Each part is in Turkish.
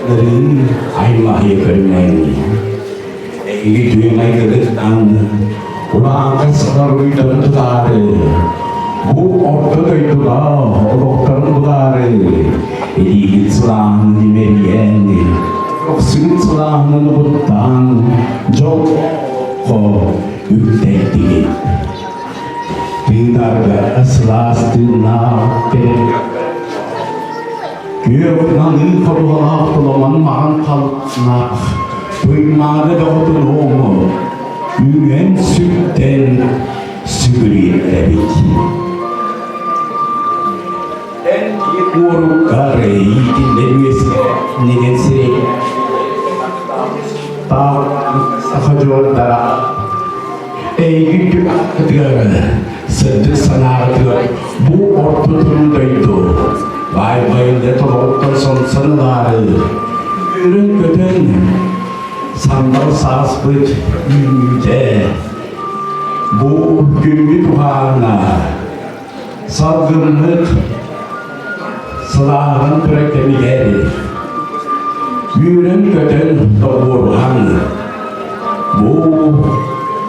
Dari ay mahirap Igi düğme kırıktan Ulan sarı döndüler Bu ortadaydılar Doktorlar İyi sılan dimeriyen Yoksun sılanını buttan Çok yüksekti Dinar ve ıslas dinar Gövdanı kalığa kulaman mağan kalına Duymağı doğduğumu Yüren sütten sürüyerek En yıkıyorum kareyi dinlemesi Nedense Dağ sakacı dara Eğitim akıtıyor Sırdı sanatıyor Bu ortadoğudaydı Vay bayıldı toloktan son sanıları Ürün kötün Sandal saspıt yüce Bu güngü duvarına Salgınlık Silahın türekleri geri Ürün kötün doğurhan Bu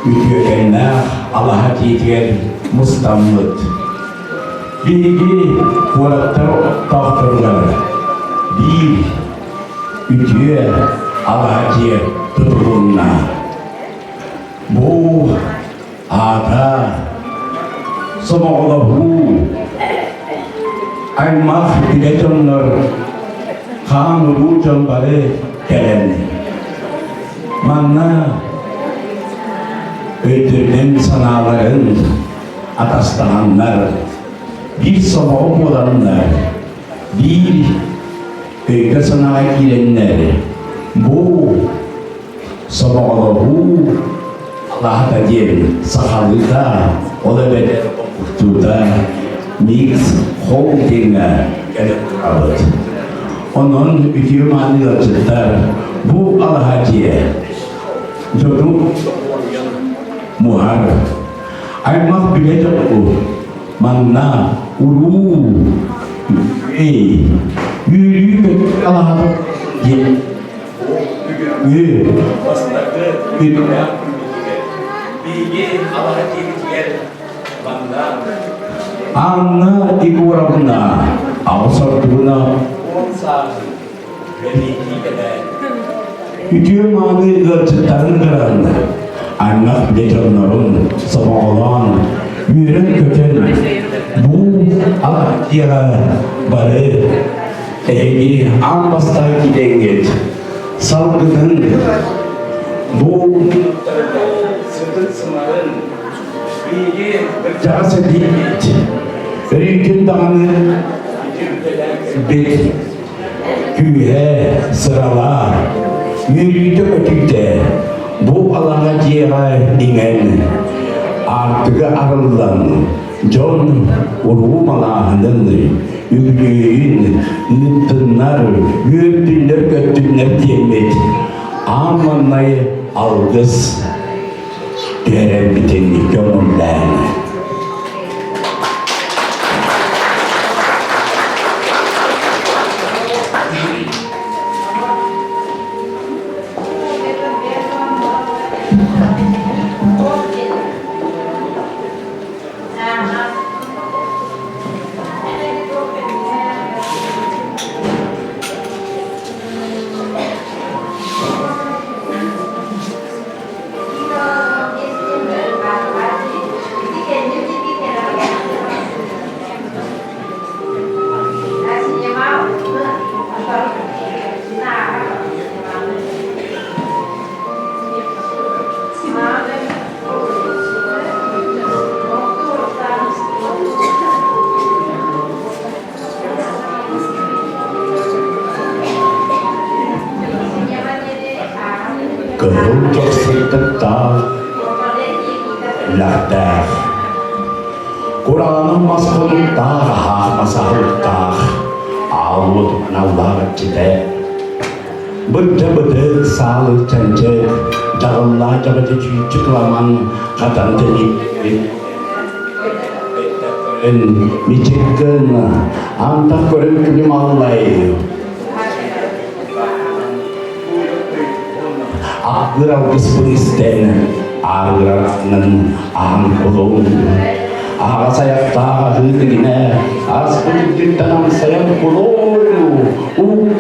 ütüyenler Allah'a titiyen mustamlık Bilgi kuvvetler doktorlar Bir ütüye Allah'a tutulunna Bu ada Somoğlahu Aymak biletonlar Kanunu canları gelen Manna Öldürülen sanaların Atastananlar Bir somoğum olanlar Bir Öykü sanayi girenler Bu Somoğlahu Allah'ta diyelim sahalıda O da bedel okutuda Mix Holding'e gelip kalır Onun hükümanı yazıtlar Bu Allah'a diye Çocuk Muharrem Aymak bilecek o Manna Ulu Yürüyü ve Allah'a diye Bilgi Allah'a diye Anna ikurabna Avsarduna Hükümanı gerçekten kıran Anak becanların Sabahlan Yüren köken Bu Allah'a barı Eği Ambasta gidengit Salgının Bu Sıkıntısıların Bilgi Bercası dinlet Rükün dağını Bir Gühe Sırala Yürüydü ötükte Bu Allah'a ciğer inen Artığı arılan John Urumalahanın Ülgüyün Nıttınlar Yürüdünler göttünler diyemek Amanlayı algız Görev bitenlik gönüllerine Ladar Kurang maskulitah masahultah Awud nawar cite Benda-benda sal cence Jalanlah jaga cuci kelaman Katan teni Mijitkan Antah koreng kini malai Agral kesepenisten, agral angkolong, saya tahu begini, seperti tanam saya kolong,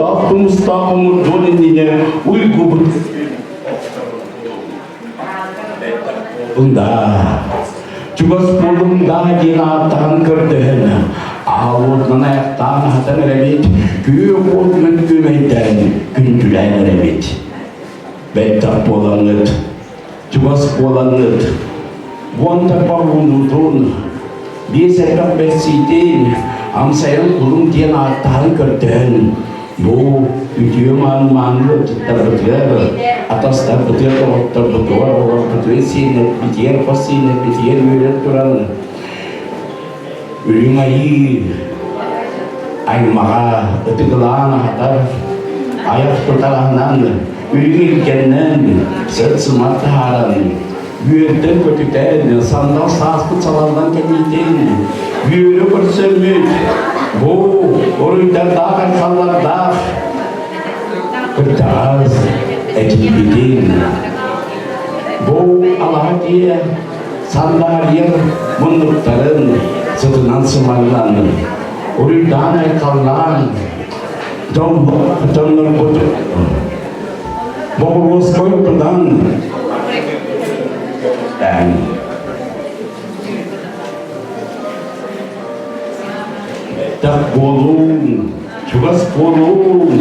tak mustahil doninya, kubur. Unda, juga sepuluh dah jenatan kerjanya, awal naik tanah tanah remit, kubur mencuaikan, kunculai remit, betul polanget, juga polanget, wanita bangun turun, biasa tak bersihin, amsayang kurung jenatan kerjanya. Bu, video man terbetul atas terbetul orang betul sini, video pasti video video orang ringai, ayat maka itu kelana hatar ayat pertahanan, ringai kenan, semata haran, video ketika sandal sas kecelakaan kemudian video persemit. Bu, orang datang kalau dah kertas, editing. Bu, Allah dia sandar yang menutaren setelah semalam. Orang datang kalau jom betul. Bagus kau pedang dan tak bolong, juga bolong,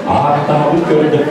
atau kerja.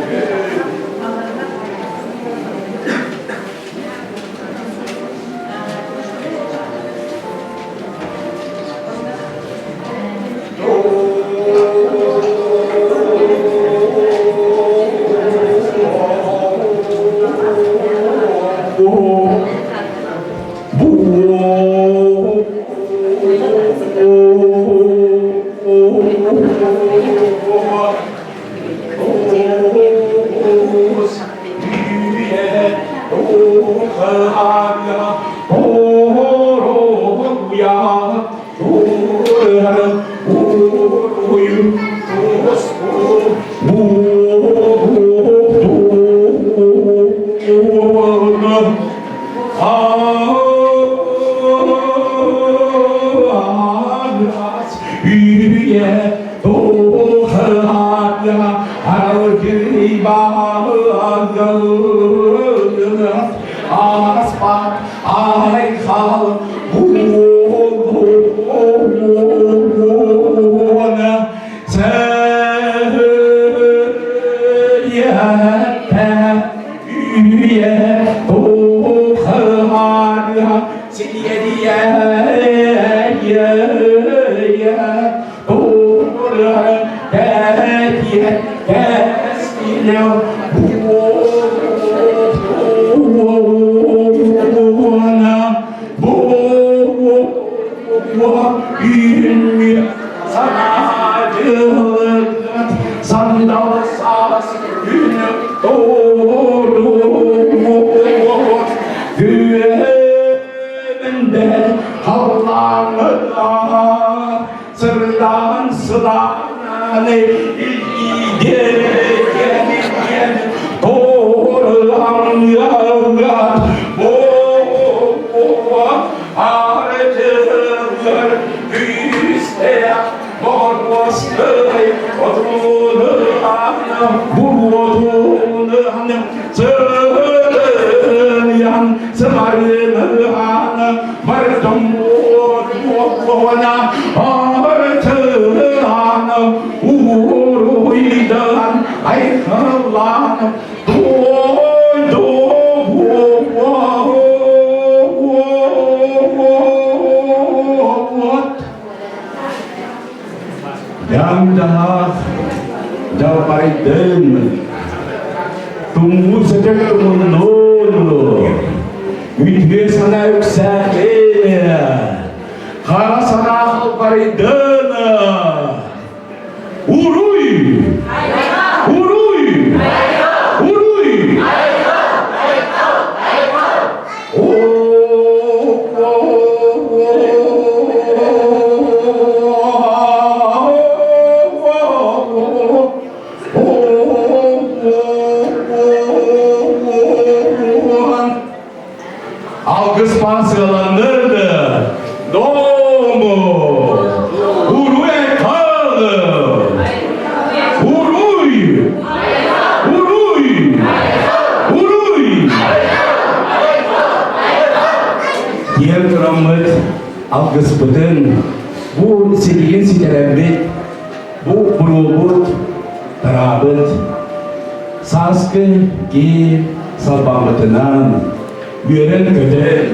Tunggu saja menunggu. Video sana uksanya, kalau sana paridana, urui, urui, urui. Oh, Muhammed algıspıdın bu silgin sitelembit bu burubut tarabıt saskı ki salbamıtınan yören köden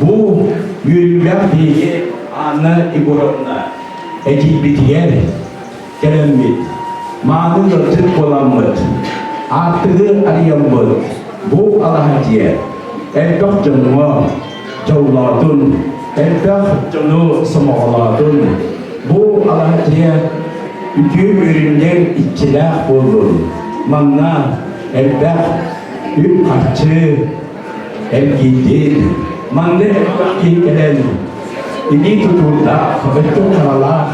bu yürüyülen bilgi anı igorotna ekip bitiyer kelembit mağdur rıtık olanmıt artığı arayambıt bu alahaciye elbak canıma cavladun elbak canı samağladun bu alahaciye bütün ürünler içilah olur manna elbak üp harçı elgidin manna elbak ki gelen ini tuturda betul karalah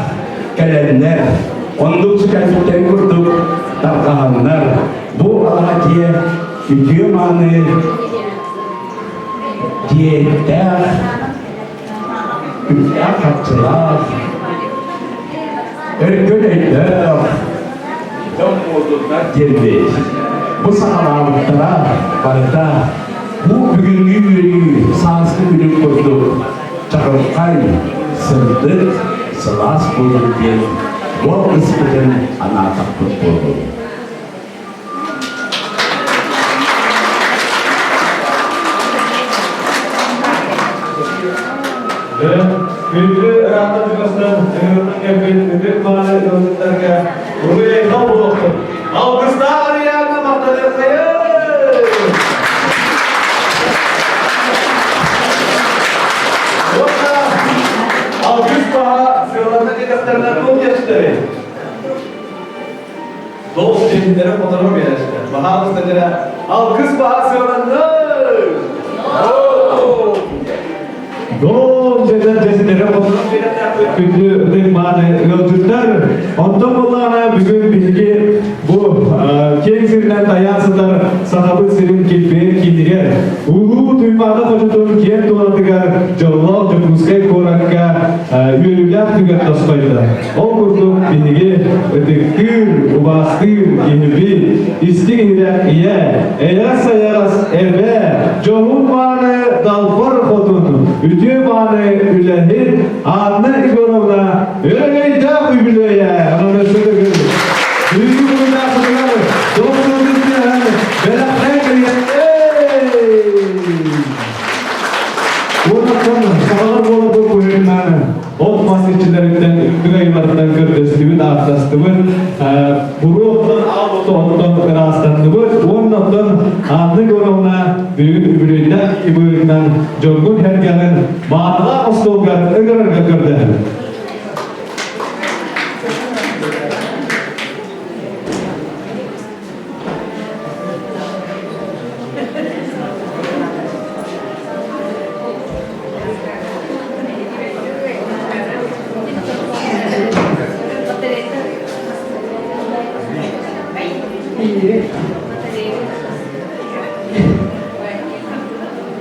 gelenler onduk sekali kurduk tarkahanlar bu alahaciye video mana dia dah hakçılar örgütler domuzlar geldi bu sağlamlıklara barda bu bugünkü yürüyü sağlıklı günü kurduk çarıkay sırdık selas bulduk diye bu kısmının ana takut bulduk. Büyükleri rahatla çıkasından evlilik bana yolculuklarken buraya yol buluktur. Alkışlar yarına mahtalarlayın. Yoksa alkış baha sıralarına çıkaslarına kol geçti. Doğu cehillere fotoğraf yerleşti. Baha alkışlara alkış baha sıralarına. Doğum cezir cezitlere fotoğraf verenler kütlü rıhmanı yolculuklar. Ondan bunlarına bugün bilgi bu kek sirilen dayansızlar sahabı sirin kilpeğin kildirer. Ulu duymada koşutun kiyet donatıgar jollar jokruskay korakka yürüler tüget tasmaydı. O kurduk bilgi ötükür, ubastır, gihbi, istigirek iye, eyas eyas erbe, johummanı dalfor kodun, ütü bana ülehir, anı igorogda, öyleyde übüleye, onu söylüyor. Büyük bunun asılları, doktorun üstüne, belaklayın kırıya, Ondan sağlam bola bu kuyruğundan, ot maskeçilerinden, ülkü ayılarından gördüğü dağıtastımın, buruğundan ağlotu ondan rastandımın, ondan anlı görevine büyük übüründen, İbüründen, Jorgun herkenin mağdala ostolgar, ıgırırga gördü.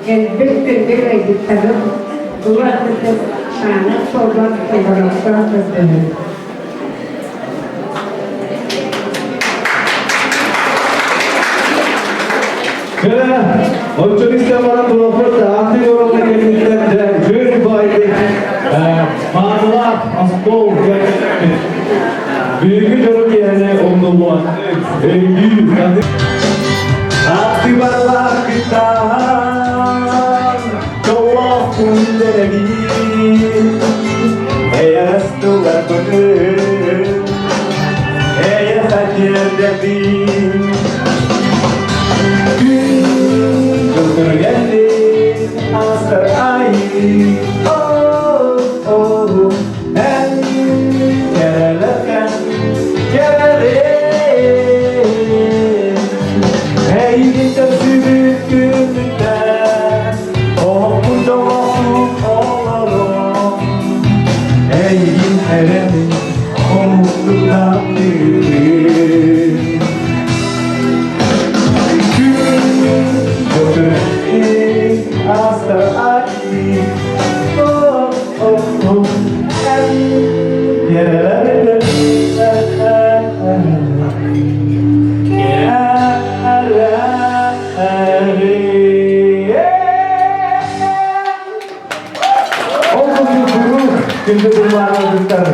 Elbette gittim. Kuvvetli sana sormak olarak da Böyle, onun için bana profesör ahli yorumda kendisinden şöyle baydı. Mağdala astol gerçekten. Büyük yorum yerine onu bu büyük hati barlah kita Allah pun dari ayas tuan bener ayas saja dari dokter ganti asar air oh oh and keralakan kerale hey kita çocuklar.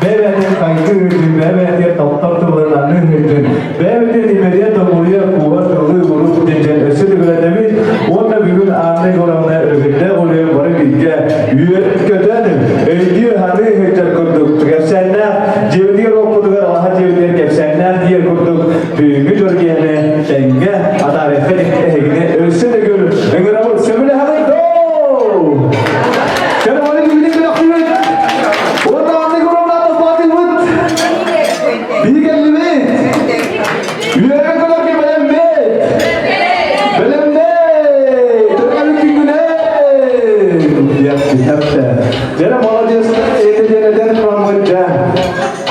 Beybetin kaygı hücün, beybetin doktor tıllarını hücün, beybetin imeliye tomuluya kuvvet kıldığı vurup dincen ösü dügületemi, onunla bugün anne koramına örgütte oluyor barı bilge, üyelik kötüdür. Öydüğü hanı hüccar kurduk, gefsenler, cevdiğer okudugar Allah'a cevdiğer gefsenler diye kurduk, büyümü görgeyene, denge, adarefe ehegine ölse de görür. Öngöramur, sömüle hanı doğu! Şöyle bana güvenlik bir aktivit! Orada anne koramına bir geldi mi? Yüreğe kadar ki belem mi? Belem mi? Tırkanık bir güne. Yaptı. Jana malacağız. Eğlencelerden kalmayınca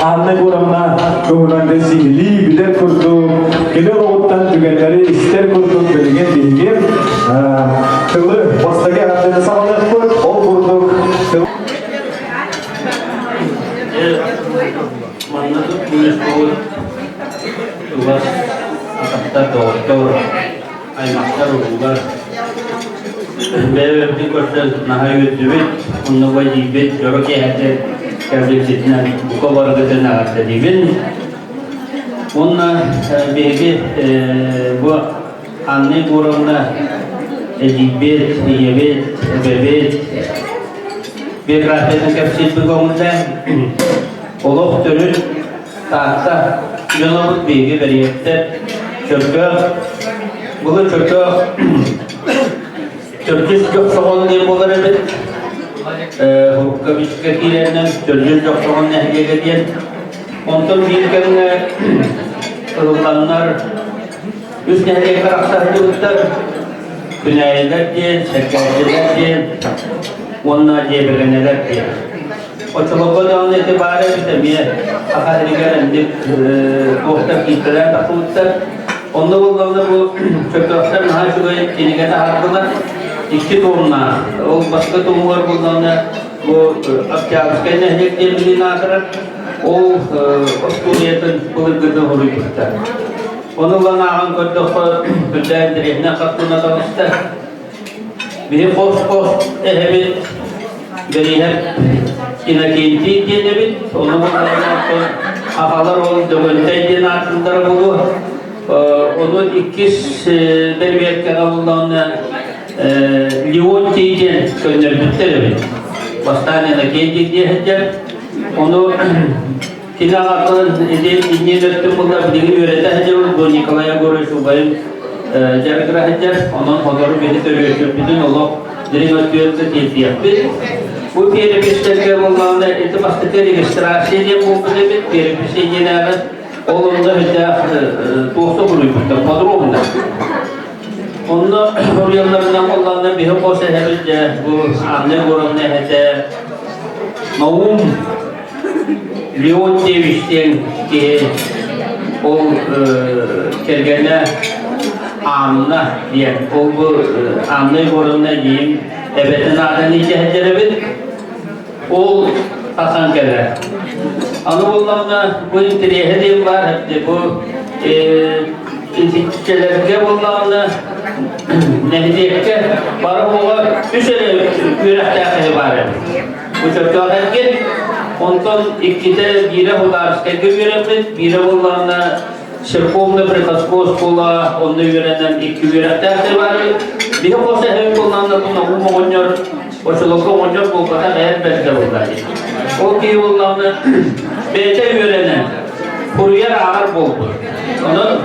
anne kuramına kuhunanda sihirli bilir kurdu. Kilo robottan tükenleri ister kurdu. Belgen bilgim. Tırlı bastaki anne sağlık kur. O kurduk. Manatut tulis tulis tugas atas doktor ay master ugar bebe bir koşar nahayut dübet onu vacibet jorok ehte kavlekçetine bu kadar gıdına arttı dibin onunla bebe bu anne kurumuna edibet, yebet, bebet bir rahmetin kapsit bir komutan Oluq törün tahta yolumuz bilgi veriyette çökü bunu çökü Türkçe çok soğan diye bular edip hukka bisikletlerinden Türkçe çok soğan nehge gediyen ondan bilgilerine kırılganlar üst nehge karaktercilikler güneyler diye, şekerciler diye onlar diye beğeniler diye Oçolukla devam itibaren bitemiye akademilerinde tohta kitleler takılmışlar. Onda bu çöktaklar naha şuraya yenigete harcadılar. İki tohumlar. O başka tohumlar bulduğunda bu Akçağızkaya nehret demiliğini atarak o Osturiyat'ın kılırgıda horuyu tutar. Onunla nağın kötüktü güzel direhine katkına tanıştı. Bir koş ehebit Berihep inakenti diye de onu akalar ol dögüntey diye altınları bulu onu ikiz derviyet kanalından Lyon diye göndermişler mi? Bastane nakenti diye hediye onu Tinağatın İngilizce bunlar bilgi öğreten hediye bu Nikolaya göre şu bayım Cergra hediye onun fotoğrafı beni söylüyor bütün olup direkt ötüyordu diye yaptı. Bu terapistlerge bulganda etibastı registrasiya diye bu bir terapistlerge olumda hücca toğsa buluyupta, podromda. Onu yıllarından bulganda bir hukuk sehebince bu anne kurumda hücca Naum Lyon Deviş'ten ki o kergene anına diye o bu anne kurumda diyeyim ebetin adını hücca o Hasan Keller. Anadolu'da bu intihediyim var hep bu intihediyelerde bulunanlar nehdiyekke para boğa üsele yürekte var. Bu çocuklar herkes ondan ikide bire hudarske görüyoruz. Bire bulunanlar Şirkomda bir kaskos kola onu yürenen iki yürekte var. Bir kosa hep bulunanlar bunu umuyor. Oçulukta onca bu kadar eğer belge oldu. O ki olanı bete yürenen kuryer ağır buldu. Onun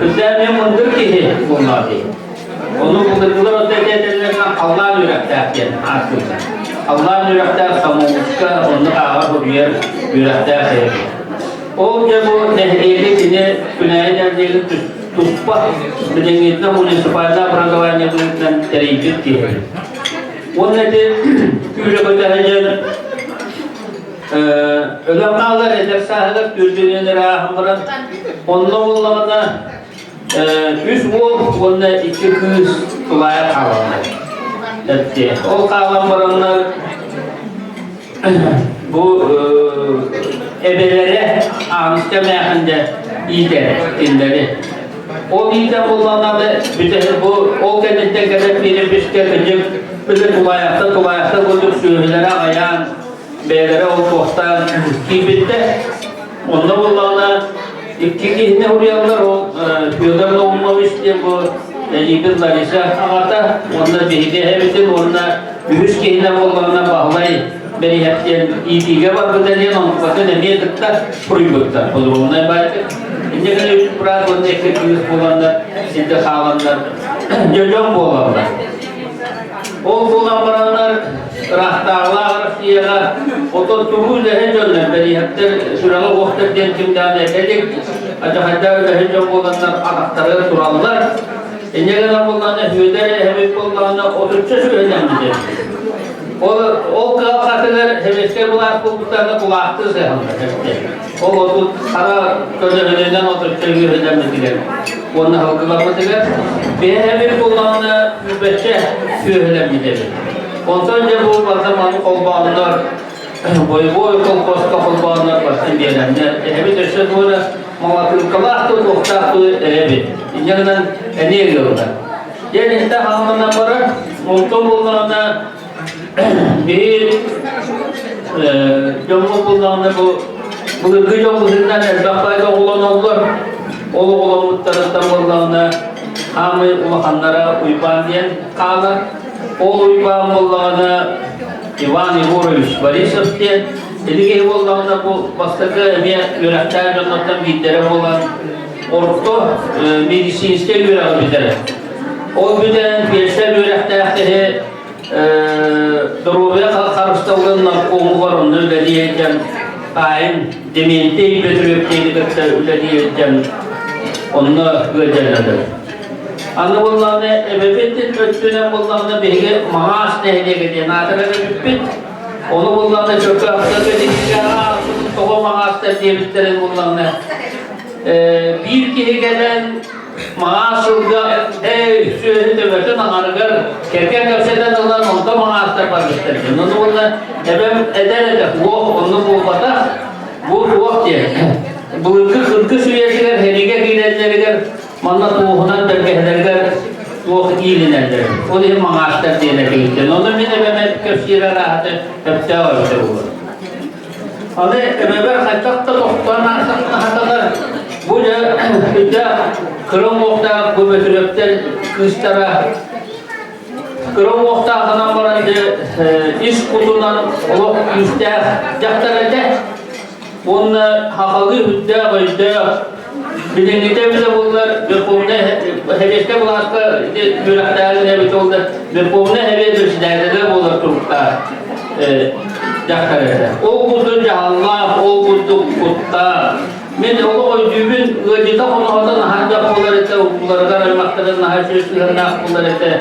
üzerine mundur ki bunlar değil. Onun bundurlar o dediğlerine Allah'ın yürekte aslında. Allah'ın yürekte samumuska onu ağır kuryer yürekte o ya bu nehriyeli yine güneyden değil tutpa bedengitne munisipalda prangavarnya bundan teribit diye. Onun için küçük ötehecen ölüm ağlar eder sahilik dürbününü rahımıran onun oğullarına üç oğul onunla iki kız kulaya kalanlar. O kalanlarına bu ebelere ağmışta meyhande iyidir dinleri. O iyidir olanlar da bu o kendinden kadar bir biskek bir tulayakta bulduk sürülere ayağın beylere o tohtan kibitte onda bulanlar iki kişine uğrayanlar o Fyodor Naumович diye bu Ejibin Larisa ağata onda bihide hebetin onda yüz kişine bulanlar bağlayı beni hepten iyiliğe var bu denilen onun bakın ne tıkta kuruyuklar o durumda belki ince kadar üç pırat onda eklekiyiz bulanlar şimdi sağlanlar Jojong bulanlar o bulanlar rahtağlar siyalar ototuğu lehe dönler beni hepten süralı vakti dentimden ededik acaba lehe bulanlar anahtarı durallar ince kadar bulanlar hüdere hemik bulanlar oturtça söylenemdi o katılar heveske bular kuluklarına kulaktı sehamlar o otur ara gözlerinden oturtça yürüdemediler onu halkılamadiler ve hemik bulanlar mübetçe yürüdemediler ondan önce bu zamanı kolbağınlar boy kolposka kolbağınlar basın gelenler hemi döşe doğru malatın kalaktı doktaktı erebi inceğinden niye görürler yani işte hamından bara ondan bulanlar bir Jomu kullandı bu gıcı kızından erzaklayda kullanılır. Olu muhtarından kullandı. Hamı ulahanlara uyban diyen kalır. O uyban kullandı. Ivan Igorovich Borisov diyen. Elige kullandı bu bastaki yürekten yönetmen gitleri olan orta medisinske yüreği bidere. O bideren piyasa yürekte Doğruya karıştırılan konular onu öyle diyeceğim. Kain deminteyi götürüp öyle diyeceğim. Onu gösterdi. Anne bunlarla ebeveyn ötüne bunlarla birge maaş nehriye gidiyor. Nadire bir onu bunlarla çok hafta ödeyeceğim. Topa maaşlar diye bitirin bunlarla. Bir kere gelen maaşılda sürekli bütün anargar kerken kapseden olan onda maaşlar bakıştırdı. Onu bunlar eder onu bu bata bu diye. Bu kırkı süreçler herige girenlerler manna tohunan dergelerler o iyilerler. O diye maaşlar diye nekildi. Onu bir de ben köşire rahatı hep devam ediyor. Hani ebever kaçakta doktorlar saklı bu da Kırım vakta bu metrepten kışlara Kırım vakta kanan varınca iş kutunan o üstte jaktaracak onun hakalı hüdde bayda bilinlikte bize bunlar bepomne heveske bulaşka yüreklerine bit oldu bepomne hevedir şiddetle bulur turukta jaktaracak o kutu canlar o kutu kutta men o düğün gıcıda konulardan hangi konularda bunlardan almaktadır nahar sözlerine konularda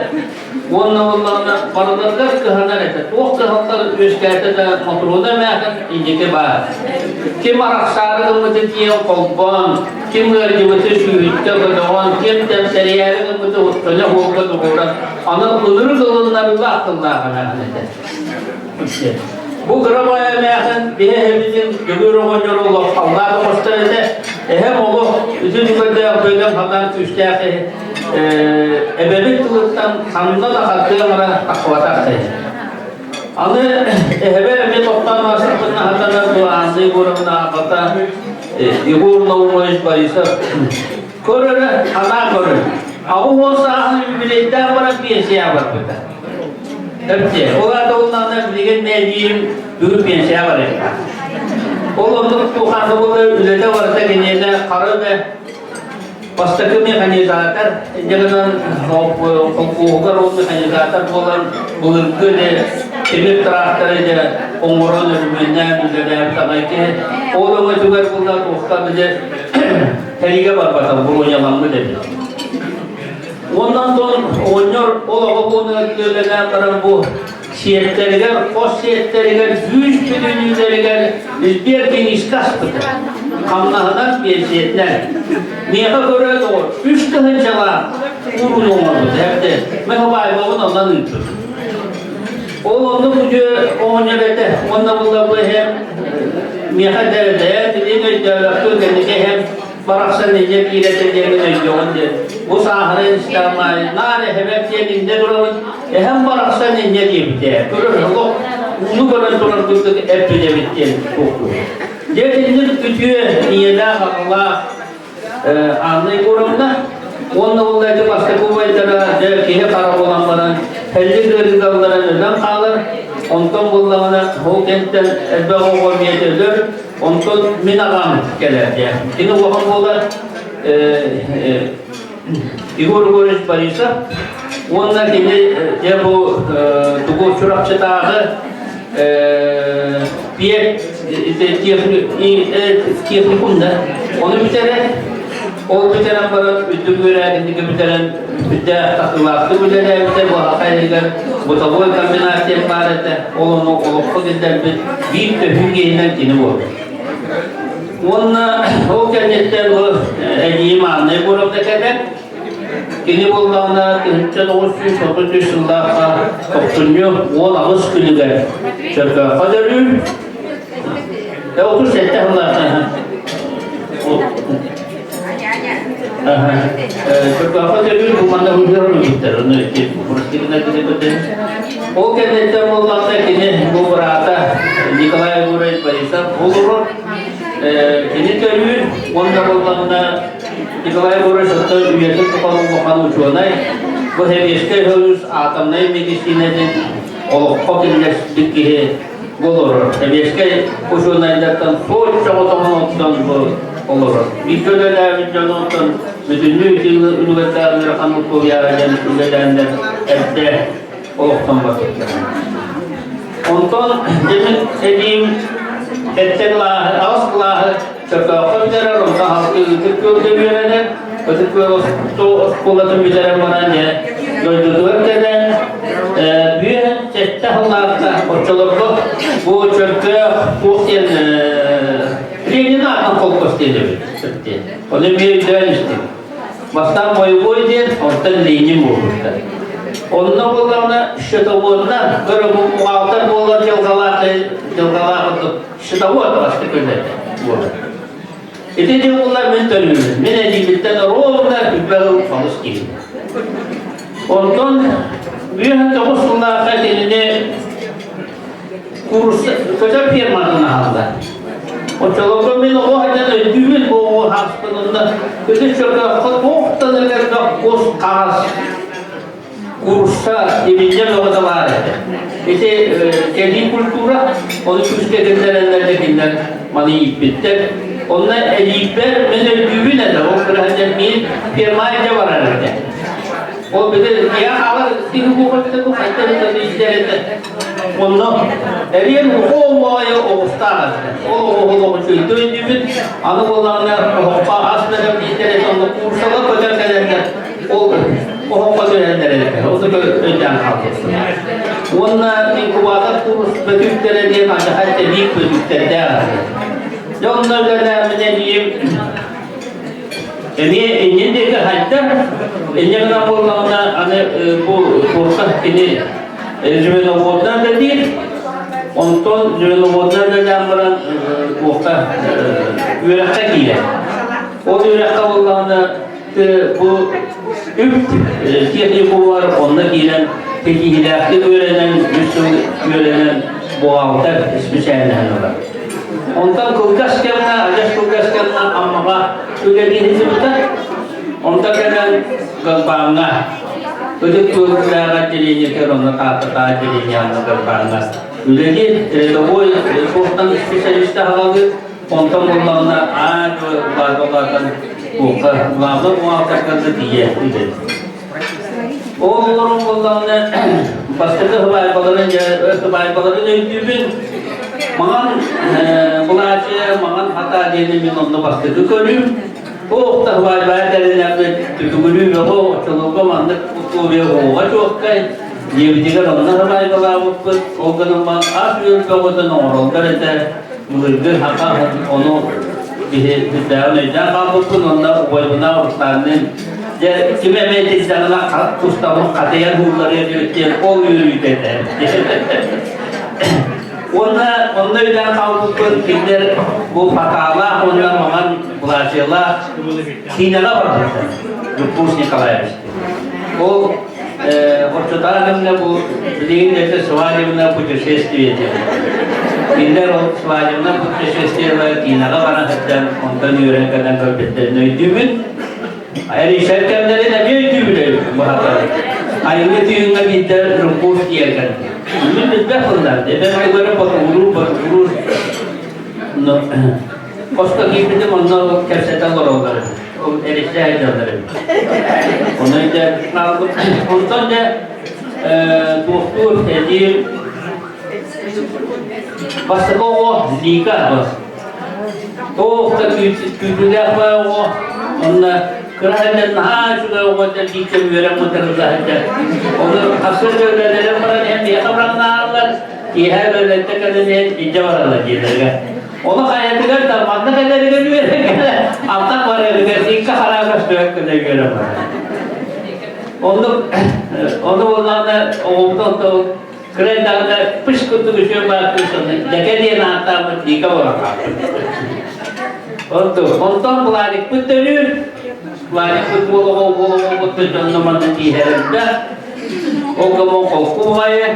onlarla paralarlar kıhanar eder. O kıhanlar üskerte de motoruna mehter incike var. Kim araçları mıdır diye kolban, kim gırcıbıtı şühütte gıdavan, kim temseliyeri mıdır öyle olga doğuran. Ana ılır kılınlarıyla akıllarına mehter. Bu gramaya mehter bir hepimizin görür oynuyor olur. Allah'a gösterdi. Hem oğlu bütün yıllarda böyle falan üstüne ebeveyn kılıktan kanunda da hakkılara akvatak değil. Anı hemen bir toptan vasıfına hatalar bu anzı kurumuna akvata Igor Naumович Borisov körür, ana körür. Avu olsa anı biletten bırak bir şey var burada. Hepsi. Ola da onlardan bilgen ne diyeyim büyük bir şey var. Oğlum tuhanı burada ülede varsa genelde karı ve Pastaki mekanizator, jangan komputer mekanizator bulan bulunku de temir traktor de umurun ürünler müdahale etmekte. Oğlum juga bunlar tohta bize heriga barbata burunya mamlı dedi. Ondan sonra onyor oğlum bunu söylenen para bu şiirleriler, o şiirleriler, yüz bilinçleriler, bir geniş kaspıdır. Kanlahından bir şiirler. Niye göre doğru? Üç kılıncalar urun olmadı. Hep de mehbay babın ondan ülkür. O onda bu onjelete, onda burada bu hem miha derede, dediğimiz devletler kendisi hem baraksan necep ileteceğini önce bu sahanın İslam'ı nane hebep yerinde duralım. Hem baraksan necep diye. Görür yok. unu kadar sonra tuttuk hep bile bitti koktu. Dediğiniz kütüğü niyeden Allah anlayı kurumda onunla olaydı başka kuvvetlere kihe para olanların helli gırgıdalıların öden kalır. Ondan bullağına o kentten elbe oğul yedirdir. Ondan min ağam gelir diye. Yine oğul olar Igor Boris Barisa onlar gibi bu tuğu çorapçı dağı bir teknikumda onu bitere o biteren para bütün göreğindeki biteren bitte takılaktı biteren bitte bu hakayla bu tabu kombinasyon parete onu oluklu gider bir tühügeyle kini bu. Onun o kendinden o imanı burada kadar kini bulduğunda kınçın olsun çok düşündüğünde topluyor o ağız külüger çok kadarı 37 hafta çok kadarı bu manda huzurlu gider onu ki burasına gidebilir o kendinden bulduğunda kini bu burada Nikolay Boris Barisa olur kini görüyor onda bulduğunda Nikolay Boris'ta üyesi tutalım bakan uçuğunay bu hevyeşte hölüs atamnay medisineden olup kokilleştik ki olur. Hevyeşte uçuğunaylardan soğuk çabatamın ottan bu olur. Bir köleler videonundan bütünlüğü üniversitelerine kanıt bu yarayan ülkelerinden hepte oluktan bakıyor. Ondan demin dediğim ettenlahı, ağızlahı çok akıllılar olsa halkı Türkiye'de bir Öteki kulatın bilerim bana ne gördüğü kadar büyük çeşitliğinde ortalıkta bu çöpte bu Lenin'in akan kolkos dedi. Onu bir dönüştü. Baştan boyu değil, ortadan Lenin bulmuştu. Onunla bulduğunda şıtavuğundan böyle bu muhaftar boğular yılgalardı, şıtavuğu başka köylerde. İkinci bunlar ben tanıyorum. Ben edibitten roğunlar kübbeği falış gibi. Ondan büyük tavusunda kendini kursa, köşe firmasına aldı. O çalışan beni o halde düğün o hastanında köşe çöker, koktan eğer koz kağız kursa emince o da var. İşte kendi kultura onu küçük edinlerenlerdekiler mani ipitler. Onlar elifler mesela düğün eder. O kıracak bir firmayla var herhalde. O bir de ya alır seni bu kadar bu kadar da işlerinde. Ondan eriyen olmaya olstar. O şey düğün anı olanlar hoppa aslında bir telefonla kursalar kadar kadarlar. O hoppa dönemlere o da önden kalkıyorsun. Onlar inkubator kurs bölümlere diye hatta büyük bölümlerde. Onlar döneminde diyeyim, Endeki hatta, endeki bulduğunda hani bu korkak kini Züvenovod'dan da değil, ondan Züvenovod'dan da demran korkak yürekte giyer. O yürekte bulduğunda bu üç tekniku var, onda giyilen peki hilafı öğrenen, Yusuf öğrenen bu altar ismi şeylerden var. Ondan kılgaskenler, ajas kılgaskenler amma ödediğinizi tutar. Ondan kadar gılbağına, ödek kılgılara gelini kerona tahta gelini yanına gılbağına. Ödedi, o korktan spesyaliste havalı, ondan bunlarına ağır varlılardan korkar, varlık muhakkaklarını diye ödedi. O oğlum bunlarına başka hıbaybaların öldüğün Mağan bulaşı, mağan hata diyelim onu başladı görüyorum. O da var derlerinde tütülü ve o çoluğu mandık bu ve o çok kay. Diyebilirler onlar var balığı o kadar bak az bir kavudan orada da müdür hata onu bir devam eden kapıpın onda boyuna ortanın de kime meclislerine kalk kustamış katayan hurları diyor o yürüyü dedi. Onlardan kalkıp kimler bu hatalar, onlar maman bulaşıyorlar, sinirler var. Rupus Nikolayevich. O Orçutanımla bu bildiğinizde Sıvacımla putешествие. Dinler o Sıvacımla putешествие var. Dinaga bana hatta ondan yören kadar köpeklerini öydüğümün. Ayrı şerkemleri de bir öydüğümün bu hata. Aynı düğünle bir de rupuf diyerken. Bunu bizde fırlardı. Ben bunları vurur. Başka giydirdim ondan kersetten var onları. O erişte heyecanları. Onu da aldım. Ondan da doktor dediğim başka o liga var. O da küçükler var o. Onunla kırağından ha şurada o da diktim veren mutlaka. Onu asıl böyleleri falan hem yakalananlar ki her böyle tekrar ince varlar diyorlar. Onu hayatlar da madde kadar görüyor. Altta var ya ilk hareket döküyor görüyor. Onu onlarla o krallarda pışkırtı bir şey var kısmında. Dekadiye naatamı dika var. Ondan bulanık bütünür. Bulanık bütün zamanın diğerinde. O zaman okumaya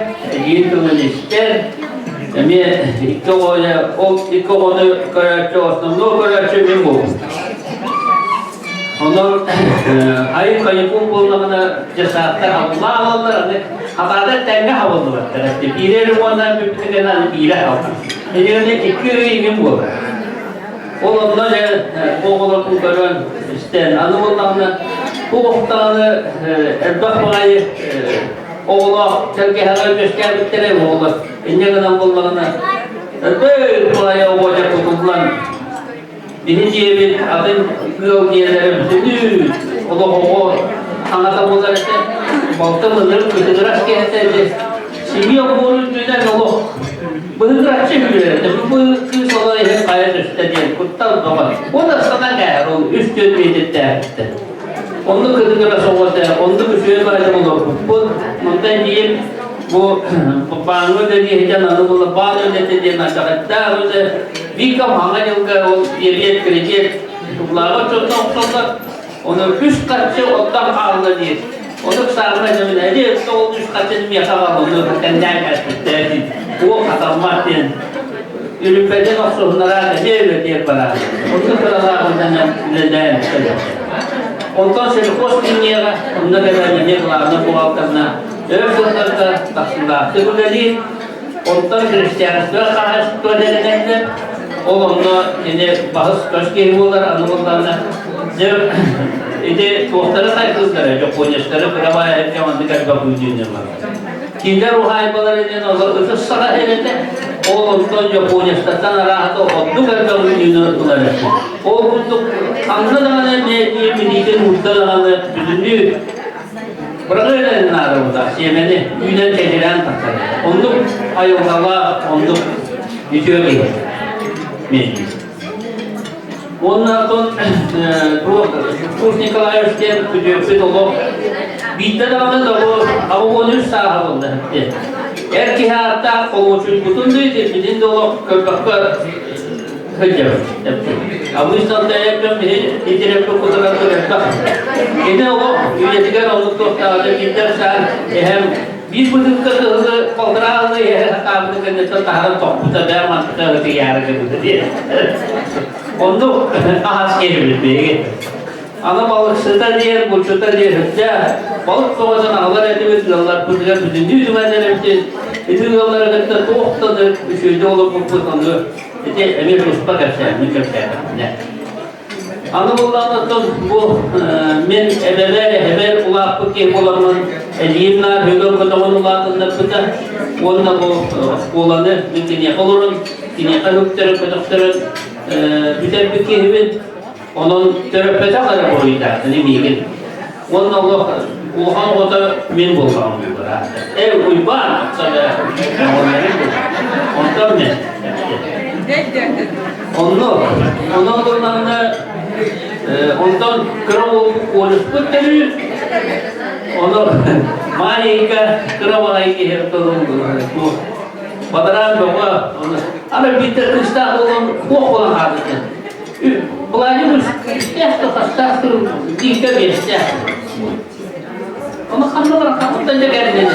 yıkılın ister. Ama iki onu karartı aslında o karartı benim bu. Onu ayıp kayıp bulmamına cesaretler havlular haberler tenge havlular. Birileri ondan bir genel biri havlu. Yani iki öğün bu. Onunla oğullar kurtarın isteyen anlamında bu oktanı elbette olayı oğula terkehalar gösterdikleri oğullar. İnce kadar bulmağına böyle kolaya olacak tutulan birinci bir adım yol diyeleri bütün o anlatamızlar işte baltamızları kıtıdırak geldi. Şimdi yok bunun düzen yolu. Bıhıdırak çeviriyorlar. Bu kız olayı hep hayat üstte diye kuttal zaman. O da sana gayr o üst yönmeydi derdi. Onu kıtıdırak soğudu. Onu bir şey bayram olur. Bu ondan diyeyim bu bağlı dediği heyecan anlamında bağlı dediği hatta öyle bir kam hangi yılda o yeriyet krediyet tuğlağa çok sonra onu üst katçı ondan kaldı diye. Onu sarmayacağım ne o üst katçını yakaladı onu kendinden kaçtı. O kazanmak diye. Ülkeden o sorunlara ne öyle diye para. Onu paralar ondan neden ondan sonra hoş dünyaya ondan kadar ne kulağına bu altına öfkelerle taksında tebüleli ondan Hristiyanlığa karşı dönelenler olumlu yine bahs göstergeler anlamında ide tohtarı saygıları Japonya'ları kravaya yapmandı kadar büyüdüğünde var. Kinder ruhaybaları ne olur ısrar edildi. Ondan Japonya'dan rahat oldu kadar büyüdüğünde var. O bu anladığında ne diye bir mutluluğunu bütünlüğü bırakırlar narımda, Yemen'i yünden çekilen takar. Onduk ayollarla, onduk bitiyor gibi. Meclis. Ondan sonra Kurs Nikolayevski'ye tücüksü dolu. Bitti de bu avonuz sahabında. Erki hayatta kovuçun bütünlüğü bizim dolu köpekler hıcır. Afganistan'da yapıyorum bir fotoğrafı yaptım. Yine o üyetiler olduk da gidersen hem bir buçuk hızlı kaldıralı yer kabul edildi taharat topluda dermantıkları diyarı gibi diye. Onu ahas gelip ana balıksızda diye burçta diye balık kovadan ağlar edip yollar kutular bütün düğmeler hepsi bütün yollara da tohtadı şöyle olup kutulandı. İşte emir kuspa kaçar, mükemmel. Anadolu'dan bu men ebeler ulapı ki olanın elimler hüdür kodaman ulatında pıta onunla bu olanı mümkün yapılırın yine kalüktörü kodaktorun güzel bir kehibin onun terapete kadar boyuyla ne bilgin onunla Uhan o da men bulsam ev uyban sana ondan ne ondan kral oluştu deniyor. Onu maika kral ki hep bu badaran baba onu ama bir de İstanbul'un bu olan hadise. Bulanıyoruz. İşte hasta diye bir şey. Onu kanılara kanı da kendini.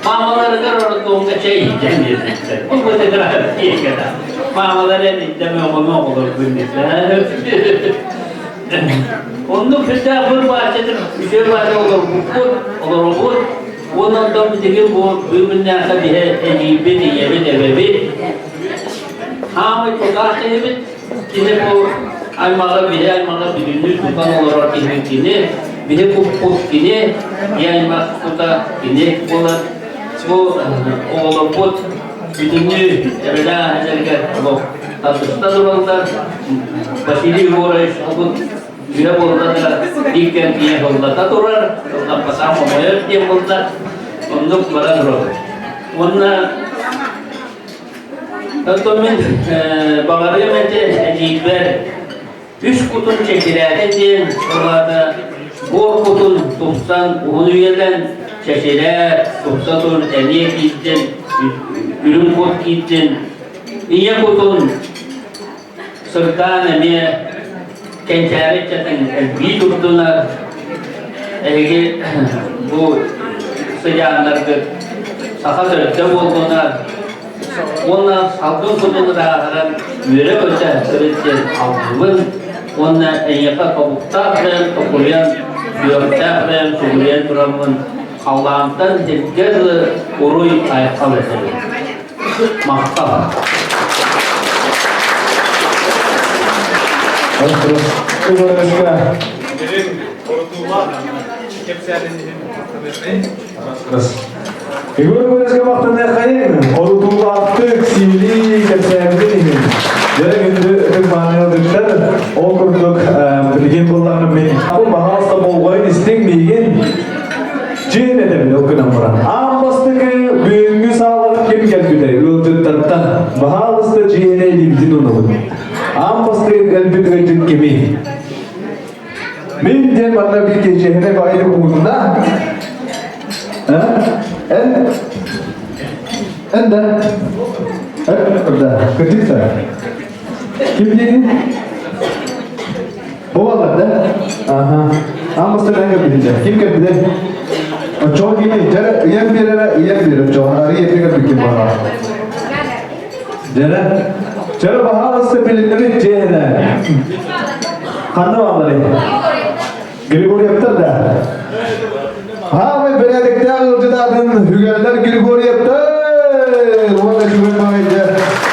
Mamaları da orada doğumda şey yiyeceğim diye. Bu da kadar iyi kadar. Mamaları elinde mi olur günlükler. Onun fıtığa bir bahçedir. Bir şey var olur bu. Ondan da bir de bu birbirinden bir eğibi diyebi debebi. Hamı çok ahtemit. Yine bu aymalı bir günlük tutan olarak ilgili. Bir de bu put gini, yani maskuta gini, bu oğlu put bütünlüğü evvela hacerken bu tatlısta durumda başili uğraş bu bir burada da dikken diye burada da durar, orada pasam olmuyor diye burada untuk bara durur. Bunlar Tatomin bağırıyor mete ecibler üç kutun çekilerde diye orada bu kutun tutsan onu yerden çeşeler tutsatun eliye gittin ürün kut gittin niye kutun sırttan emiye kençeri çetin bir tuttular bu sıcağınlarda saha sırtı olduğuna onlar salgın kutunu da müre öte sırtı aldığın onlar enyaka kabukta ve toplayan yörükte ve toplayan duramın Allah'tan tezgâzı uruy ayakkabı edelim. Mahtab. Ibu Kureska maktanya kain, kalau tu aktif sili kesentin, jadi gitu kemana dokter, untuk bikin pulang nih. Aku bahas tentang wine isting bikin, cina deh dokter nampak. Pasti ke bingung sahaja kim geldi, lu tentang bahas tu cina di sini nunggu. Pasti geldi geldi kimi. Min dia mana bikin cina kaya kumunda. Anda, ketika kim jadi? Bawa ada, mesti nanya bilang, kim kerja? Cowok ini, jadi yang biar cowok hari ini kan bikin barang. Jadi bahasa pilih ini cina, karena apa ni? Grigori apa dah? मैं बेरा देखते हैं लोग जितना दिन हुगेलर गिरगोरी अब तक वो तो शुरू में है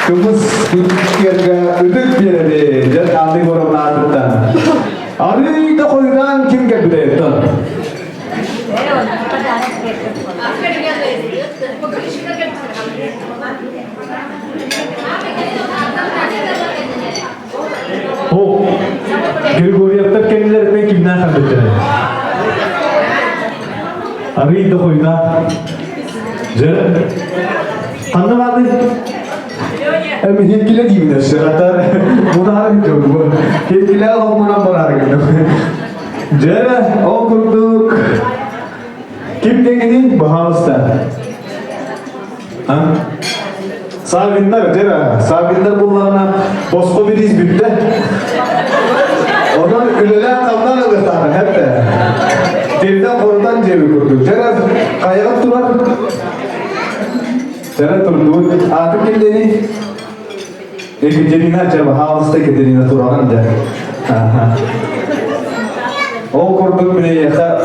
तो बस किया गया उधर भी रहे जब आदमी को रोना आता है अरे तो कोई गान किम के बिले तो हो गिरगोरी अब तक केंद्र में कितना काम देते हैं अभी तो कोई ना जरा धन्यवाद मैं ये किला की भी नशा करता है मुनार ही जोड़ वो ये किला हम मुनार बना रहे हैं जरा ओ कुर्तुक किम के किन्हीं बहावस्ता हाँ Savinler bunlarına posko bir diz bitti oradan ülüler kaldan ılıklar hep de Dilden korudan cebi kurdu. Ceraz kayalık durar. Ceraz turdu. Artık kendini cebine cebe havuzda kendini duran da. O kurduk bile yaka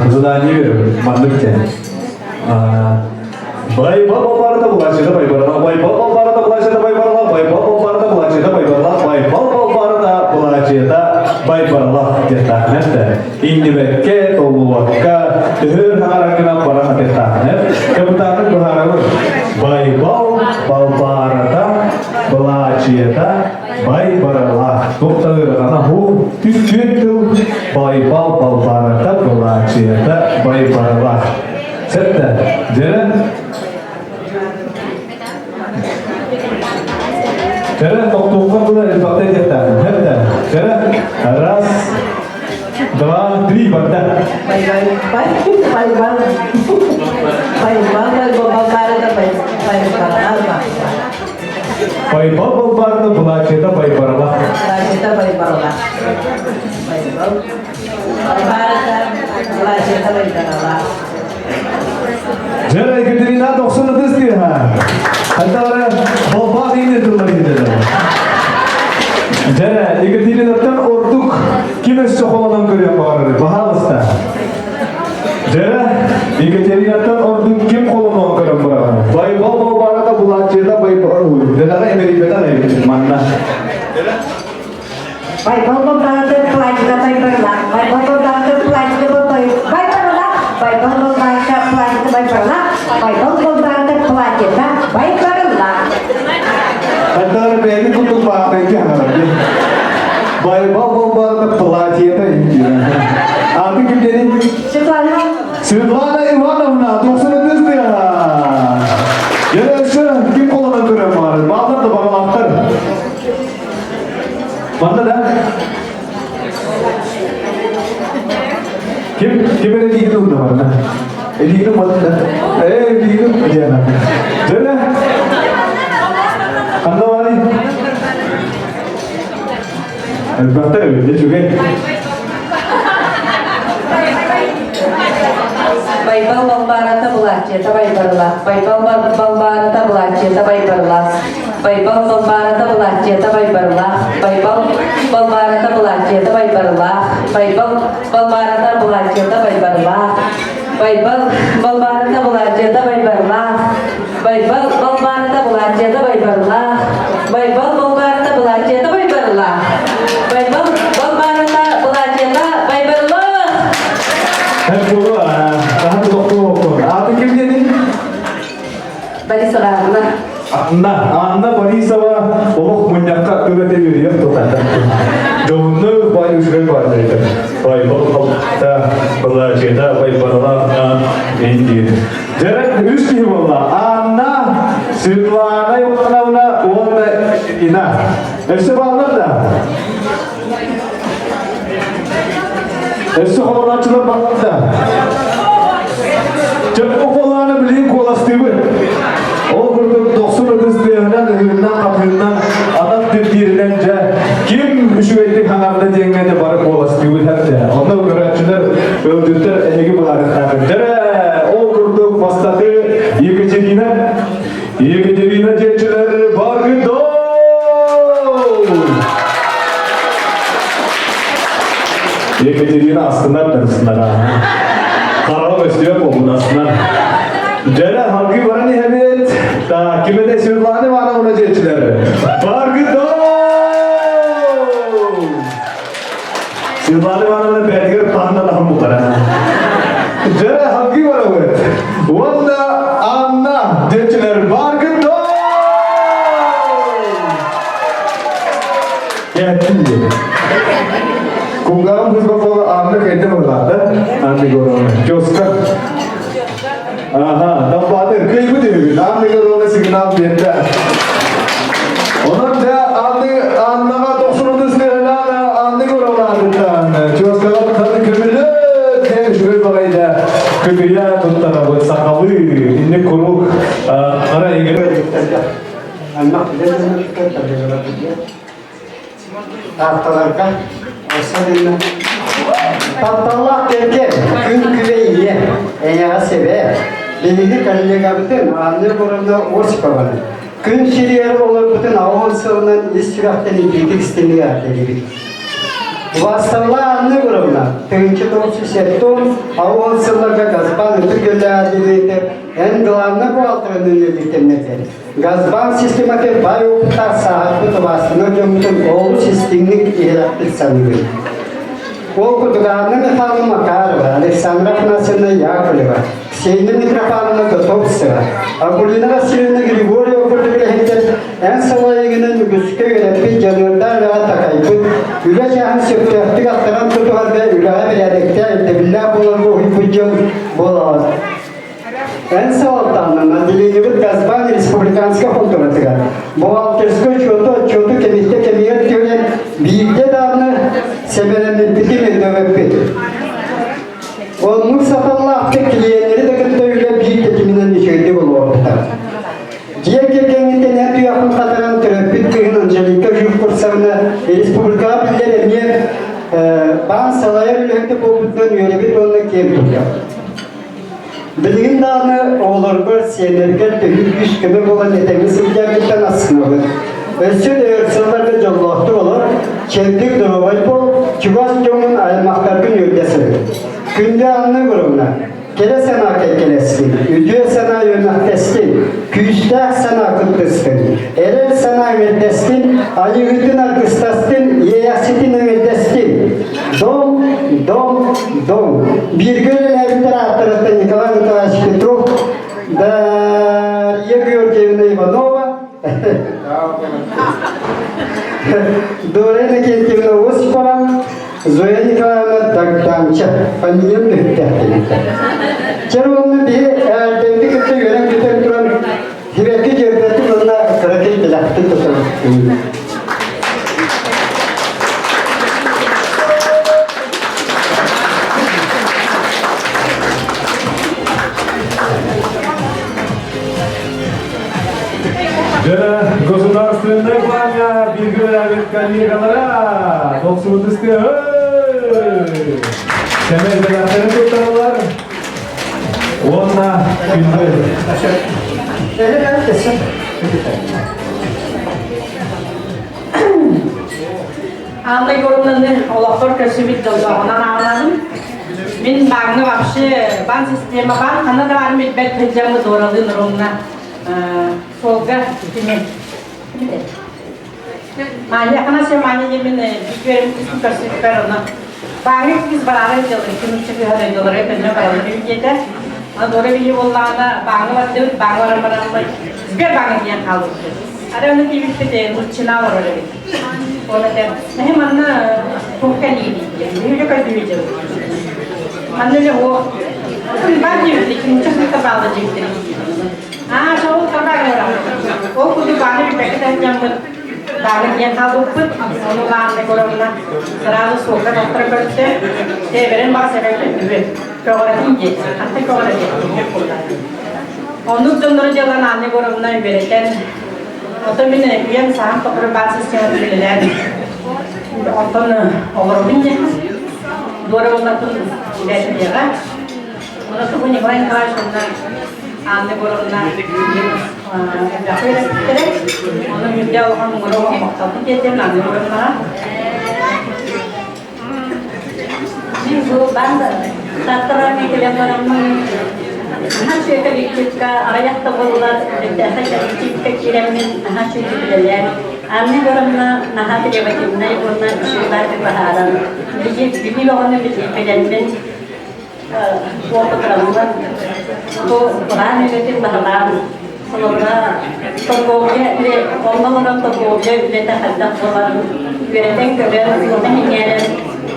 zadaniyor mandıkken. Bay baba barda bulaşıda bay barda bay baba barda bulaşıda bay barda bay baba barda bulaşıda bay barda bay baba barda bulaşıda bay barda detahnet indi bekke tolu vakka hür harakına para detahnet kebetulan berharap bay baba barda bulaşıda bay barda doktor karena hu tüskütü bay baba barda bulaşıda bay barda sette jalan Cara tok-tokan pula di fakta jatan. Hada. Cara ras dua tri banda. Pai baba barda bula ceta pai parala. Jara Екатерина 90 diye ha. Hatta baba değil durumda gidiyor. Jara Екатеринa'dan orduk kim soğulan görüyor bağırır. Bahalısta. Jara Екатеринa'dan orduk kim kolunu görüyor bağırır. Bay baba bağırda bulaşçıda bay bağırır. Dedara Amerika'dan ayırır manna. Bay baba bağırdı pelancıda bay barla. Bay baba bağırdı pelancıda bay barla. Bay baba bağırdı pelancıda bay barla. Bay baba bağırdı pelancıda bay barla. Hatta beni kutup bağırdı hanım. Bay baba bağırdı pelancıda ayırır. Adı kim dedi? Svetlana Ivanovna 90 diye. Yarışı kim kolunu görüyor bağırır. Bağırdı bana aktar. Mana dah? Kim ada di itu mana? Di itu mana dah? Di itu dia nak. Jadi, anda wali. Betul, dia juga. Baybal Bambarata Bulaceta Baybarla, Baybal Bambarata Bulaceta Baybarla, Baybal Bambarata Bulaceta Baybarla, Baybal Bambarata Bulaceta Baybarla, Baybal Bambarata Bulaceta Baybarla, Baybal Bambarata Bulaceta Baybarla, Baybal Bambarata Bulaceta Baybarla, Baybal Bambarata Bulaceta Baybarla, Baybal Bambarata Bulaceta Baybarla. Hello, tahan doktor. Apa kim jadi? Bari Sarana. Anda bari sawa. Oh, menyangka kereta dia tu kata. Jono bayu sudah pada itu. Bayu kita belajar, bayu belajar ini. Jadi uski bola. Anda Svetlana Ivanovna ona ina. Esebablar da. Eski kolançılar baktı. Cephe kolanı bileyim kolastığı. O burada 90 ödüs diyeğinden, hırından, kapıyından, adam tepkirlence kim şu ettik hanımda dengede barı kolastığı hepsi. Onda öğrenciler öldürdüler, egi bularız. Dere, o burada bastadı, Екатерина gençler bargıdo. Екатерина астынан дұрысынан қарау өстіе болуын астынан және халқы баран ехемет кемеде Светлана Ивановна жетшілері баргыдо Светлана Ивановна бәдігер таңдан ақын бұқара және халқы барау өт онда Анна жетшілері баргыдо кәттін де Kungaram Puspakola Amna kayıtlı mı vardı? Anne Gorovna. Çoska. Aha, tampatı kıyı bu değil. Anne Gorovna signal verdi. Onun da Anne'ga 90 üstlerine Anne Gorovna adı. Çoska tadı kırmızı. Sen şuraya bakaydı. Kıkıya tuttara bu sakalı. İnne kuruk. Ara ilgili. Tahtalarga aslında tahtalar derken gün küreğiyle eğer sebe belirli kalite bütün anne korunda orası kavanı gün şiriyer olur bütün avonsağından istirahattan ilgili istemiyor dedi. Vasıflar anne korunda tünkü dostu setton avonsağlarga gazban ötürgüller dileydi en glavna bu altının ödüklenmektedir. Gazban sistematik bay okutar saat kutubasyonu cümletin oğlu sistemlik ihlatlık sanıyor. O kutugarının efendim Makarova, Aleksandra Pınası'nda Yakovleva, Ksenina Mitrofanovna Gotovtseva, Akulina Vasilyevna Grigoriyeva Kurtulahekter, en salayıgının Güskü yönetmen Canırdan ve Atakayput, Üle Şahın Söktühtik Aktaran Tutuvar ve Üle'ye Beledekte Eltebillah Bolan Ruhi Pucam Bolan. En sağlıklarından dilini Gazban Respublikanska Fondonatıga. Bu altersko çoğu kemikte kemiyet gören birlikte dağını sebelenli bitim dövüp onun sapallah tekliyenleri de kıtta öyle büyük tekiminden nişeydi bulu ortada. Diğer gergenlikte ne duyakın kataran terapit kıyın Angelika Jufkursavına Respublika Bilder Emniyet Ban Salayar Ülhekte Poput'tan yönebit onunla kem tutuyor. Bilgin dağını oğulurlar senerger tühü güç gibi olan etemiz ilgâbitten asınılır. Ösün öğürsünler ve jolloğdu olur. Çeldik duruval bol, Çuvaş Jomun aymaklarının yöldesidir. Günde anlı grubuna. Kele sana kekeleskin, üdüye sana yönetteskin, küyüşte sana kıttıskin, erel sana yönetteskin, Ali hütün arkıstaskin, yeyasitin yönetteskin. Dom, dom, dom. Bir gölün evlidir ahtarıtta Nikolay Nikolaevich Petrov, Darya Georgievna Ivanova, Dorena Kentivna Osipova, Zoya Nikolaevna Dagdancha, familiyam büyüklerdir. Çarvanlı bir devlet kıtı yönem güzel duran hibetli cevdeti onunla kıratı bilahtı tutar. Государственная пламя Белгород коллегалара 90-ті Семейден туттаралар Онна күнді Андай көрімніңді олақтар көсібет жолдағынан ağladım. Мен бағыны вообще бан система бар, қана да барым етбәт пәлжамы доралын ұрымына солға темен. Мания қана сен мания емен бекверім кісін көрсетіп бәр оны. Бағы кіз барары жылы, кеміші қиғадай долары пәлжам баралы бейдеді. Доры бейі болғаны бағы бар деуд, бағы барамай. Збер бағы дейін қалды. Ada orang TV kita bercina orang lagi. Orang dia, mana bukan ini, ini juga video. Mana dia baju ni, macam kita bawa jadi. So kerana orang, kudu balik kita yang balik yang tahu pun, orang lain orang lain, selalu suka dokter kerja, beren bahasa kerja, orang tinggi, nanti orang tinggi. Untuk contoh jalan ane orang lain beren. Atau mina yang saham tak berbasis yang berlebihan, atau orang punya dua orang tu tidak sejarah, orang tu punya orang kelas orang, ane orang nak dapat terus, orang muda orang orang maktab tu jadi ane orang mana, ni bangsa, satra ni kalian orang hasil ketika ayat terbulat data ketika kiramin hasil kejadian ane orang nahat dia macam naik orang sudah berbaharan jadi bini orang ni kejadian waktu terlaluan tu orang ni itu baharan kalau tergolnya dia orang tergolnya dia tak ada orang dia kerja orang ni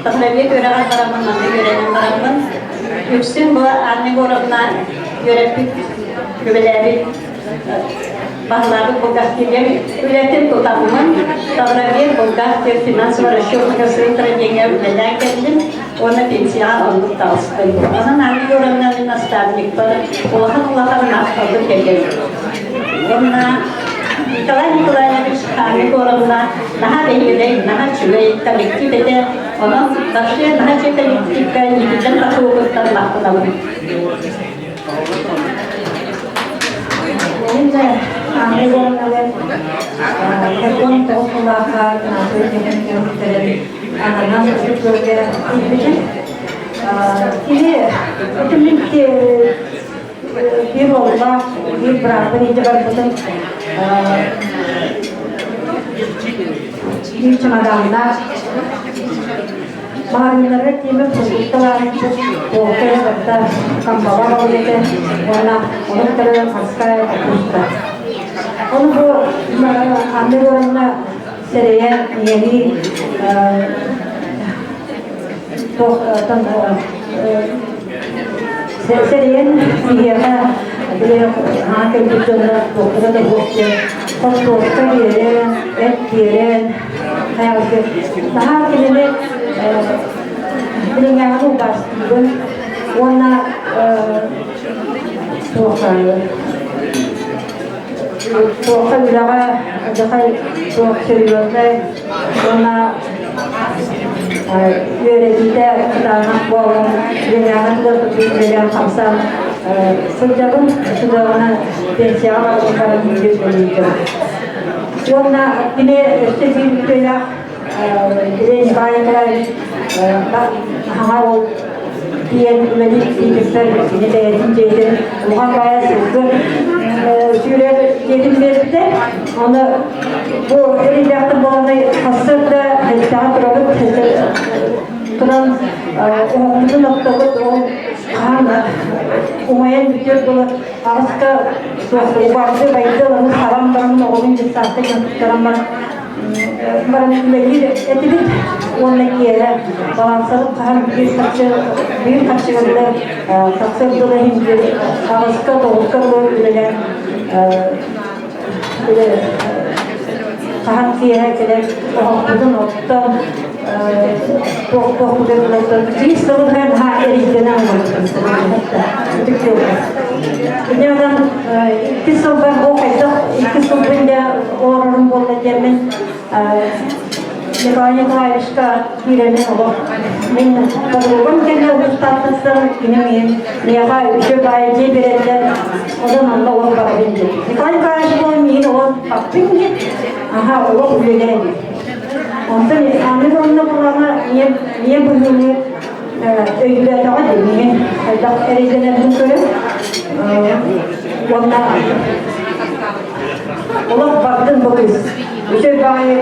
terlebih kerja orang mana kerja orang yüksek bu anne grubuna yönetim güveleri bağları bugaktiler üretim tutamın tabii bugaktir finans ve şirketlerin trending'e üyelerkendim ona pensiyon aldık tavsiye onun anne grubuna nastablik para olahan nastabı geldi ona Nikolay anne grubuna daha değerli daha çüvey kolektif ede ona başka daha çok kolektif yediden takılırlar baktılar. Şimdi anne grubuna tekrar topluluğa nasıl yönetilir nasıl proje yapılacak ini ötümlükte bir olma bir bırakın icra bütün bir çamadağında Mahalleleri kimi produktalar ortaya bakta kampalar oluydu. Onun tarafı hastaya tuttu. Onu bu anne oranına seriye yeni seriyen sihirde bile hakim bütünler doktora da bokya kontrolta yeren, et yeren, hayatı daha kelime dengan aku pasti warna soalnya bila ada soal seriusnya warna yöre kita tanah bawang dengan aku seperti dengan kamsam Сылжабын сылжабына пенсияға алынған үйден Онна кіне өстеген үтелі Ден Николай аңа ол кейін үлелік сейдіктер кіне дәйетін жейден оған бая сылғы сүйрер едім берді оны бұл әрелектің болғандай қасырды әйттіға тұрабы тұран оңтудың оқтауы ол қан оңайын бүтер бұл ағысқа ұбарды байды оны сарам барымын оғылын жесақты жантықтарам бар Баран үлелер әтібет онына кері балансырып қаған бір қақшығырды тақсырдылы хемдер ағысқа тоғызқа бұл үлелер қаған кері келер оғылдың оқтан тоқпудың жиыстығын ғайын ға әрейден Бұниядан 2 жылдан оқайдық, 2 жылдың да орырым болды жермен Николай Николаевичқа керемен олық. Мен қадырылғым кәне ұстатыстың күні мен неға үші байы жей береді, одан анда олық бара бенді. Николай Николаевич болы мен олық қаппың дед, аға олық үлелерді. Ондан аңыз орында болғана не бұлғыны өйгілерді демеген айдақ әрезелердің көріп онда олық бардың бұғыз үші байы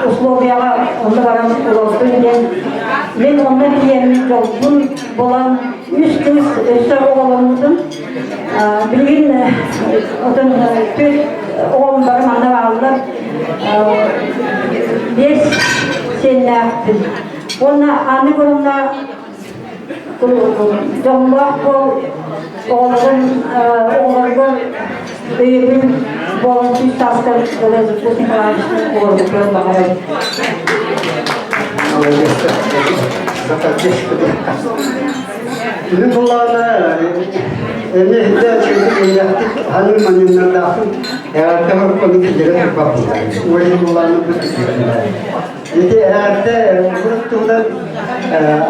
условияға онда барам олықтың ден мен онда киемін жолдың болан үш-күз өсі оғылымыздың білген одан төт оғылым барым ана бағылар 5 сеніне ақтын Ona anne kurumda Jonglak bol oğlardan büyüğün bolun tüy taskı olacak bu sinirlenişini oğlardan bakarım. Bizim bunlarla emniyette çünkü yaptık hanım annemler dahil yaratımı konu gidere bakıyorlar. Uğraşın bunlarla bu tutuyorlar. Jadi ada bertujuan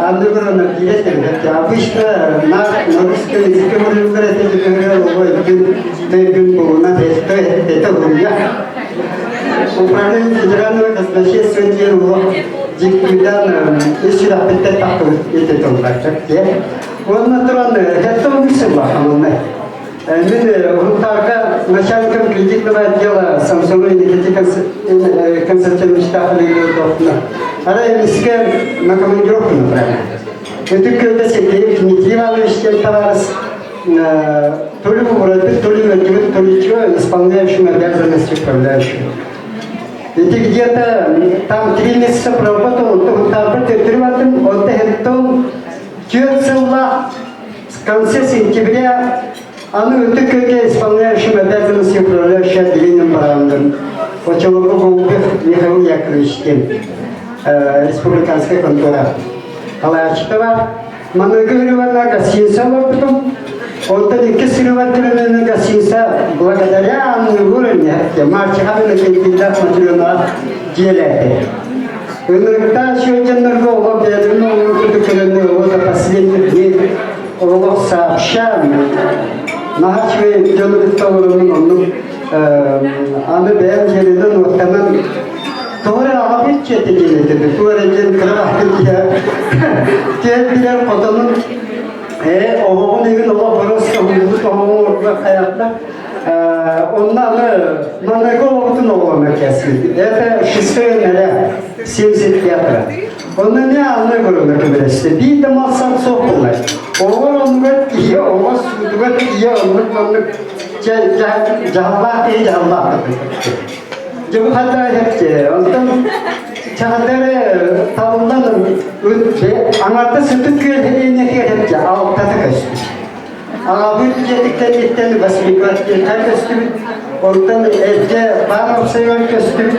anjuran diretir. Tapi işte nabis ke kemudian berarti juga orang itu corona itu punya. Ukraina federal kasih sesuatu orang jikdan istilah penting tak itu terbaik. Ya, orang tuan itu bisa bahkan. Мен ғұрыптарға начальником кредитного отдела Самсунга энергетического консультирования доктора. Она эмиске на командировку направила. Это когда Сергей Дмитрий Иванович товарищ то ли в городе, то ли в то ли чего, исполняющим обязанности управляющим. Это где-то там 3 месяца проработал, он там потерпевал, он это в конце сентября Оно только исполняющим обязанности управляющего отделением барандом. Почему Михаил Яковлевич республиканская контора. Алачтова, Манагуревана гостиница потом. Он тогда кесаревательная гостиница благодаря Анну Гуровне, Марчахавина кандидат материала делает. Иногда сегодня Норгова, я думаю, вот последних дней Олог сообщал, Нахачве Джонатан Тауэрман, аны бәйін жерінен оттанан Туғыры ағабет жеті келеді. Туғыры жен кірі келділер қотанын оғығын егін оға бұрысқа ұлғыз оғығын орға қаяқта оннаны Манайғы оғытын оғылына кәсілді. Это 675. Оны не аны көріні көбіресті. Бейді мақсан соқылай. Оғыр онға тие, оға судыға тие, онық жағлақ ей жағлақ. Жүгі қата әйекте. Онтан чағадары табылдан өтте, аңарда сүтіп көлдеріне керепте, алықтаты көсті. Ağabey yedikten yetten basmikler yeter gösteri. Ondan evde bağ obsaylar gösteri.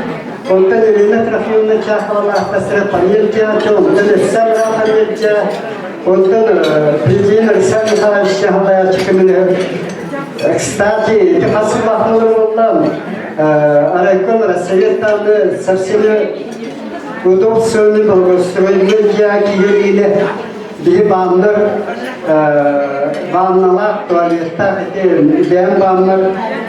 Ondan evine trafiğinde çağırlar ahtasıra panelciya, ondan essamra panelciya. Ondan bildiğin Rısan Havşahlı'ya çıkımını. Kстати, итихасıl bakmaları olan Арайком Рассоветаны со всеми удобствами благоустроения Киевиля, Бибандер, vannalar, tuvaletler, ben vannar,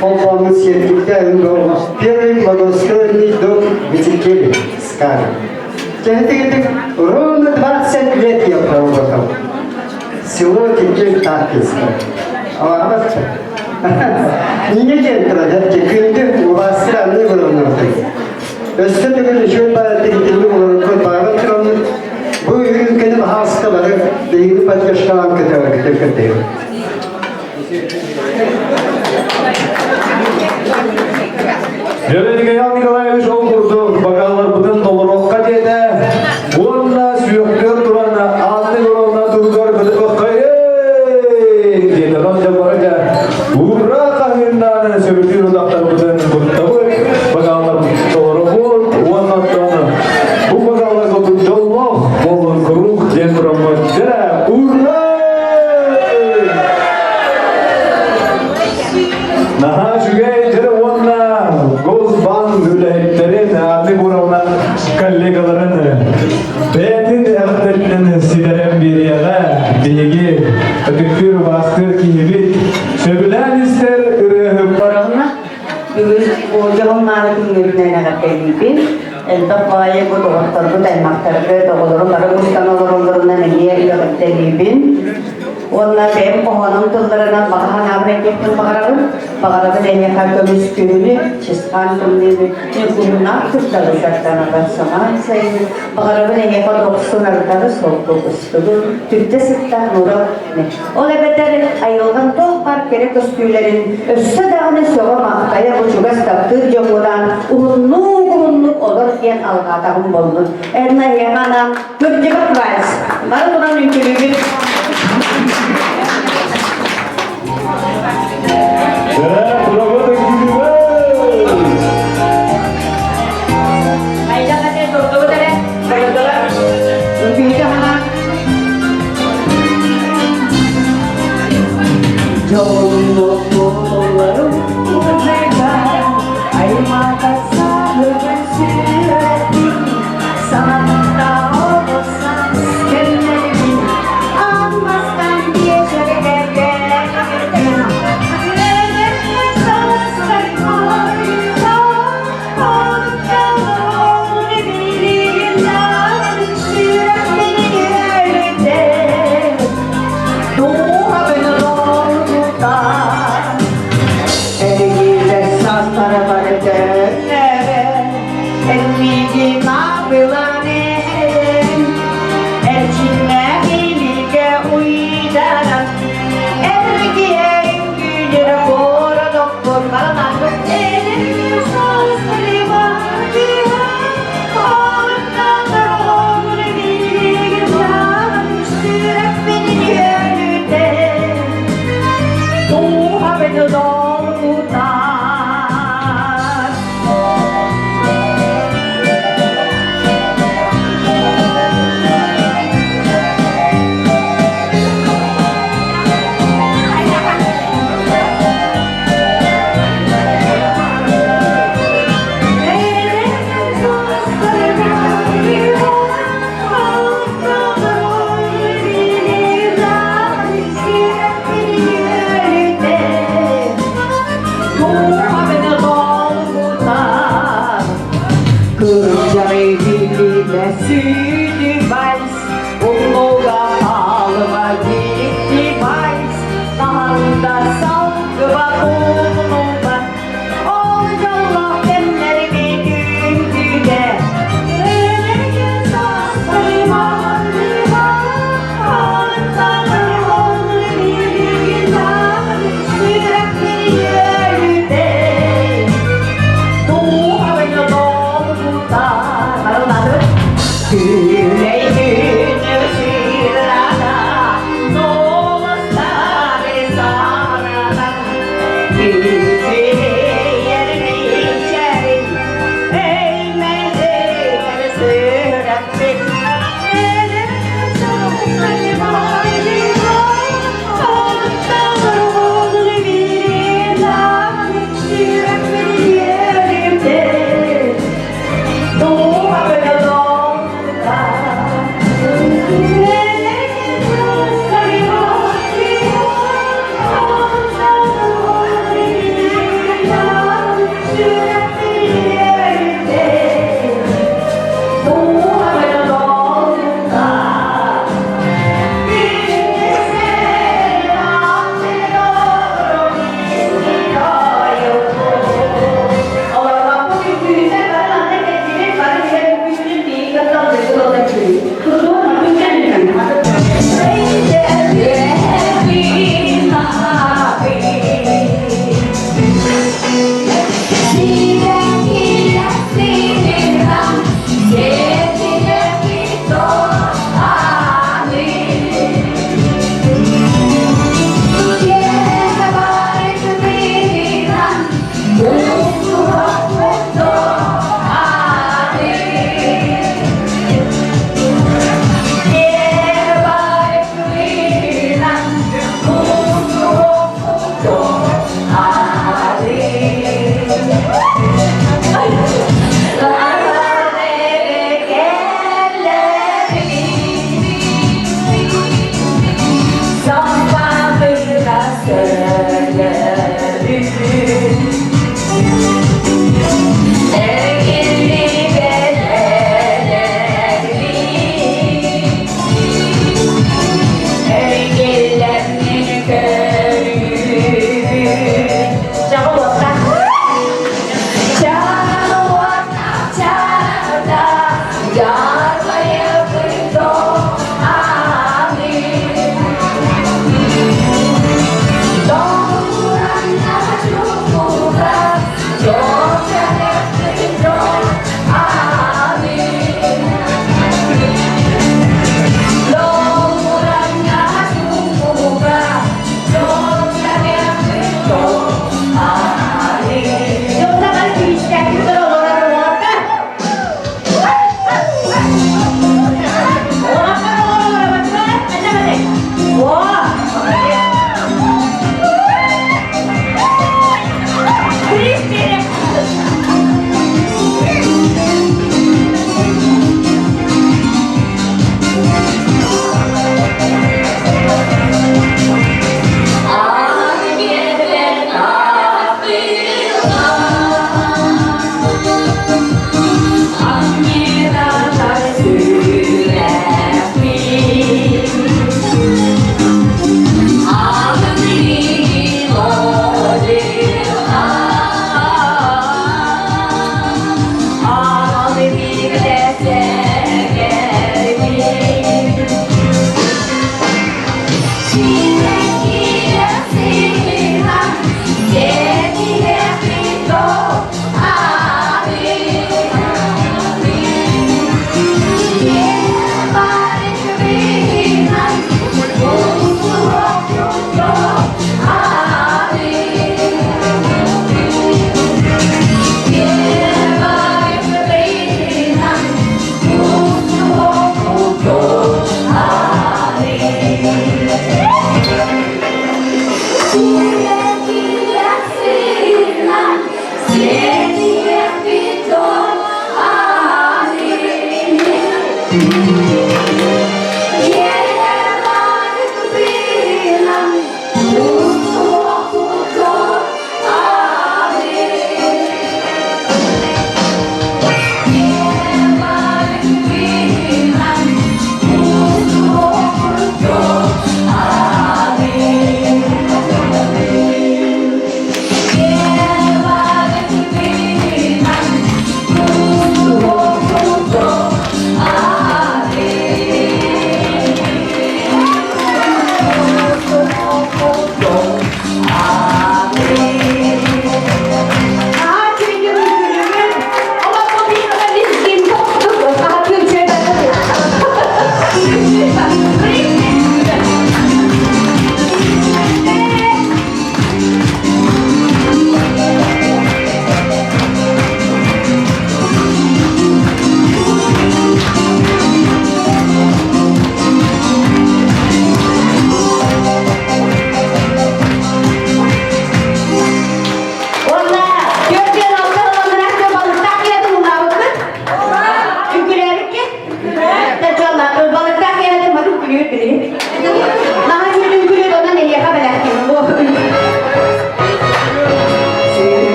polpamız sergilde önde olmuş. Первый благоустроенный дом в Итикеле, скажем. Кенте ровно 20 лет я проработал. Село Итикель Таркинское. А вот niye geldiler? Hep günde uvasıyla ne bulunurdu? Özde böyle şöyle bayatı gidildi bulunurdu. Bağırtıranın bu ülkenin hastaları değil patlaşkan kıtır. Yöre Nikolail Nikolaevich olurdu. Bakallar bugün dolurokka dedi. Bununla süyüklüyor duranı. Anlı yoruluna durdur. Gıdı bakayım. Dedi. Ramca barıca. Uğra kahirnanı söbütür udaklar bugün. Bakallar dolurokul. Ondan sonra. Bu bakallar bugün dolmok. Bolun kuruk. Demramı. Dere. Uğra! Naha şüge jere onna gozban hülayetlerin adli buravna kollegaların betin ertetlerini sideren bir yere bilgi ötükür bastır ki hibit söbülen ister ürehüp Barangna, bugün o jahanlara günlerine kadar elbette bayi bu doktor bu denmaktarı doğru barang mustanolorlarından niye yaptığını onlar benim kohanım tıllarına bakahan abone ettim bakarabı denge kalkımız gününü çizkan tümlüğünü gününe tuttaracaklarına baksana sayın bakarabı denge kalkımızın arkadı soğuk kustudu tüpte sıkta nura ne o lebeter ayılgan tol park kere köstülerin össe dağını soğama kaya buçuga staktır jomudan unluk olur diyen algatağım boldu erna yamanam gürcübak vals bana duran ülkelüğü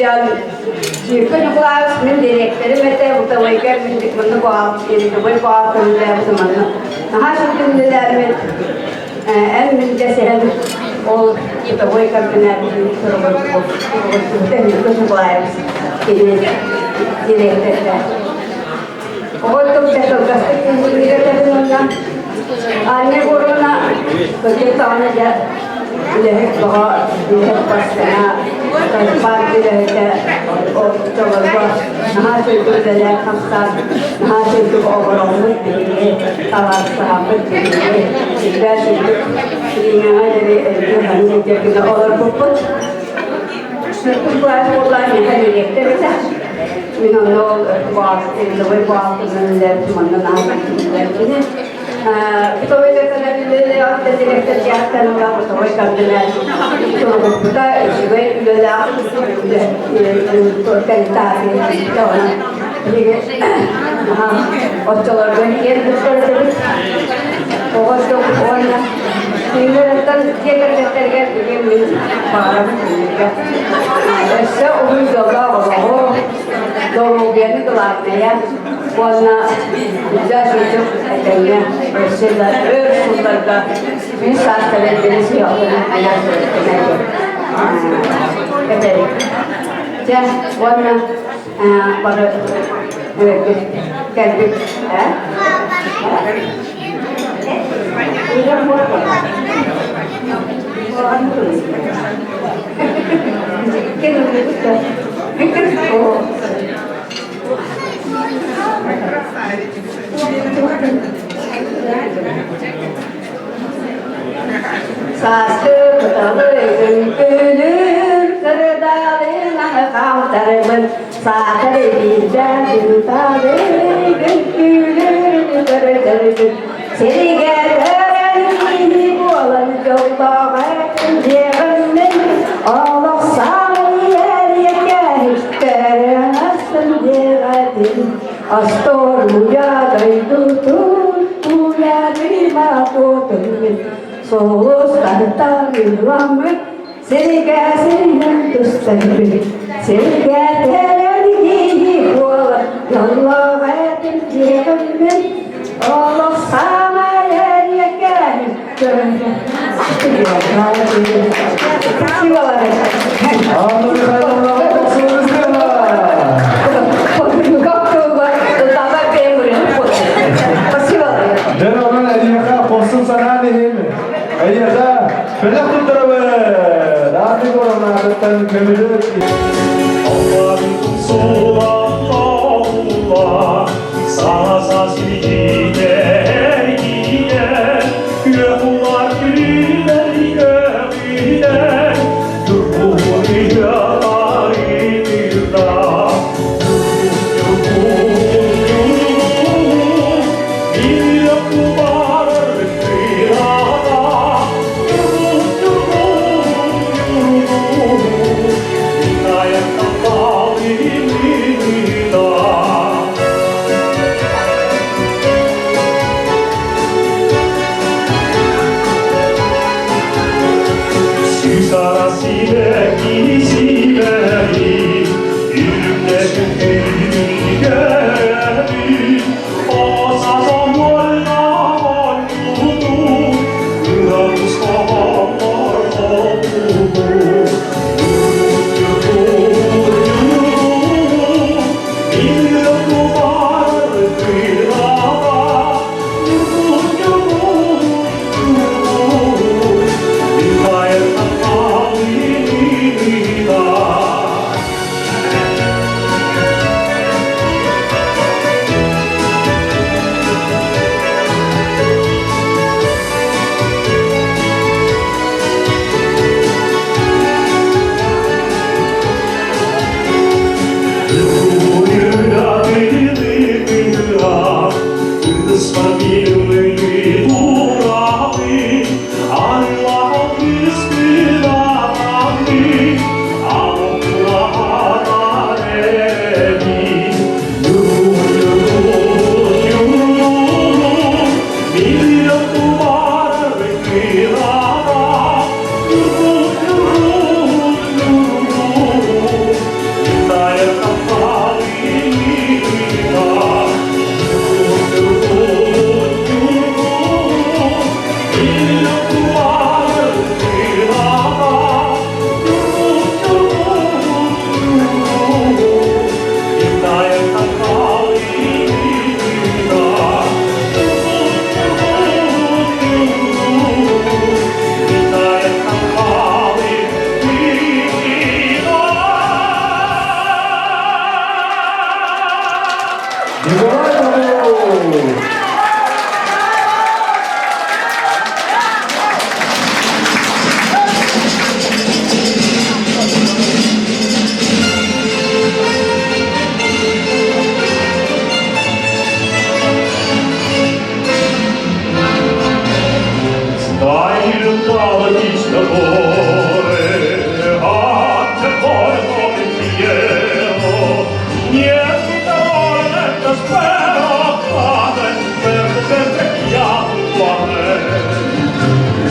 yan çocuklar ismin direktörü mete bu da vayker bindik bunu bağlı yeri vay bağlı konular zamanı. Daha şimdi neler mi en müjde seher o bu da vayker binler bizim sorumlu bu çocuklar ismin direktörler. O çok çeşitli bu direktörün ondan anne korona kötü tanıca lehek bağa lehek başına parti lehekte o çoğalba naha çocuklar kamsar naha çocuk oğlanlık diye kavar sahabet diye güzel çocuk dünyaya bir hani yakında olur bu çocuklar olan nihayette mesela minanol var ilgili var bunların zamanında naha Kita boleh kena bila ada direktur kesihatan orang betul kerana itu kita juga bila untuk kereta itu jadi hospital banyak betul hospital orang tinggal dia kerja begini para mereka saya umum juga bahawa dulu biar itu lah ya Wana güzel çocuk adayla mesela öğrencilerle bir saatler birisi yaptığını hayal etmek. Evet. Ya wana para geldik. İyi mi? Satu betul gülür kırdalına kavtarımın sakırı birden gültarı gülür kırdalın seni getiren bu alan yolda gayretin diyeğimin Allah sana yer yeker istemezsin diyeğimin Astor mulia daidutun mulia terima potongin Solos kata milamik Sirga sirgan tustabik Sirga terani kuala Yallah gayatin jihamin Allah sama yariyakan Nikolay Babur. Stai lontano di sto cuore, a te cuore come fiero, niente vuole che spero fare, per sempre chiamo a me.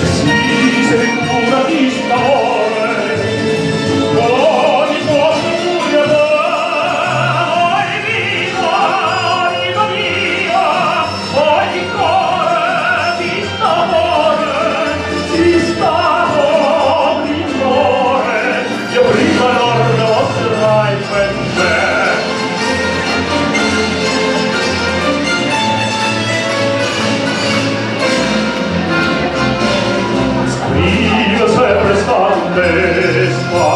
Si sei cura di sto amore, ogni cosa furia oi vita mia, ogni cuore di sto amore. Si stavo primore, io prima non lo sarai per me. Scrivo sempre stato un despa,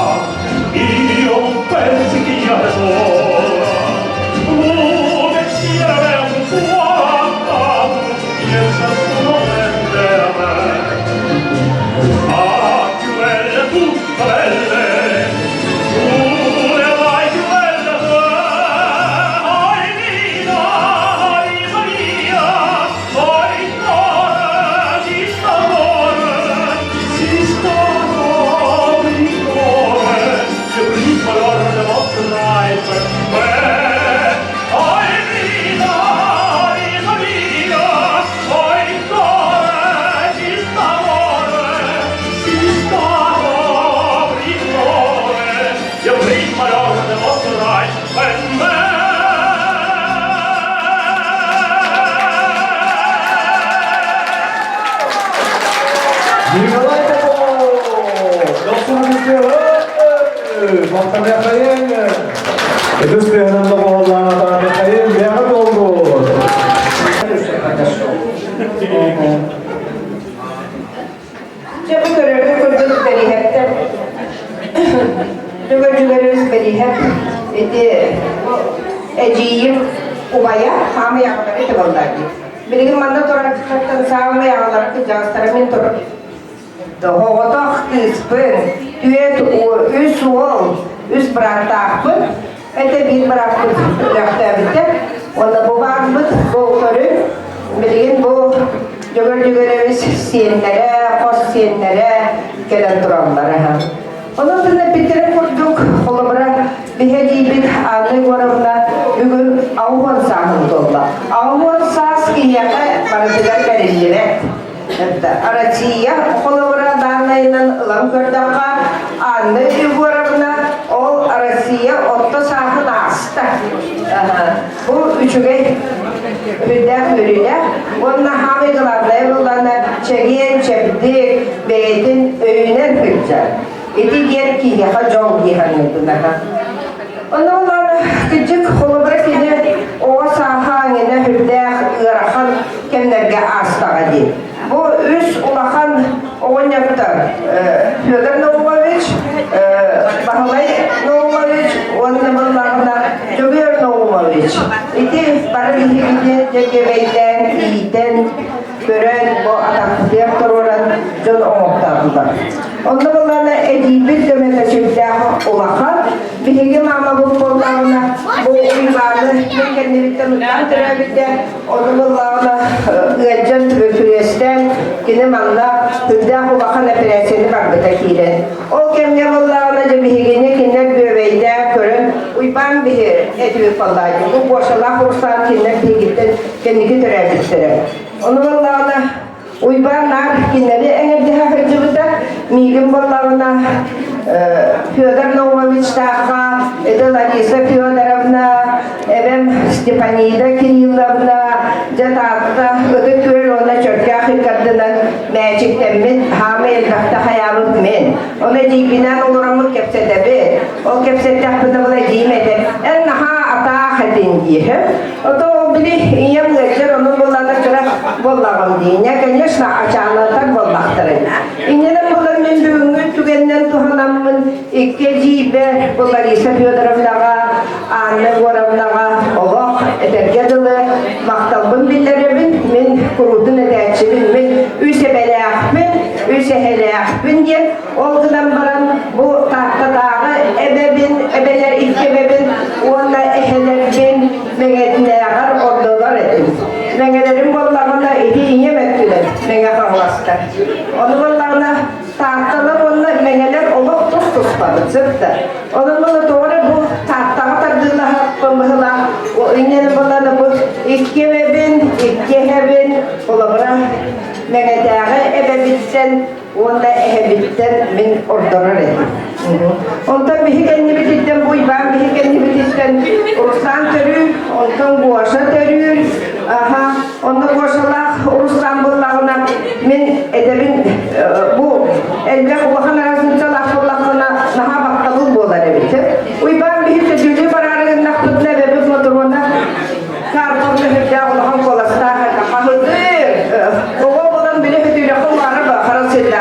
io un pezzo che io adoro. Come c'era un suono, pensa solamente a me. Ah, più belle, tutta belle, tu ne vai più belle te. Oi vita mia, oi cuore di st'amore, si stavo in cuore, che prima l'ora ne mostrai per me. Oi vita mia, oi cuore di st'amore, si stavo in cuore, che prima l'ora ne mostrai per me. Nikolay Babur. Dostum istiyor. Baktan yakayın. Edis beyanında bağlarına da yakayın. Beyanı doldur. Çabuk görevde kurduk beri hep. Cügörcülerimiz beri hep. Eciyim ubaya hame yakları tıbaldaki. Birgin manda torak çıkartan sağma yakları kıcağıztara min torak. Hoğotak kıspın, tüet üs ol, üs bıraktağpın. Bir bıraktım laktabıda. Onda bu varlık, bu körü. Birgin bu cügörcülerimiz siyenlere, kos siyenlere gelen duramlara. Onun dışında bitirip kurduk, kolumra bir hediyebit anlık varımda bugün Avon sahında oldu. Avon sahs ki yaka barıdılar verildiler. Aracıya kolumra darlayla ılam gördaka anlık varımda o aracıya otta sahın hasta. Bu üçüge hüddek hürüyle onunla hamigılarla evlularına çegiyen çepdik beytin öğünen hüccel. İti diğer ki yaka jol gihanıydı naha. Ondan küçük kolubra kine o sahangine hüddek ırakan kemlerge astağa değil. Bu üç ulakan oğun yaptı. Fyodor Naumovic, Bahlay Naumovic, onun bunlarına Jubir Naumovic. İti para dihibidi cekebeyden, iyiden, gören bu ataklıklar olan John Oğuk'tadılar. Onda bunlarla edibit dömeteşimde ulakan, bilgi mama bu kollarına bu uygarlı kendini bitemizden türebitte, onu bunlarla ıgacın götürüyesten, yine manda hüddâh ulakan eperesini bakbıtakiyle. O kemle bunlarla bilgini kinler böbeyde körün uyban bihir etüyük vallahi. Bu boşalak kursan kinler bilgitten kendini türebittirir. Onu bunlarla uybanlar kinleri enerjiha hıcıbıda migin bollarına Fyodor Naumovic taqa, Larisa Fyodorovna, Stepanida Kirillovna, Jatatta, öde kör ona çörkâ hıkkaddınan mäçiktemmin, hâme elbaqta hayabık men. Ona dibinan oluramık kepsedebi, o kepsetahbıda bula giymedi. En ha ata hadin diyem. O da bili iyem geçer, onun bollarına kıra bollağım diyene, конечно, açanlıktan bollaqtırın. İnenen bollarının düğünü tügenden tuhanamın iki ciber, bu Larisa Fyodorovnaga, Anna Gorovnaga, oğuk, ederge tahtlar. Onu vallahi tahtalar onlar meneler oluk tutmadı çıktı. Onun bana doğru bu tahtağa takdılar pambıhla. O iğnenin bana da bu iki hebin olabıra menedere ebebitten onda ehebitten min ordorar edim. Ondan bir kendi bititten bu ben bir kendi bititten Ruslan törür, ondan guaşa törür. Aha, ondan guaşalar Ruslan bunlarına min edebin bu elbette kulağın arasında laflarına naha baktalı bolar ebitim. Ben bir tecrübe bararın nakdına ve bir motoruna karpuzlu hepte Allah'ın kolasta kahıdı. O olan bile hediyle kulağına bakaran sedler.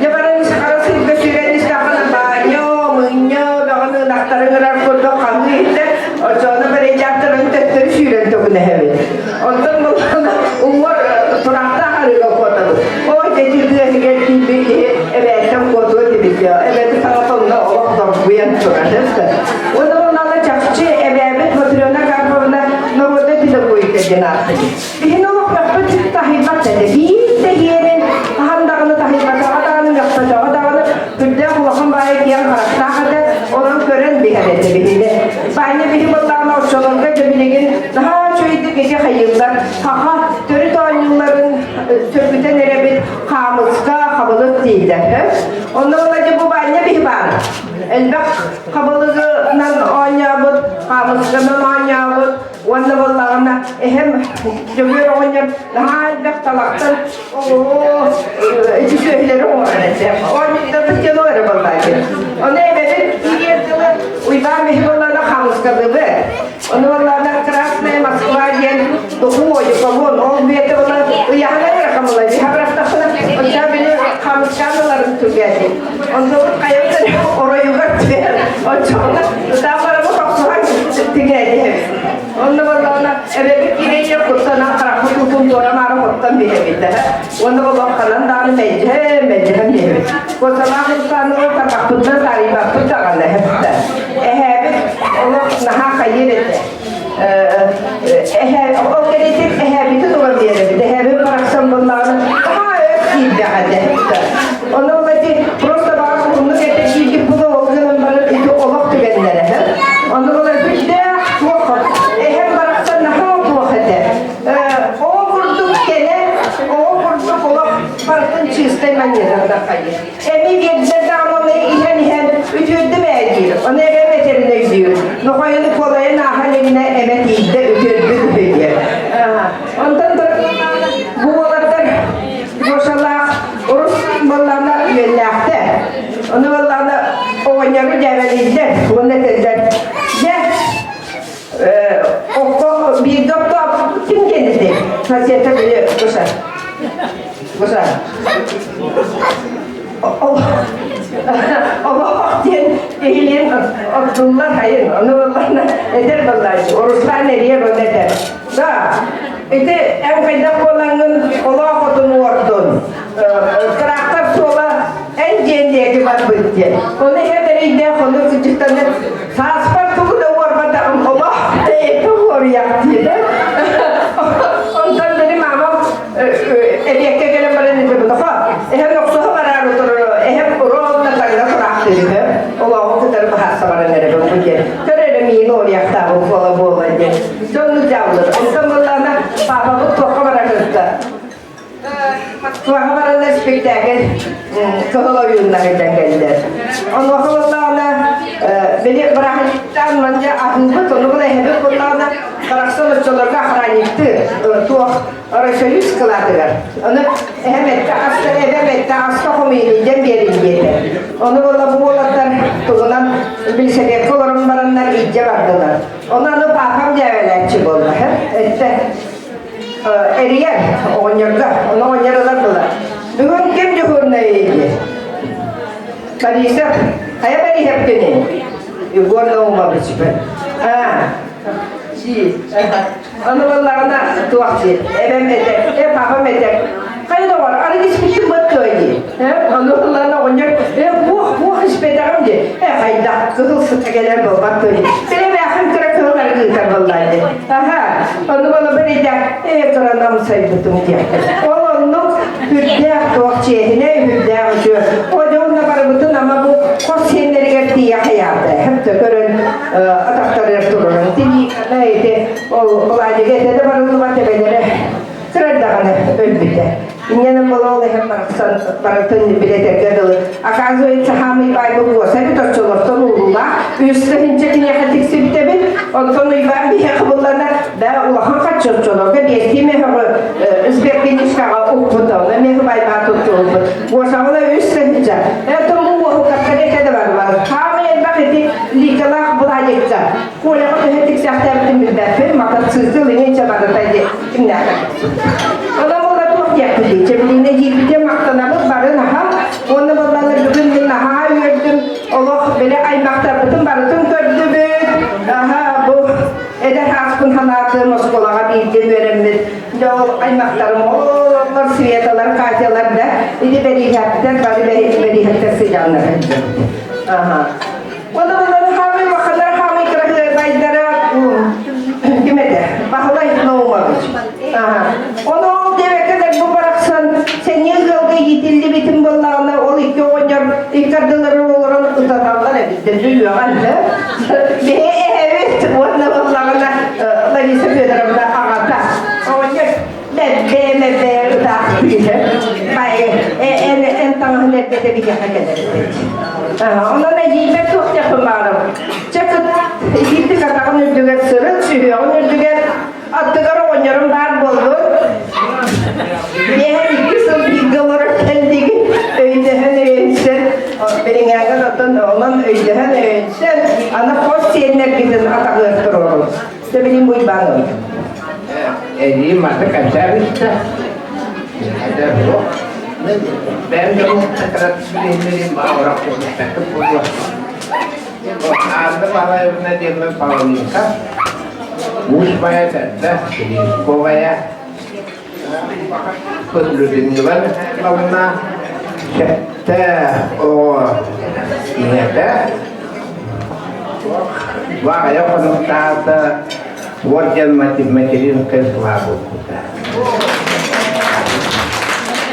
Yabaran sekarang sih besiren istakan banyo, menyo, dengan naktar gerak kodok kami itu, orang berejar terus syuren tu kena hebat. Orang mula umur terata hari kota. Oh jadi dia hidup di ebetam kota di dia. Ebetam kalau tu nak orang terbuyan terus. Orang mula cakap ebet materialnya kalau nak boleh tidak boleh kejenak. Ini orang dapat tahibat jadi bisa hirin handal tahibat. Türkler kulağın bayağı yan karakter onun gören bir hareket bihinde. Bence bir yıllarla uçalımda göbeğin daha çoğuydu gece hayırlar. Haha törü oyunların Türk'te nere bir kamızda kabalık değildir. Ondan dolayı bu bence bir var. Elbette kabalığından oynayabıt, kamızdan oynayabıt. Ondan vallahi hem cömür oynayıp daha elbette talaktan iki şeyleri öğreneceğim. Oynayıp da öyle vallahi. Onu evet iyi yerde uyban mehmanlarla kamızkadı be. Onu vallahi krasnaya Moskva diyen dokuyor kavun. O bir de ona uyanır rakamlar. Bir hafta sonra onlar beni kamızkanlarım Türkiye'de. Ondan kayıptır oraya götürüyor. O çok daha para bu çok soğuk Türkiye'de. Ondan vallahi evet bir yok sana tarafı tutun sonra mara hottan bir evde. Ondan vallahi kalan daha mechem diyor. O zaman insanın o tarafında taribat tutarlar hepte. Evet onu naha hayır etti. O gelecek ehebiti doğabilir. Ehebit bıraksam bunların daha öfkeydi hadi. Ondan dolayı prosta bak bunu getirdiği gibi bu da okulun bana iki olak tükenlere. Ondan dolayı bir de vakit. Ehem bıraksan naha bu vakit. O vurduk gene, o vurduk olak farkın çizdemen yerinde kayır. Emi geldiler de ama ihan ütürdü meydir. Onu eve meterine gidiyor. Nokoyunu kolaya nahaline emet iyide ütürdü diyor. Ondan da bu olaylar boşalak Rus mallarına yönlekte. Onu vallahi oynarı develiydiler. Onu dediler. Bir doktor kim geldi? Hasiyete bile boşar. Boşar. Allah diyen ehliyim Abdullah hayır onu vallahi eder vallahi Ruslar nereye böyle der. Da işte en kaynak olanın Allah kodunu ordun. Karakter sola en cendiye ki var bitti. Onu hep elinde konu küçükten saspar tuğu da var badam Allah itu oraya diye. Ondan benim amam evye gelen bana ne dedi bu hem yoksa haber oturur hem rolda takla bıraktı Allah o kadar bahasa bana ne dedi bu diye. Körede mi oraya tabu kola bola diye. Sonu cavlar. Ondan vallahi baba bu toka bıraktı. Tuhan varanda spektakel keholuyundan geldi. Onu vallahi beni bıraktıktan önce aklımda onu da hep kullandı. Karakter çocuklar haranitti. Tuh reşeliz kıladılar. Onu evet hasta komiyden beri onu vallahi bu olaylar tuğunan bilseydik kolorun baranlar iyice vardılar. Onları babam develerçi oldu. İşte eriyer oynarlar, onu oynarlar dolar. Bugün kim cihurnaydı? Karıysa, hayal beri hep gene. Yuvarla olma biçime. Onu vallahi tuaksir. Evim eder, babam eder. Kayı da var, arı geçmişim batıyordu. Onu vallahi oynar. Bu hizmetim diye. Hayda, kızıl gelen bu batıyordu. Beni bakın kırakıyorlar kızlar vallahi. Onu vallahi beni de, ekrandan saydım diye. Onu hüddek tuğçiyetine hüddek uçuyor. O da onunla barabıtın ama bu kos senleri gerdiği hayatı. Hep de görün atakları yaptırırın. Dili neydi? Olaydı getedi barılı vatebeleri. Sıradağını ölbüde. İnyanın bolu oğlu hem baratın biletek gadalı. Akazu etse hamı baybı bu olsa bir toççuluktan uğrunda. Üstü hincekini yakatıksı bitebil. Ondan uyban bir yakıbıllarına da ulağın kaç toççuluğu. Desti mehru üzbekliğin işkağa ukbudu. Mehru bayba tuttuğu. Bu olsa üstü hince. Tüm bu hukukatları ekede var. Hamı elbak eti likalak bulacaksa. Kulağın öhetik sahtemdin bilbefir. Makatsızlığı neyse barataydı. Kimle akatıksın. Adam ola yaptı. Cemile giyipte maktanamız barın aha. Onu babalar bugün gün aha gördüm. Allah böyle ay maktabıtın barıtın gördü büyük. Aha bu eder haskun hanatı Moskolağa bildim veremez. O ay maktarım onlar siviyatalar kaçalar da. İdi berihatlar bari berihatlar sıcağına. Aha. Onu babalar hami vakılar hami kırıklı baydara kimede? Bahulayı olmamış. Aha. Onu bu bıraksan sen yılgılgı yitildi bitim bunlarına ol iki oynar ikardıları olurum utatanlar edildi duyuyor anca evet onunla bunlarına Larisa Fedor'da ağata oynar bebe utaktıydı en tanıhınette de bir yaka kadar onunla yiymek çok yapımarım çıkıp gitti katakın ürdüger sırıt sürüyor ürdüger attıgar oynarım dar buldu Biar ikisem bilgiler kendigi öydehen öğrensen benim yangan atan olan öydehen öğrensen ana kos yerine gidin ataklar durur. Sebenim bu ibanım. Ini masa kacar işte. Ada bu. Ben de bu tekrar bilim orang takıp bu. Anda para evine deme pahalıka. Bu supaya da kovaya Kudrudinler bana çekte o niyete var ya konukta wajan materin keslabu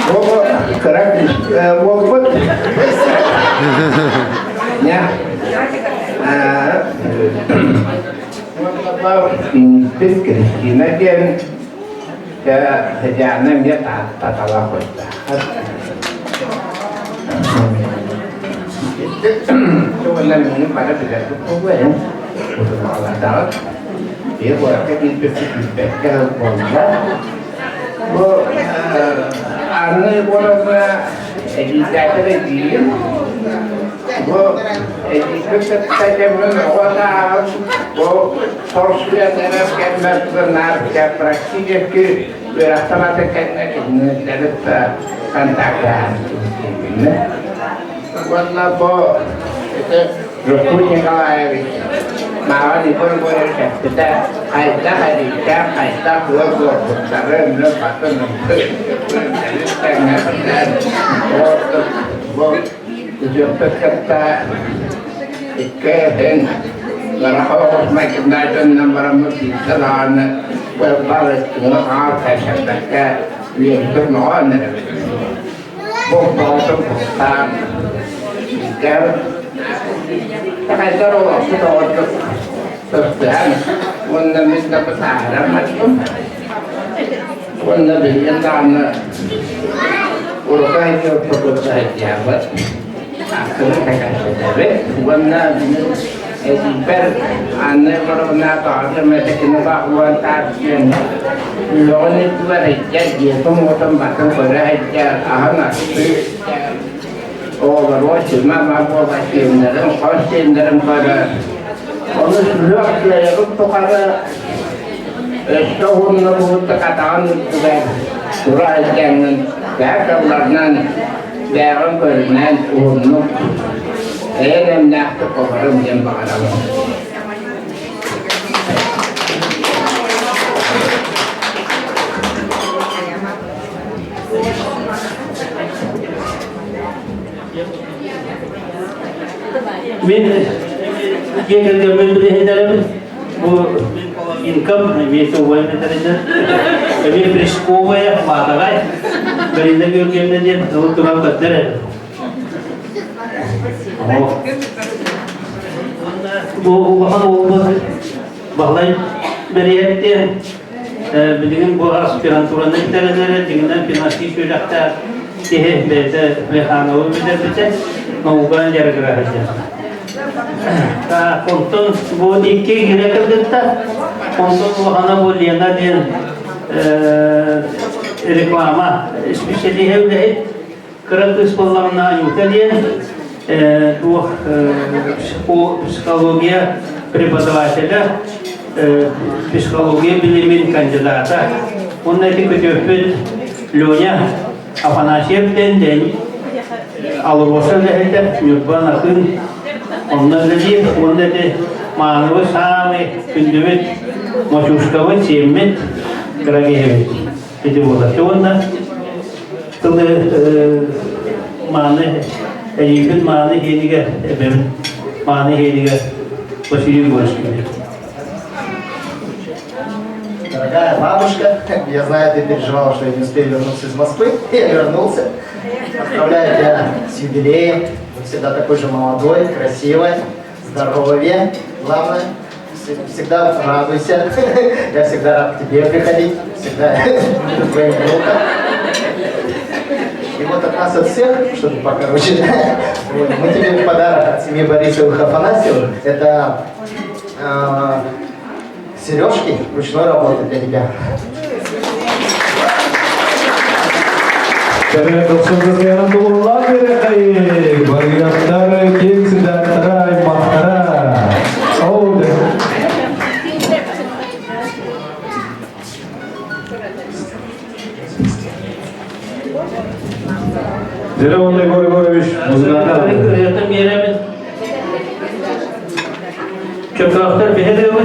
bu kerak wabut ya Kristina dia sejarahnya dia tak tahu apa. Cuma ini pada beda tu gue ya. Untuk malah dalam dia buat feedback ke polisi. Bu aneh boleh editasi lagi. Bu editasi saja menawar. Bu sosial dalam kemat benar praktiknya ke berasal dari kemat dari kantakan. Wala po itu rukunya kalau air malah di pun boleh kita kita dua besar benar patut jadi tengah benar tujuh kata ikan Kalau macam macam nomor mesti selalu berbalik dengan apa sahaja yang ternoan, bukan bukan jika kita tahu kita untuk tersehan, mana minta pesanan macam, mana berikan tanah, orang itu perlu saja buat, akhirnya kita sudah mana Esper aneh kalau nak tahu macam mana bahuan tarsian, lawan itu ada dia tu macam macam berada anak itu, oh baru cuma mampu macam dalam kostum dalam pada, orang sudah kelihatan untuk ada setahun lebih terkatakan itu surah jangan keulanan jangan bernan untuk Enem nak kekobaran yang bakalan. Min kita membeli dalam bu income, ini tu buat macam mana? Kami berisiko ya, mana kan? Berinde görkemde diye oturan kadar. Bu bağlayıp beriyette bildiğin bu aspiranturanın dereleri dinlen finasi şöylekte diye bete lehanoğu bize mağuban yargılaracak. Konton bu iki girekirditta konton bu ana bu liyana diyen reklama spesiyeli evde kırık ispollarına yükleyen bu psikologiya преподавателя, психология билимин кандидата. Он эти көтөппүт Лёня Афанасьевден ден алыбоса лехете Нюрбан акын оннан ледиев он эти мааныбы самый күндүбүт Мачушкавы семмет Крагеевит. Эти болады. Онда тылы мааны Эйгін мааны хейдіге әбім мааны хейдіге Василий Горский. Дорогая бабушка, я знаю, ты переживала, что я не успею вернуться из Москвы. Я вернулся. Поздравляю тебя с юбилеем. Вы всегда такой же молодой, красивый, здоровый. Главное, всегда радуйся. Я всегда рад к тебе приходить. Всегда буду твоим внуком. И вот от нас от всех, чтобы покороче, мы тебе в подарок от семьи Борисовых Афанасьевых. Это сережки ручной работы для тебя. Terima kasih untuk lagi bagaimana kita sedang terai mahtara. Oh, Zelon Gregoriyevich, muzikantlar. Görüyorum yeremin. Köpekler bir hediye var.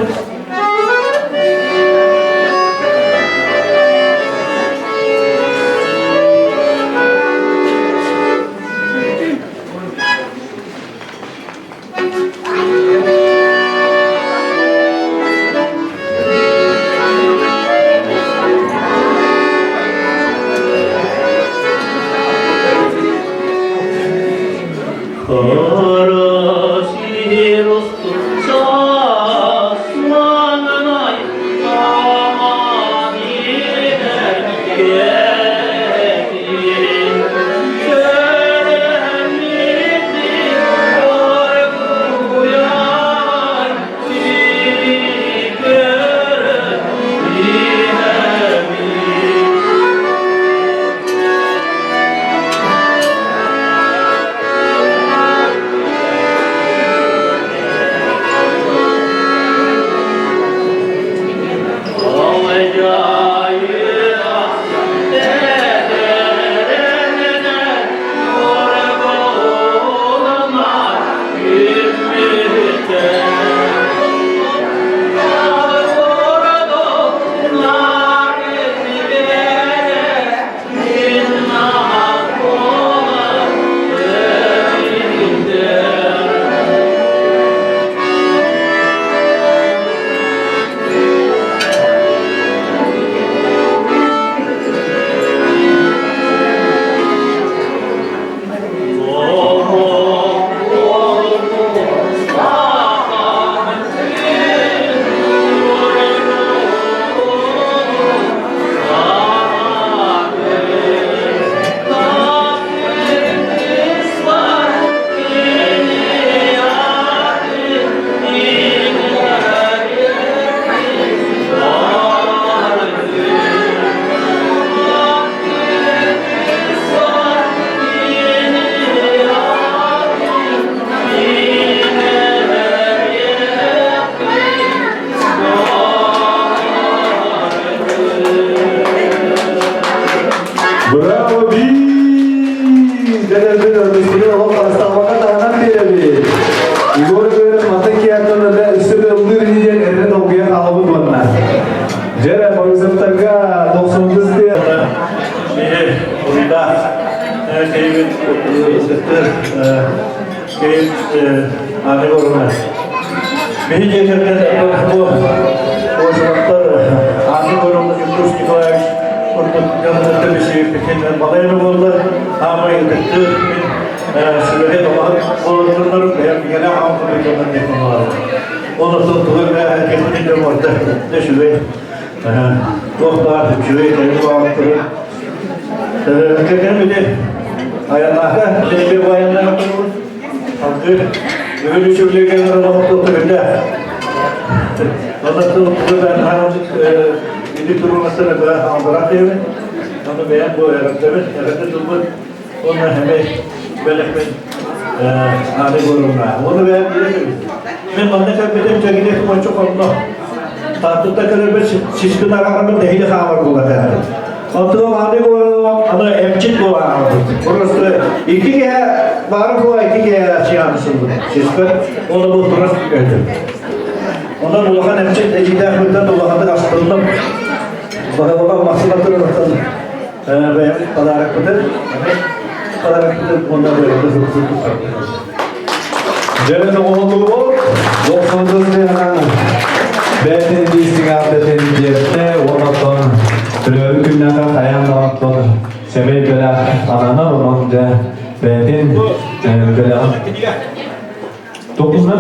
Geçenler balayını oldu. Ama yıkıttı. Sürekli olan olanlarım benim gene Amerika'dan yapımlar. Onu tuttuğum ve herkesin de orada. Ne şüphe. Doktor, şüphe, kendi bağlıkları. Geçen bir de ayağlarda, bir bayanlar yapıyoruz. Halkı, böyle şöyle gelirler ama tuttuğumda. Ondan sonra ben hanımcık gidip durmasına bırakıyorum. Onu beğen bu yaratlarımız, yaratı durmak. Onunla hemen belirtmek hali görürler. Onu beğen bilemiyorum. Ben bana kalbim çekilip o çok oldu. Tatlıda kadar bir şişkin ararımın dehili kahvar bulacak. Ondan hali görürüm, onu emçik bulamam. Burası iki kere var bu, iki kere şiyansın. Şişkin, onu bu turist gördüm. Ondan ulakan emçik eciden ulakanı kastırdım. Bakalım mahsulatını bakalım. Benim padarak budur. Padarak budur. Ondan böyle hızlı. Cemil oğlu bu. 90'lı sene. Ben de istikamete diyette ondan sonra bir günlerden ayağımda atladı. Sebep böyle anana onun da benim böyle. Dokuz mu?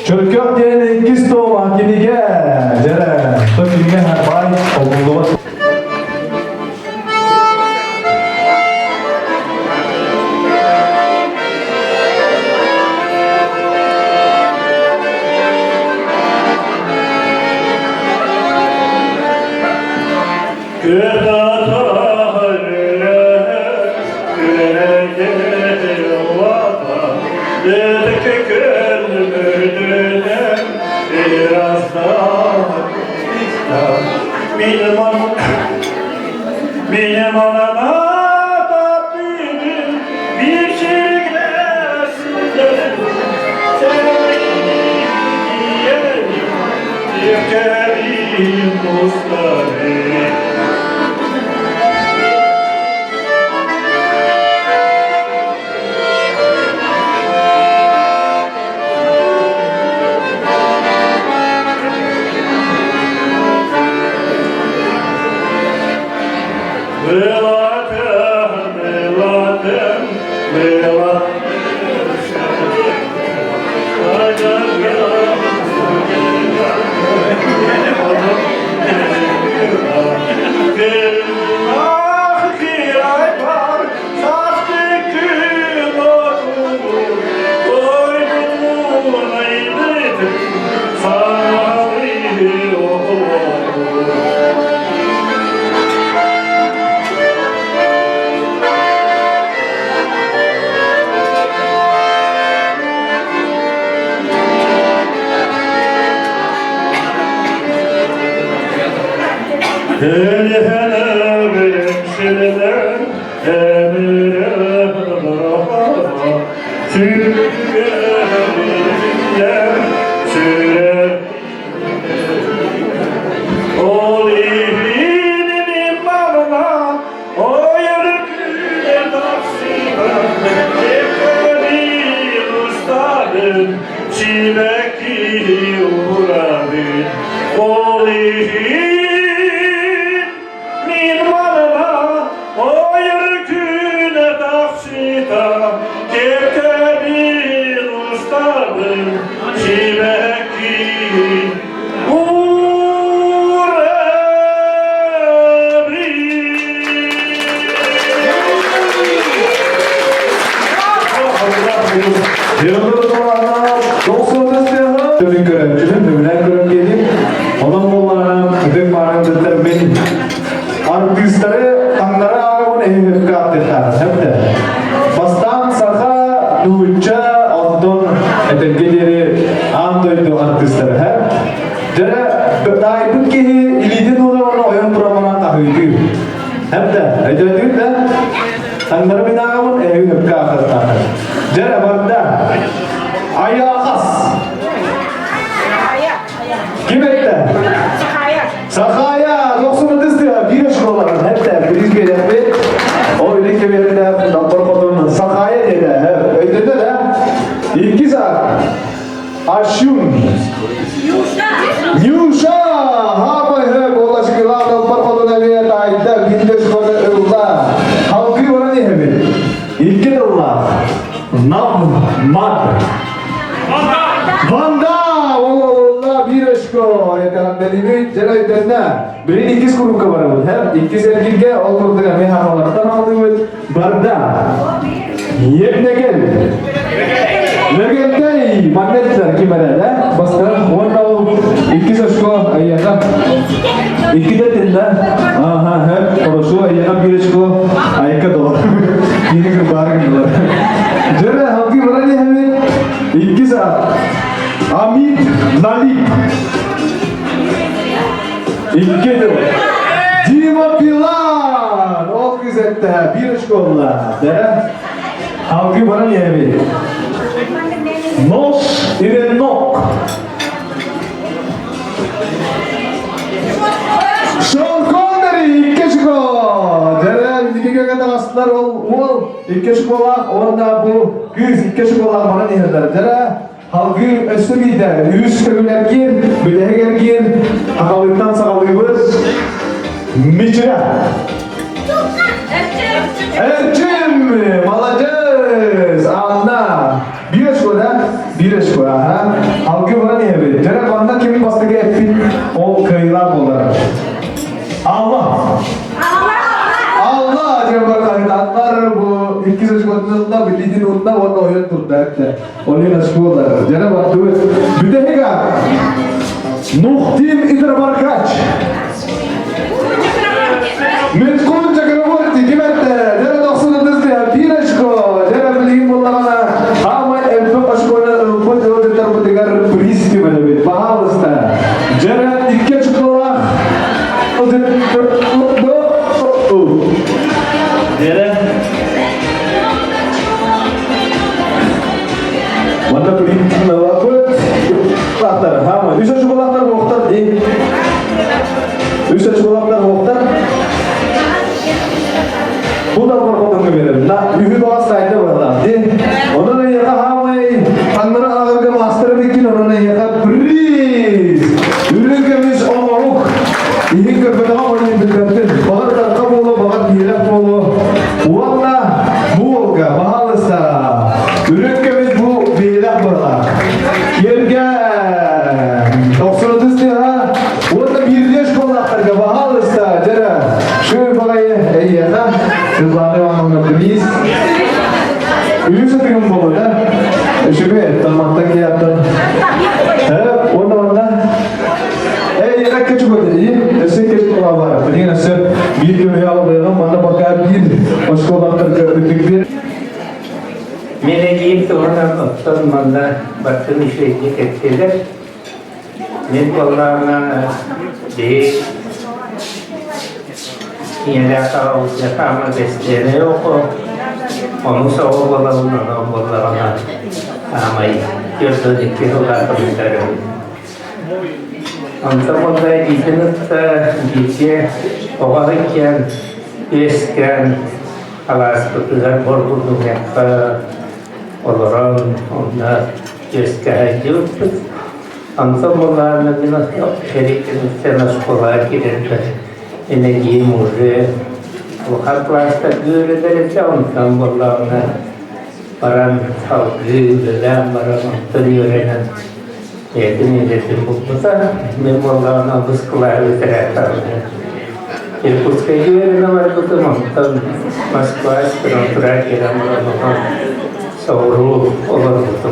Çökök diye ikiz doğma kinige. Jere. Kinige her bay oldu. Benim anama tatlıydım, bir şeyler sızlarım. Sevmeyi diyelim, yökerim dostlarım. Nyusha, ha, boy, bola sekilar, dapat kalau şkoda ılla. Halkı var ne hemen? İlkin ılla. Nam, mad. Vanda! Valla bir aşko. Yakalan dediğimi cana ütenna. Birin ikiz kurum kabaramız. Hem ikiz erkirge ol kurdu kami hamalardan aldığımız barda. Yepne gel. Nergentay manetler kimere basta wanda ikiz aşko ayyana. İkide tilla. Aha hem orası ayyana bir aşko ayka doğru. Yine bir barın var. Jara halkı var ne hemen ikiz Amit Nalik. İlkede Dima Pilar. O güzette bir aşkolla. Halkı var ne hemen Nos Irenok. Sean Connery iki şiko. Jara iki kata aslar ol iki şikola onda bu güz iki şikola bana ne der. Jara halkı östemide yüz köylerken bilegerken akalıktan sağlığımız Micra. Erçim malacağız anla. Bir eşko ha. Halkı bana niye verir? Jara banda kimin bastığı ettin o kıyılar olur. Allah. Allah Cember kandidatlar bu ikiz eşko'da bildiğin onda onu oyun turda etti. Onun eşko'lar. Jara baktı. Büdehega. Nuhtim İdrabarkaç. Metkun Çakırmurti kimette. Jara doksanı dizdi. Bir eşko. Jara bildiğin bunlara. Ama elbette aşko'na bu teoriler bu diğer priz gibi böyle. Pahalısta. Jara iki eşko'lar. O da Jara mana priz nawabut latar hama bisa sekolahlar muhtar di bisa sekolahlar muhtar budak berkotong keberan nah yuhi bawa sayda berlah di onun yang hamai antara agar ke master bikin onun yang priz dulu kemis omong ini kebetulan orang bergantung bahkan kamu lo bahkan dia lo wala buka bahalasa dulu kemis bu bilah berlah yerga doksanız dia wala birliş kolaklarga bahalasa jara şu bagaya iya Sızlanı anlamda kriz. Üyüsü tüm bolu da. Şüphe tamamda ki yaptın. Hep onda. Yine küçük ödeyi. Eski küçük var. Beni nasıl bir gün yalıyorum. Bana bakar bir. Başka olanlar gördük bir. Menegiyim sonra tutulmanda bakın işleyecek etkiler. Men kollarına değil. Yine kalau sama destine yok. Onu savunmalarına ama gördükçe olarak komentarım. Antamında gittiğinizde olarken esken alas tutulan borburdum yapı olarak onlar esken antamında biraz şerikin sekolah giderler. Energi muda, waktu kelas terjun dari tahun sambalana, barang halus dalam barang terjun itu ni jadi bukan memang bus kelas terata. Bus kerja nama itu macam mas kelas perantaraan kita malam sauruh orang itu,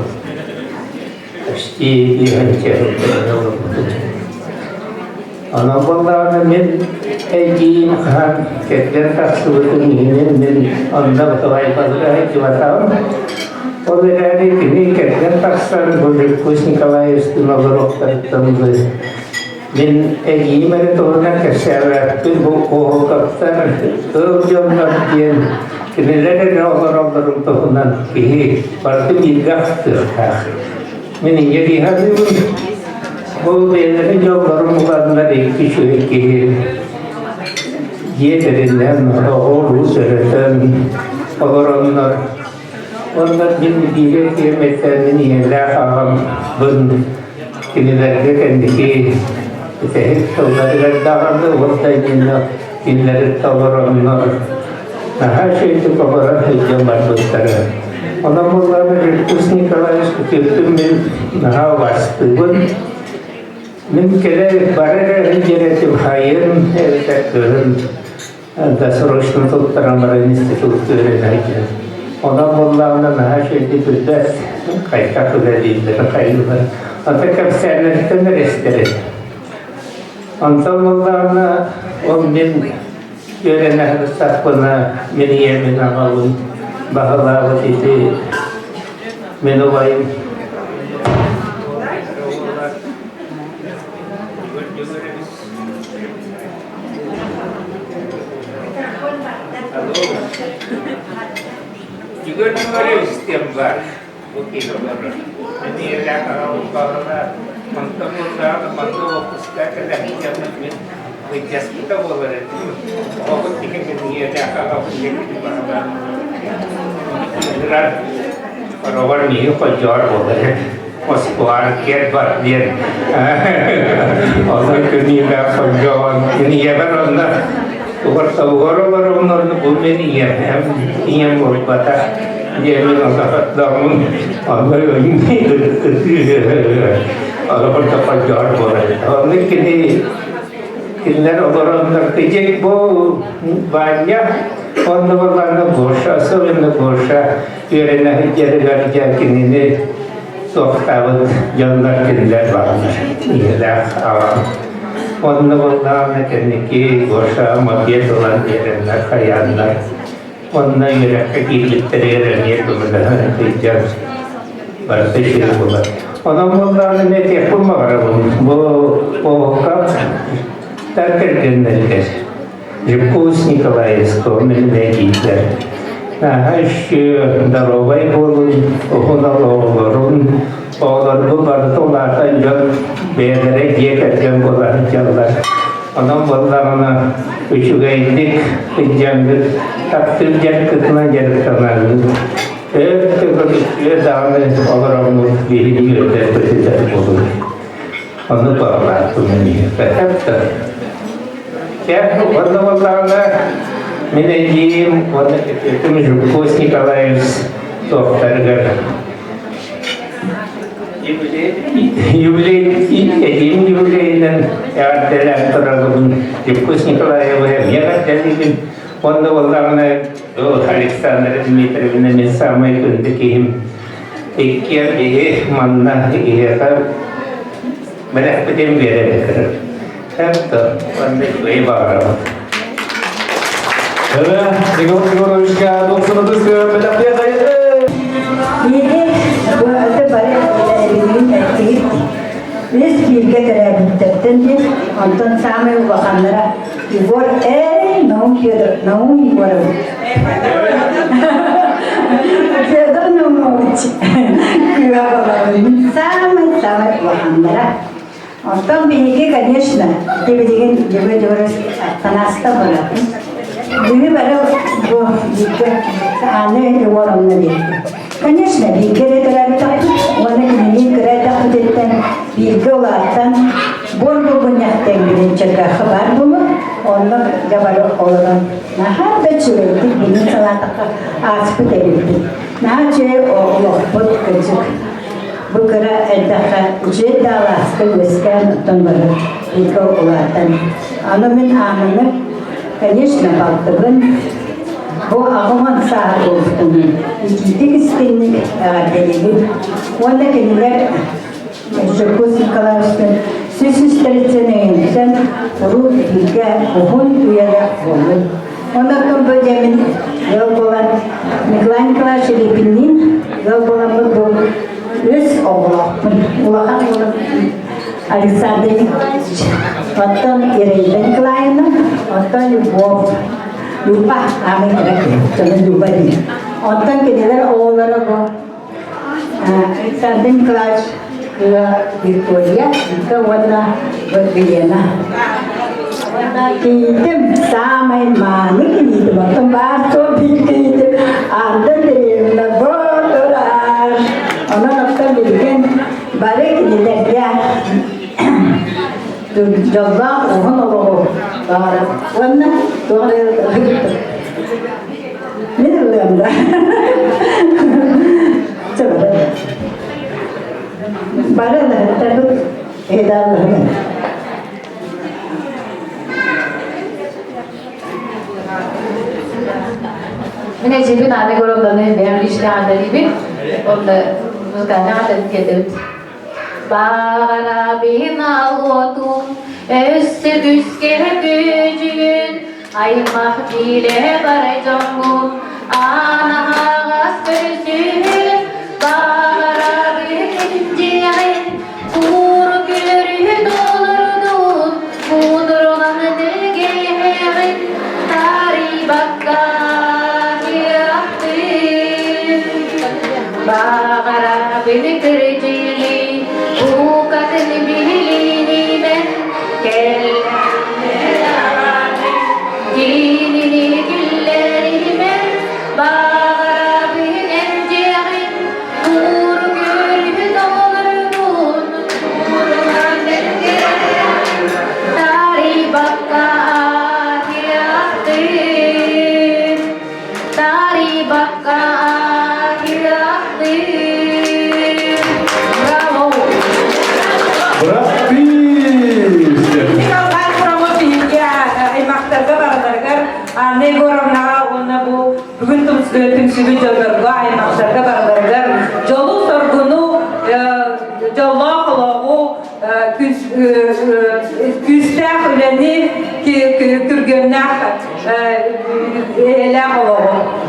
pasti dihancur orang itu. Anamballarına men eğitim kan ketler taksıvırtın yine men anda kolay fazla hikmatam. O derece kini ketler taksan böyle kusin kolay üstüne olarak tanımlı. Men eğitim ele torna keserer bu o kaptan örgümler diyen kinileri ne olarak tohunan ki parti bir gahtır. Men jadi hadir bu belirli yollarımızdan iki şöyle yedirilen oğlu sırtın olanlar onlar bildiği kıymetlerini yerler ağam bun kinilerle kendisi hep onları dağıldı ortaya Kinleri tavırımlar. Her şeyde kabaran hıcam barbutarı. Ona bunlarla Rıfkus Nikolaevski tüyüktüm ben naha bastığın. Min kere barara hıcretim hayırın evtakırın. Dasroşnu tutturanların institutörün hıcretim. Ona bunlarla naha şeyde güzel kaytak ödediğinleri kayırlar. Ata kapserlerden restleri. Ondan bunlarla on bin yörene sakına meni yemin ağalım. Bahalavı dedi, men olayım. Juga numero sistem var. Okey numero. Ini adalah kalau untuk pusaka lagi zaman ini. Wajah kita boleh. Oh, ketika ini ada kalau punya di mana. Orang ni kejar boleh, maskuar kiat berdian. Orang kini dah kejar, kini ya beranda. Orang bumi ni ya, yang berkata dia mengangkat daun, orang ini orang kejar boleh. Orang kini orang terkejut banyak. Onlarla boşa, sığınlı boşa, yörene hıccarı kinini soğuktağı yanlar kinler varlar. İyiler ağam. Onlarla kendiki boşa, mabiyet olan yerler, kayanlar. Onunla yürekte kirlikleri yerine kumulahan hıccar varsa şiir bular. Onlarla ne tepulma var bu kap terk edilmelidir. Rıfkus Nikolaevski menine gittiler. Darovay bolun, oğulların, oğulları barıtolardan yok, beğenerek yeketken bolar çallar. Onun bollarına üçüge indik, hıccangır, taktırcan kıtına yarıktanlarını. Hep tükrü dağını oğullarımı birini göstermesinden olur. Onu bağlattı beni. Hep de. Ya, warna-warna menajim, warna itu Rıfkus Nikolaevski doktorlar. Юбилейнен ядделен турагын Рыфkus Николаевна мегателигин онда боларына Александр Дмитриевна мен самай күндікейім еккер манна егер бірақ бітем береді. Хәтта онда көй бағарам. Evet, Nigorovичка, dostunuz belediye dayısı. Yedi, bu adı bari evinin erkeği. Biz bilge görebilirdik. Ondan sami bakanlara Igor naum kiyodur, naum Igor'u. Kiyodur naum için. Kıya bakalım. Sami bakanlara. Ondan bilgi, конечно, devidiğin gibi diyoruz, tanasta bırakın. Bunu böyle bu anne yuvarlanma diye. Конечно, bilgileri görebilirdik. Onu bilgiyi görebilirdik. Bilgi olaraktan bol günyaktan bilince haber bunu. Onunla yabarak olan. Naha da çörektik. Bunun salatıka aspı debildik. Naha çöre oğlakbut küçük. Bu kara edaha cedalasını gösteren otanları bilgi olaraktan. Anımın anını конечно, baktığın bu ağaman saat olduğunu, ikilik istenlik delili, onda kendiler Rıfkus Nikolaevski'nin süs üstlerinin ruh bilgi, ruhun üyeler oldu. Ondan sonra bölgemin yol olan Nikolay Nikolaevich Şerif'inin yol olan bu öz oğlakın, ulağan olan Alexander Nikolaevich, ondan Irina Nikolaevna, ondan Lyubov, Lupa, amin kira-kira, Lupa değil. Ondan kendiler oğulları bu. Alexander Nikolaevich, Victoria, Villa Vilhena. Gidim, samay manik gidim, ondan bahso bilgidim, anda dirimle bordular. Ondan nokta bilgin, bari gidiler ya. Jalla oğun oğu. Bağırı. Onunla doğru gitti. Ne diyorum da? Çabuk. Bana da tabii hedalarım. Mine cebin anne goromdanı benim işte anne onda mutana adet getirdi. Bağara bin ağotum üstü düzge gücün ay mahbile baracağım ana ağız gözün bağara bin ciğerin kur gülürü dolurdun budur olan dilgeğin tari bakka Bağara beni kırıcıyı bu kadın bilini ben dinini gülleri ben Bağara beni emciğin nur gülü dolurun Nurman dergin tari bakka ahiratın tari bakka Bravo. Bravo. Kalkan promo bilgi aymaktarga baradargar anne goromna ona bu bugün tümsügü jollarga aymaktarga baradargar jolu sorgunu jolla kologu küstah üleni kürgönnak ele kologu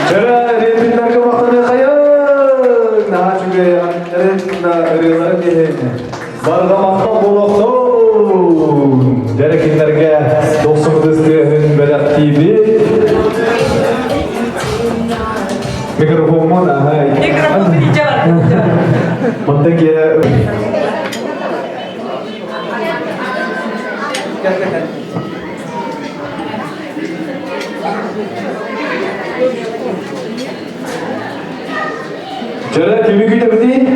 Jara resimlerge baktanı kayın. Naha çünkü resimler rüyaları diye. Barga makta buluktun. Derekinlerge 90 desteğinin belirttiği mikrofonun ahay. Mikrofonu rica Mantık ya. Jara kimi kita beti?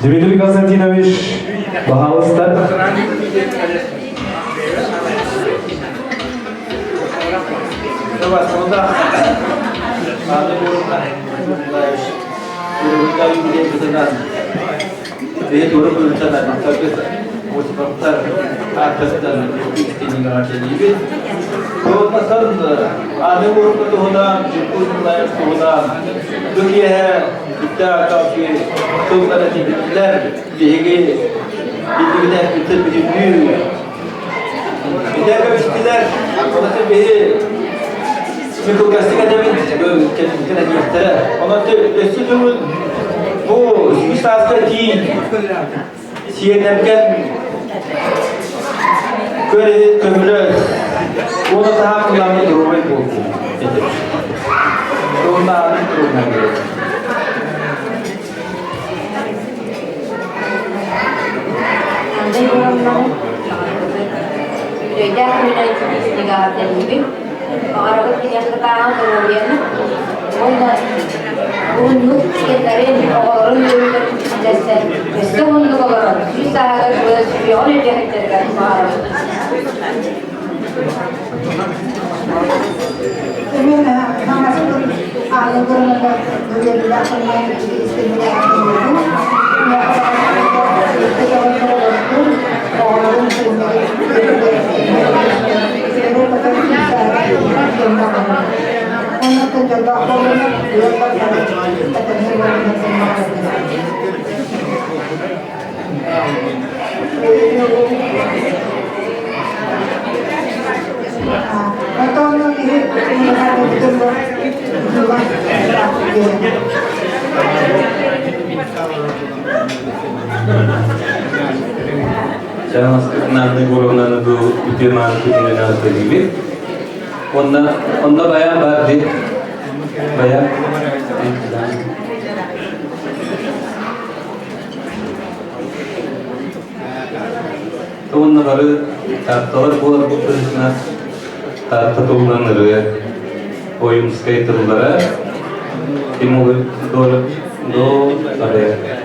Dmitry Konstantinovich Bahaustar. दुनिया है इतना काफी तो तरह की बिल्डर लेके बिल्डर कितने builder builder का बिल्डर मतलब भी मेरे को कैसे कहते हैं क्या नहीं तरह और तो ऐसे जो वो इस साल का जी CNN kan कोई कैमरा वो तो था पुलाने रोबे को तो ना तो ना Anda goromdan Reda kulay istigahat din Aragot niya sa tao kemudian Onda unut kitarin orang yung dasar Gusto mo nung kagaron Bisa agad wala siya ulit yung hagdagan sa araw Kemudian masuk alam ko na bumili ako ng istimula Saya nanti golongan itu firman Tuhan sendiri. Onda bayan berdi, bayan. Onda baru tahtar buat buatnya tahtar tulan nere, oyun skaterlara, timur dol Do, Ade.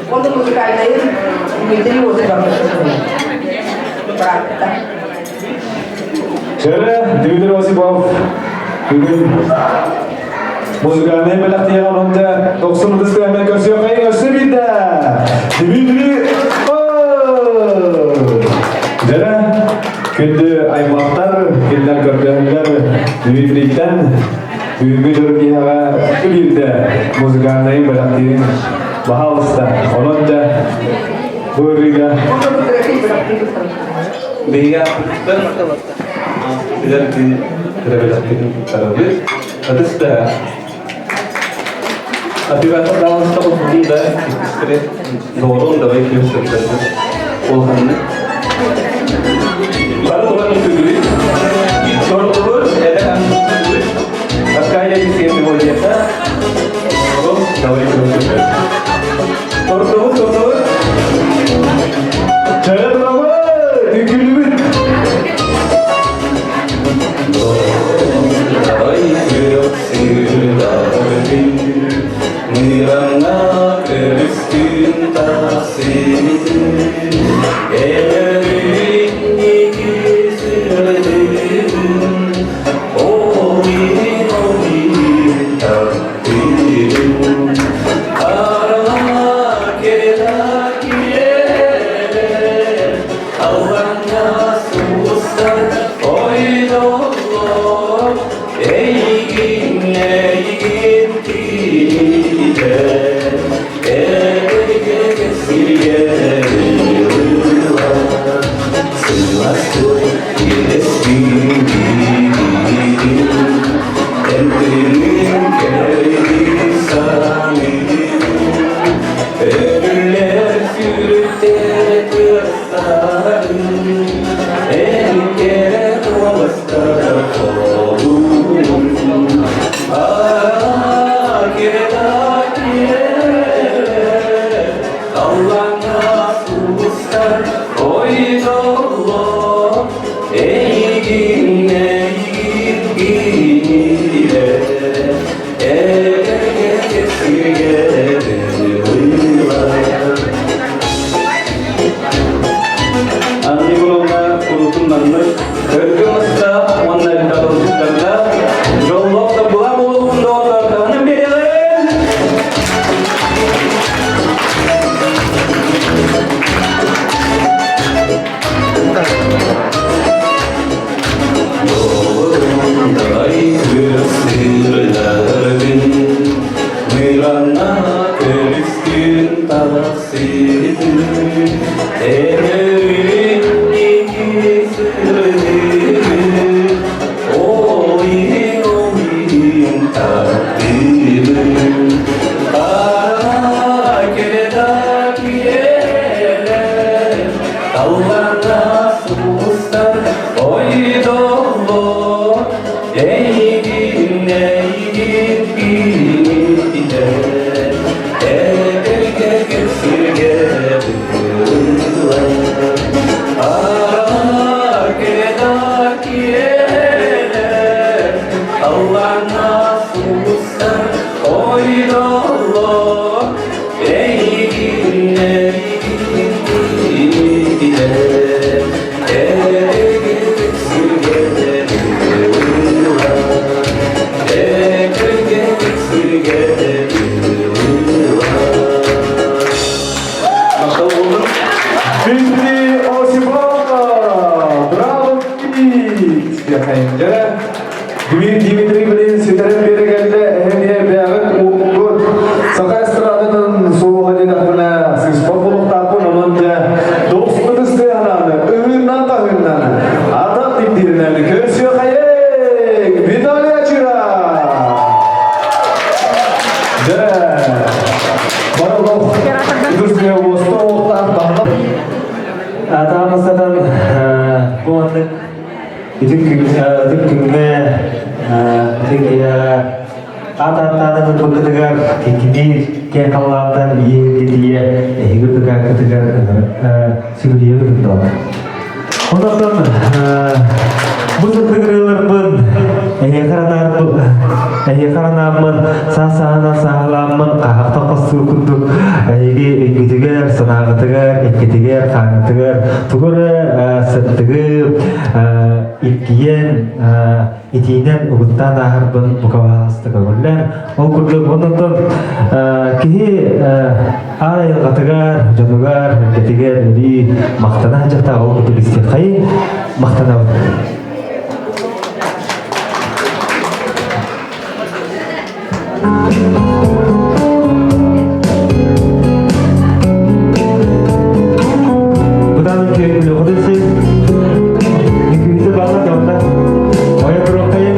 Untuk musika ini, ini musik Şöyle, Dimitir Osipov bugün muzikani belakti yalan onda 90 dizde hemen görsüyor kayı görsübinde Dimitri Jara kündü aymaktar kimler gördüğünler Dimitri'den büyük Türkiye'ye külünde muzikani belakti bahalısta onun da buyuruyla Dia tidak direlaksikan tarafı. Adı sudah. Akibatnya dalam satu bunda istri dorong dari Kristus Tuhan. Baru Tuhan itu dulu. Terus ada kan dulu. Askaya di sini mulia. Dorong dari Kristus. Terus. Jangan lama. Nirvana Kristin tasini Erin ikisirin Omi takdirin Ara kera kiyere Allah'na susar oydolor Eygin Allah Дмитрий Блин, Сидоров Берегенде, Эне Бягат, Угут, Сака эстраданың соғылын ақына, сіз популық тапын, онында достығызды ананы, ұғыннан тағыннаны, атақ диптирінәні көрсі қайек, Виталия Чира! Да, барылық, дүрсіне осты оқтан бағып. Атамыздан бұғандық, Үтүккүнгө ата-атаның бұқытығар кекемей кен қалалардан егедие егірдіға кітігар сүгілеуі күнді. Ондақтан бұзықтығырылармын, әйеқаранамын, сасағына сағаламын, қағақта қосты күндік, әйеге өңгетігер, сынағытығар, әкетігер, қаңытығар, тұғыры сәттігі, ипкиен, итинен ұғыттан ағырбын бұқавалыстығы көрілер. Ол күрдік, ондақтан кейі арайылғатығар, жануғар, әкетігер, мақтана жақта ол күтілістер қайы мақтана өтті. Бұдан өткен өқыдысы екеуді бағлар жауында оя тұрып қайын.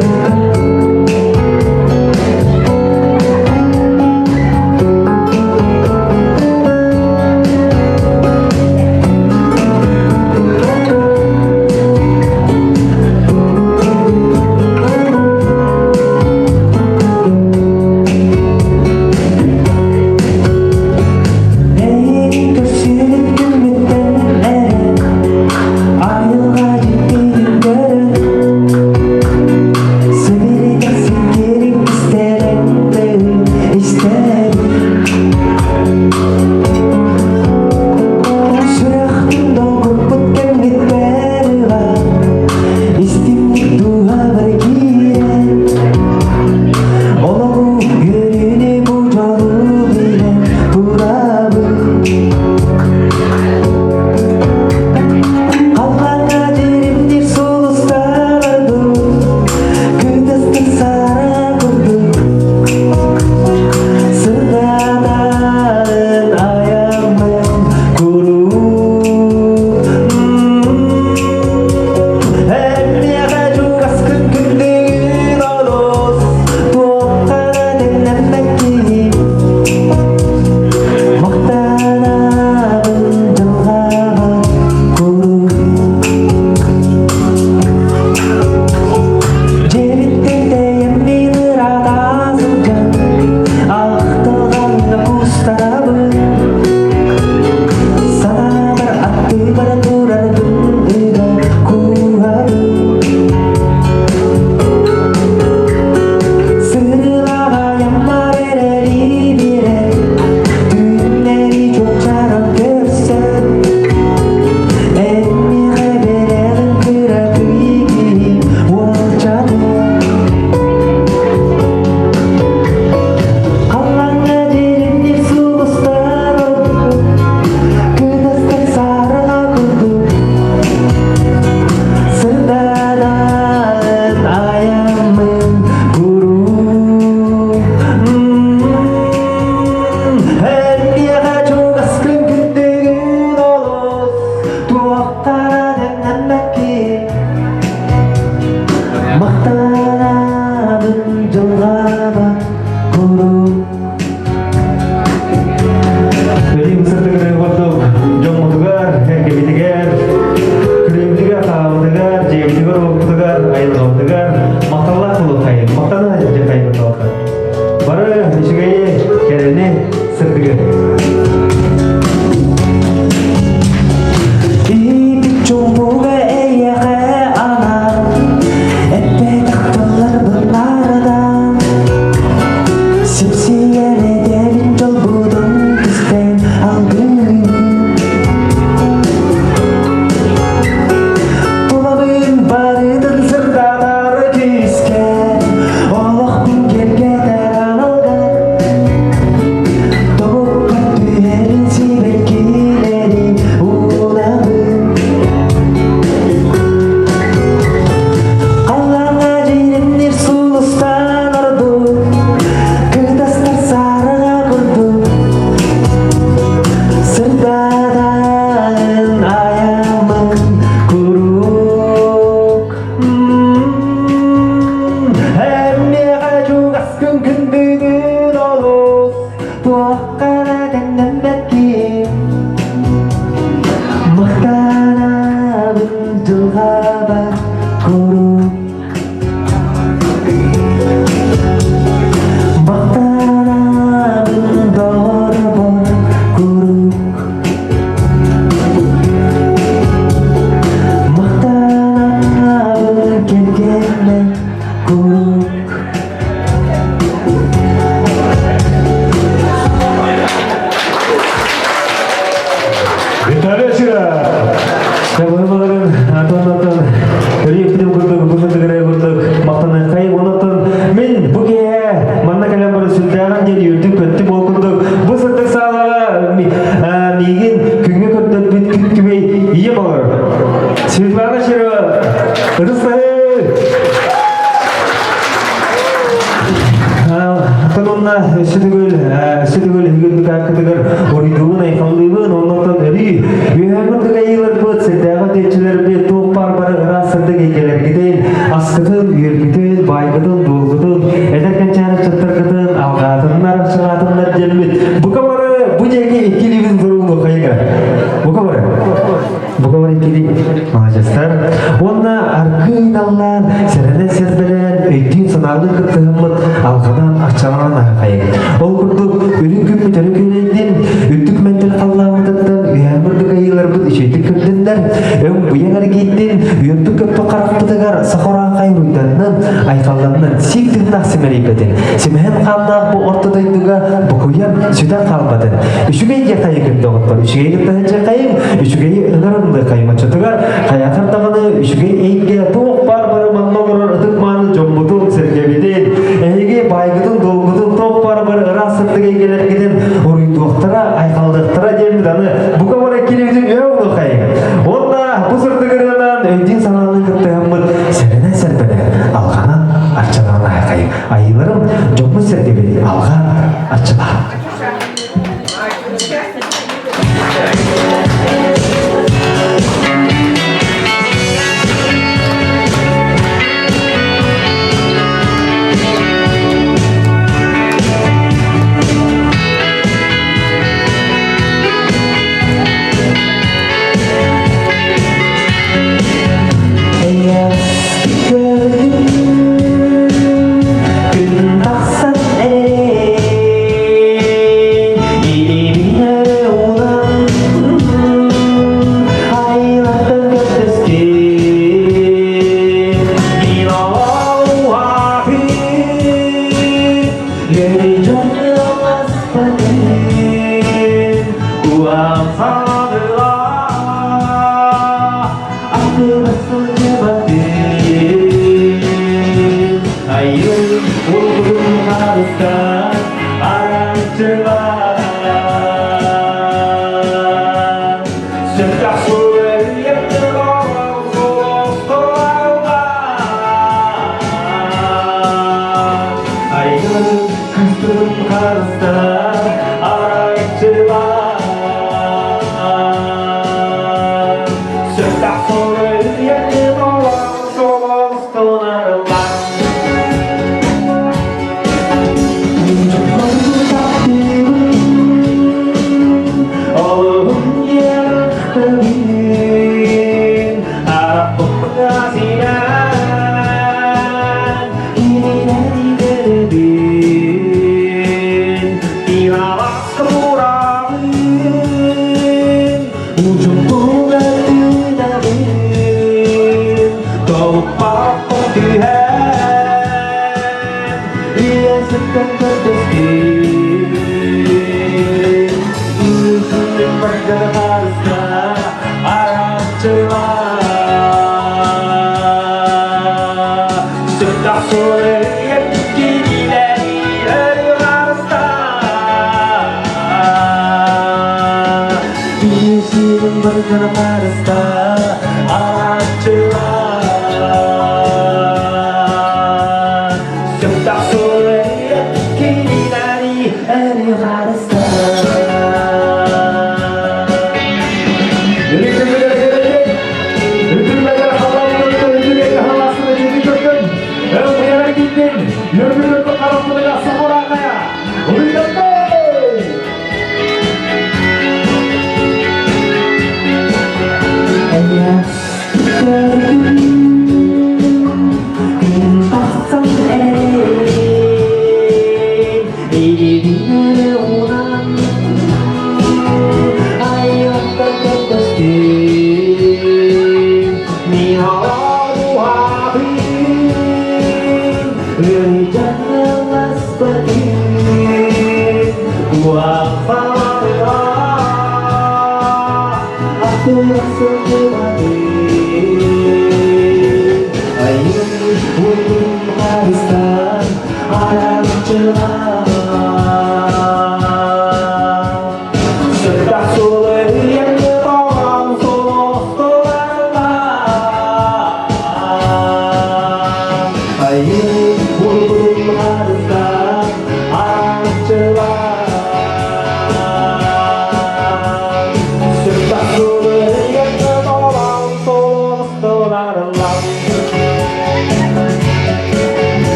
Tabii şura. Tabii atın riyiptim kurduk, bursatı kurduk, maqtanı kayıp onatın. Men bu geye manna kalem barı sütlayan gel yürtük köttük okurduk. Bu sırtık sağlığa migin küngü köttük bütkük gibi iyi olur. Svetlana şura. Rıstayı. Kanunna sütügül hügüldük hakkıdıgır oriduğun aykallığı ondan eri üyemürdük ayılar bıt seddağa teçiler bir toğ barbarı ırasırdık eykeler gideyin askıdın, yürgüdün, baygıdın, dolgudun ederken çanı çıttırgıdın, avgatınlar, çıgatınlar gelmit bu kamarı bu jeki ikilibin durumu kayga bu kamarı ikili mağacastar onna arkın allan serene serbelen öydüğün sınavlı kıttığımlık algıdan açalan kayga ol kurduk ürün küpü törüküleydin üttük mentel kallamıdıktın üyemürdük ayılar bu işeydik kürdünler bu yanar gittin üyüntük köpü karaktıdıgar sakora kayruydanın aykallanın siktin naksimeripetin simehem kalda bu ortadaydıga bu kuyam süden kalmadın üşügeyi yatayı kırdı oğutlar üşügeyi yatayınca kayım üşügeyi ınarımdı kayıma çatıgar kayakar dağını üşügeyi eğge toğuk barbarı manmağırır ıdıkmanı jombudun sergebidin eğge baygıdın dolgudun toğuk barbarı ırasırdık eygeler gidin oruyduğuqtara aykaldıqtara jemidanı bu kamara kilibizin öğündü kayım onda bu sırtı kırınan öydin sanalını kıttığımız serene serpene alğana açılana kayım ayılarım jombu sergebidi alğa açıla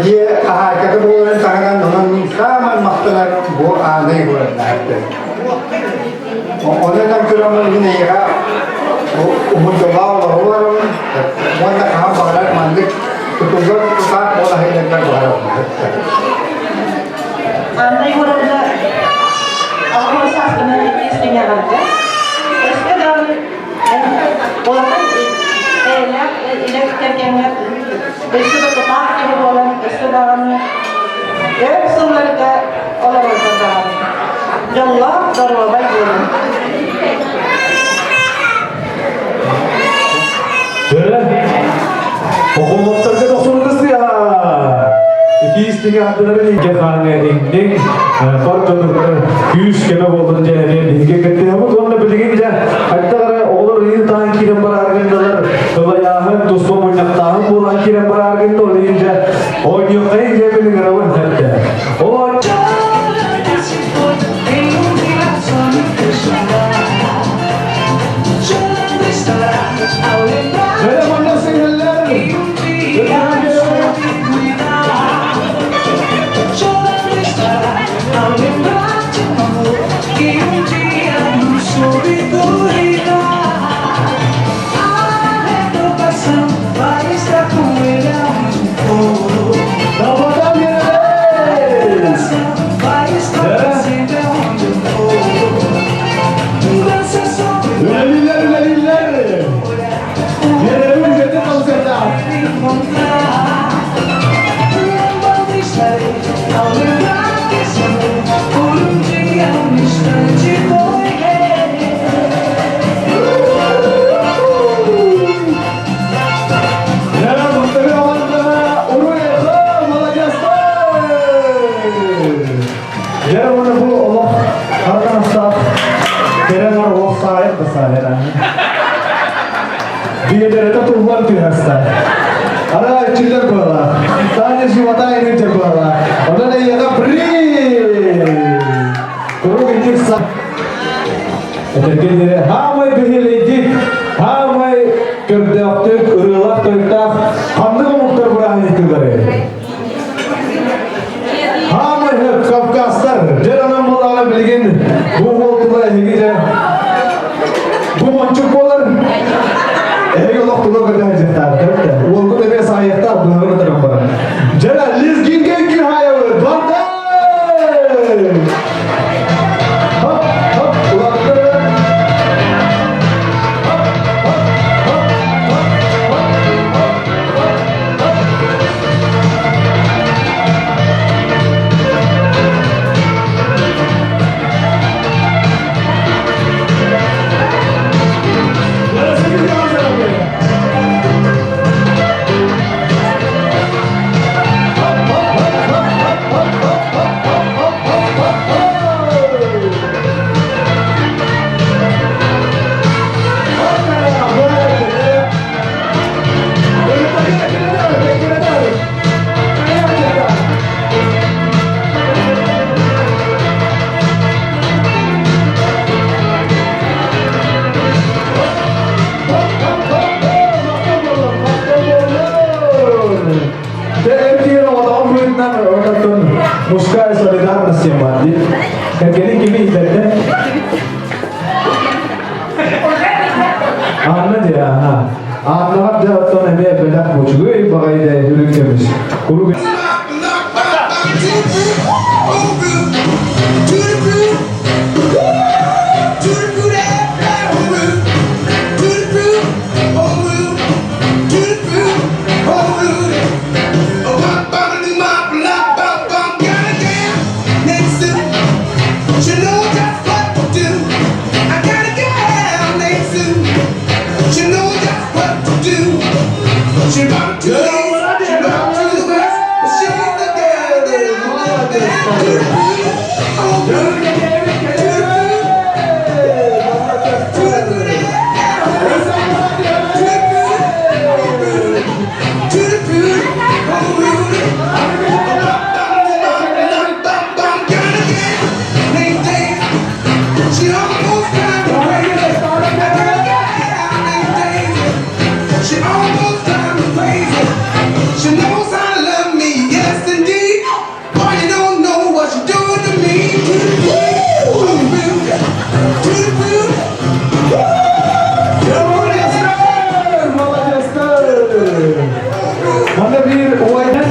Dia kata bulan tangan dengan sama maktalar bu aneh bulan nanti. Orang yang kurang ini ya, untuk bawa orang, mana kah barat mandik, tujuan pusat bola hilang kan barat. Anda yang berada, aku rasa sebenarnya istrinya ada. Istri dalam bola kan, ini kerjanya. Besok tetap ini bola, besok dalam semua kita orang berdalam. Janganlah darah baik bola. Jadi, hukum terkait usul ya. İki istiga hadları ilke khane inding parçadır yüz kena boldan jene ilke kette ama sonra bilgin ja hatta olur iyi tan kiren bar argendalar bayahan dostum oynaktan bolan kiren bar argendo leinja oynuyor kayın jebelin rawan hatta o Böyle bana sinirler Dia dari itu tuhan biasa. Ada ciler bola. Tanya si mata ini bola. Ada dia ada beri. Kurang ini sah. Jadi dia hamai behil ini, hamai kerja waktu kerja kerja. Hamda mukter berani itu kare. Hamai Kafkastar. Jangan nama Allah biligin. Buat tu lah ini je. Buat cukulan. Allah tuh kerja cerita, uangku tapi saya tak benar benar orang. Jadi listing ke haya bandar. Hop hop uang hadi ya. Anlamak da sonra ebe belak boçuğu bakayı da yürüyeceğiz. Kuru She got to the east, she got to the west, but she ain't the girl that I want to She knows how to love me, yes indeed. Boy, you don't know what you're doing to me. Mana bir oynan.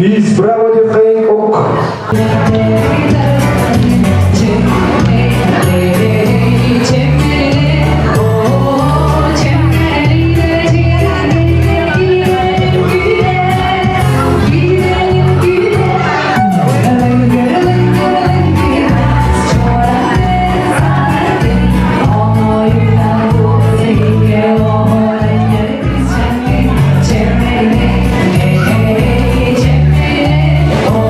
Biz проводим хейк-ок. Oh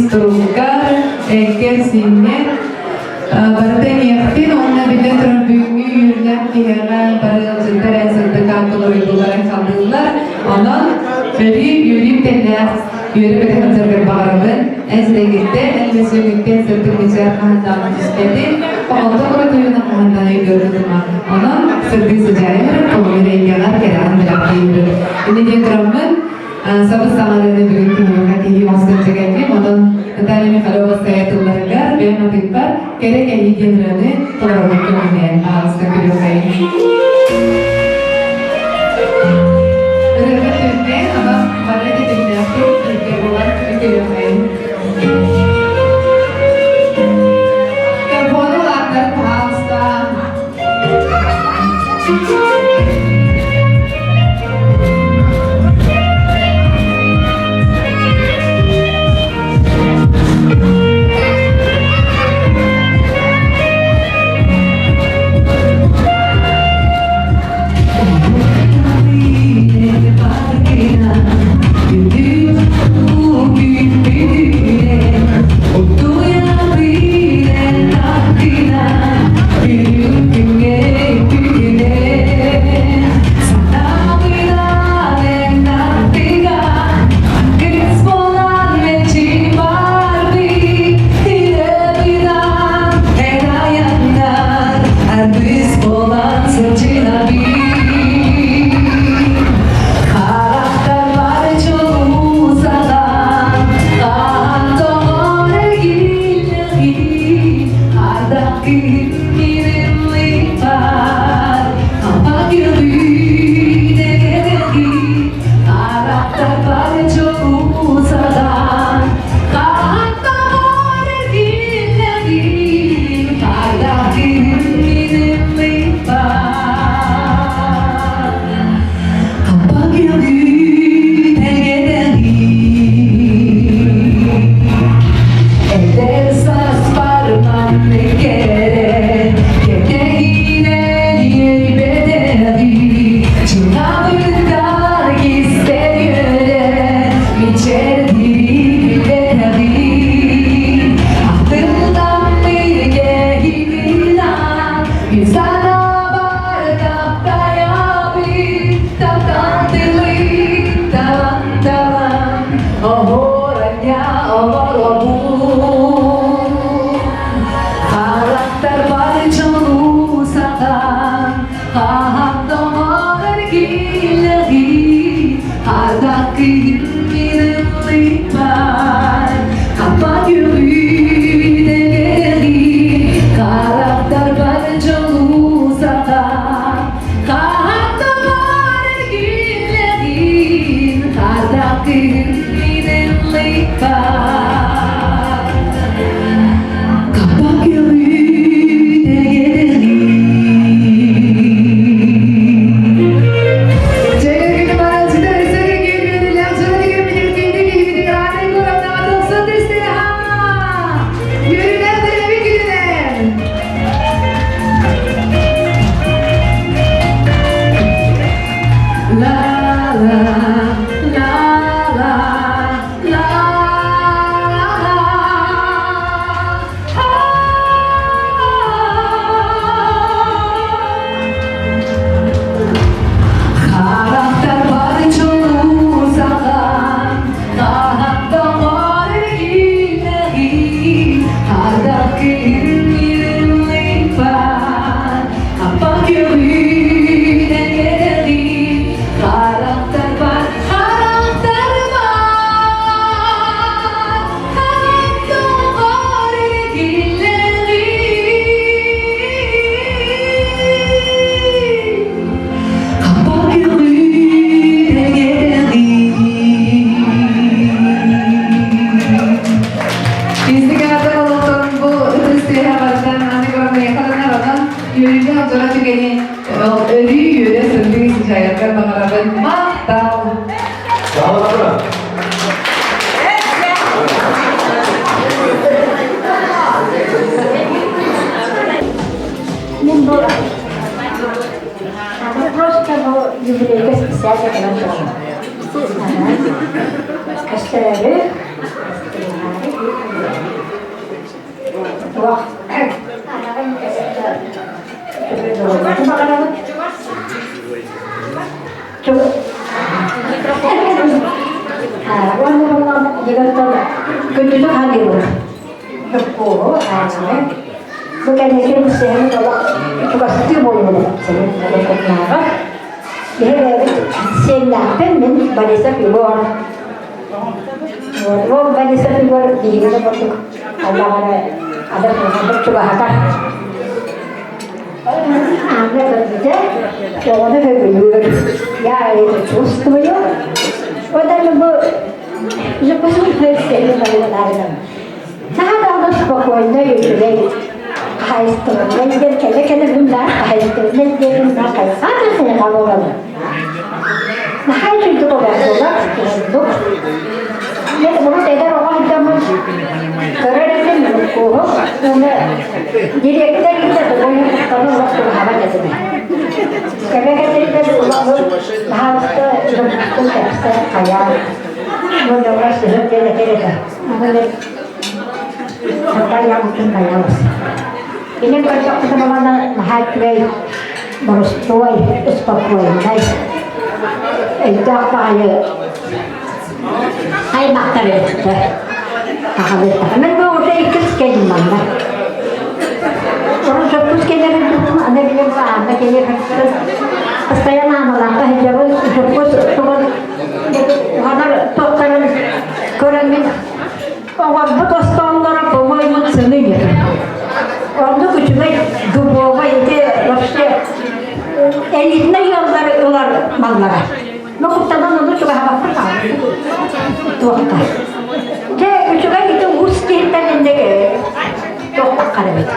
instrukar, kesinlikle Baratan yaktin onunla bile büyüğü yürüyen diğerler barıcılar esirde kaldılar uygulara kaldılar. Ondan beri yürüyüp teller yürü bir hazırlık bağırın. Ezde gitti, elbise gitti, esirde güzel kahandan istedi. Fakat orada duyuna kahandanı gördüm. Ondan sırdı sıcağıyla kolunu rengalar gelen bıraktı yürü. Ini dia teramın sabah samalarını berikan hati maksud ceketnya, ondan tadi kalau saya terlagar, dia nanti par, kira kayak generalnya terlalu kemudian harus video kayak ini. Repetnya apa? Pada titiknya aku keluar video kayak ini. Kepada latar bahasa. Kaşları, Wah. Coba. Kunjung hadir. Sepuluh, bukan yang saya coba juga setuju boleh saya ada kenapa? Dia sendapen men balisa pibor. वो balisa pibor di mana waktu ada program coba hakar. Anda kerja, jangan heboh. Ya itu terus tu yo. Wadah lebu, lebu sudah sekali balik lagi. Nah, ada sebuah itu lagi. High school, nanti kena bunda high school, nanti bunda kaya. Apa saya kamu lagi? Nah, high school itu apa? Itu. Ini baru tidak orang zaman. Kerana ini menurutku, jadi kita boleh kalau waktu apa jadi. Kerana kita bahasa kita kaya, mudah-mudahan sehat kita. Sampai yang mungkin kaya. Ini kalau kita mana mahal baru tua sepuluh hari. Itu apa ya? Hai makar ya. Kahve. Hemen bu orada iki skelim var. Orang çok skelim itu ada bile var. Ada bile kan. Saya nama lah. Hijau çok turun. Hadar tokaran koran min. Orang betul standar pemain itu sendiri. Orang tu cuma dua itu pasti elitnya yang dari luar Bangladesh. Nak kita tu juga apa perkara. Tuh kan. Jadi juga itu gusti kita ni tuh perkara itu.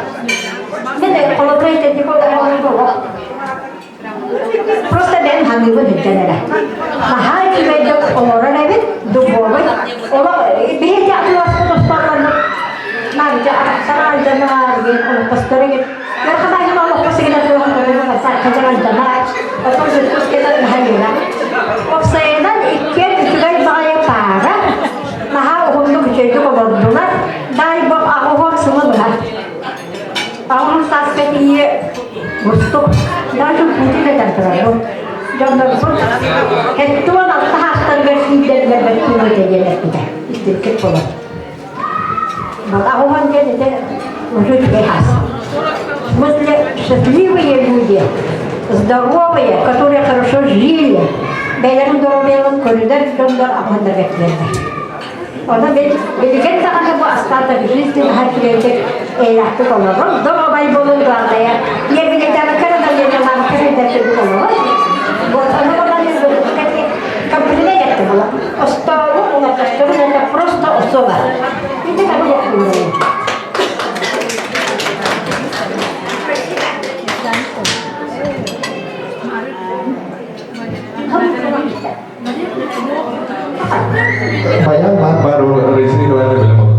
Jadi kalau kita di kalau orang tu, prosta dan hangi pun jadi ada. Mahal juga itu orang ni dua orang biasa tu terus pakai. Nanti sekarang jangan gitu pas kering. Kalau kita ni malu pas kita tu orang sekarang jangan. Atau terus kita hangi lah. Oksigen ikan juga bahaya parah. Nah, untuk itu kalau dolar, dari bawah awal semua berat. Awal tas kecil, busuk, dan tu putih dan terlalu. Jangan pun, itu nak tahap tergasi dan berbentuk jadi kita. Sedikit pun. Maka awal jadi wujud behas. Mesti счастливые люди, здоровые, которые хорошо жили. Belum dorong koridor apa terjadi. Orang belikan tak ada buat start existing hati yang tu kalau dorong bayi bolong tu ada ya. Ia belikan kerana dia nama kerana dia tu kalau. Buat orang yang berkati kampanye dia tu kalau. Ostoro orang customer yang prosto osoba. Ini tak boleh dulu. Bayang baru dari sini keluar dari film.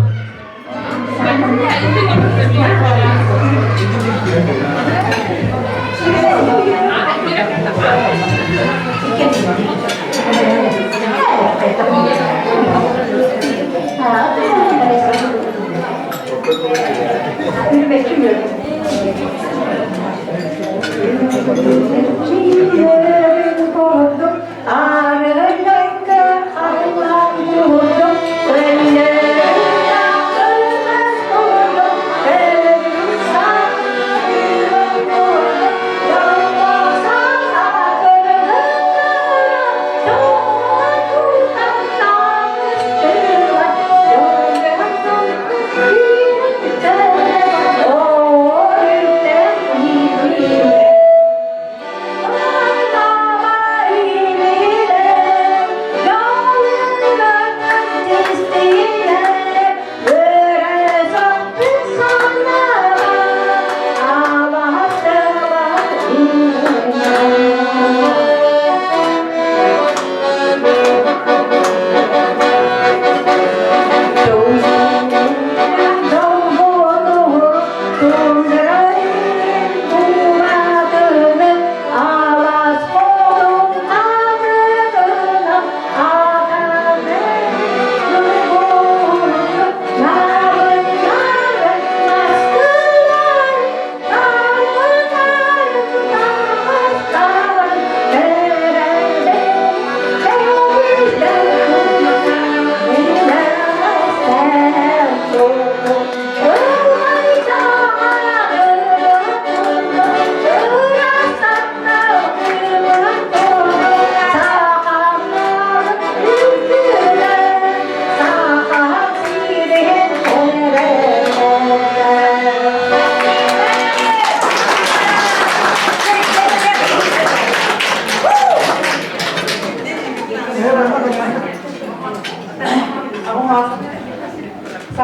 Arılayka hayvan yurdum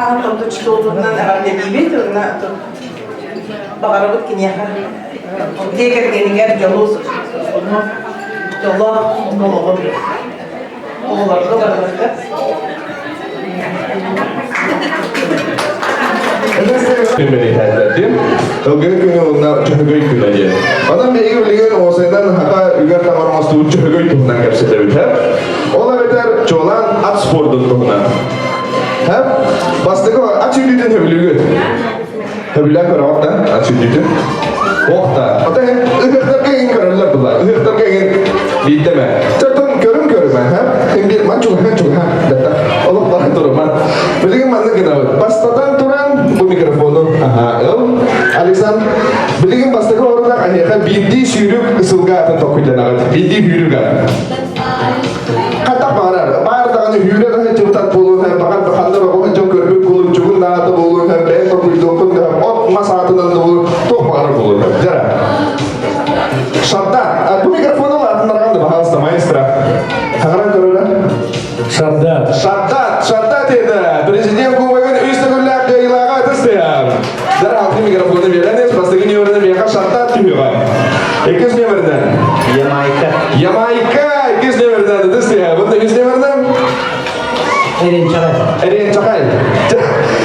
Ана тонду чтолдунан аралде бибет, на багарабыт киняха. Дегер генигер жолус. Жоло молого. Оларды бараларга. Ögey günü ona çögey günü. Adam bir ilgili olsaydan hatta üger tamarması uç çögey tuğundan gerçekte biter. Ola beter çoğulan at spordun tuğundan. Hep bastığı açı düdün hevlügü. Hevlüler kara okta açı düdün. Okta. Hatta hem ıhıklarga egin kararlar bunlar. Ihıklarga egin bitteme. Çartan görüm görümen. Hem bir man çok datta. Allah bana durman. Bilgin manlı gına. Bastadan turan bu mikrofonu. Aha. Alexander. Bilgin bastığı orada ayaka biddi sürük ısılga atın tokuydan ağır. Biddi hürük atın. Kata parar. Parar da kanı hürük atın cebutat bulun. Bakan bakanda bakın çok görmük bulun. Çubun dağıtı bulun. Ben tokuydan bulun. Ot masatından da bulun. Tok parar bulun. Jara. Şartta. Bu mikrofonu var. Atın bahas da maestra. Hangaran körüler? Şartta dedi. Presiden kuvagan üstügüller kıyılağa atıstıyam. Jara altı mikrofonu vereniz. Bastıgın yorunu meyaka şartta tüyü var. İkiz ne verden? Yamaika. İkiz ne verden? Atıstıyam. Bunda ikiz ne verden? Erin Çakay.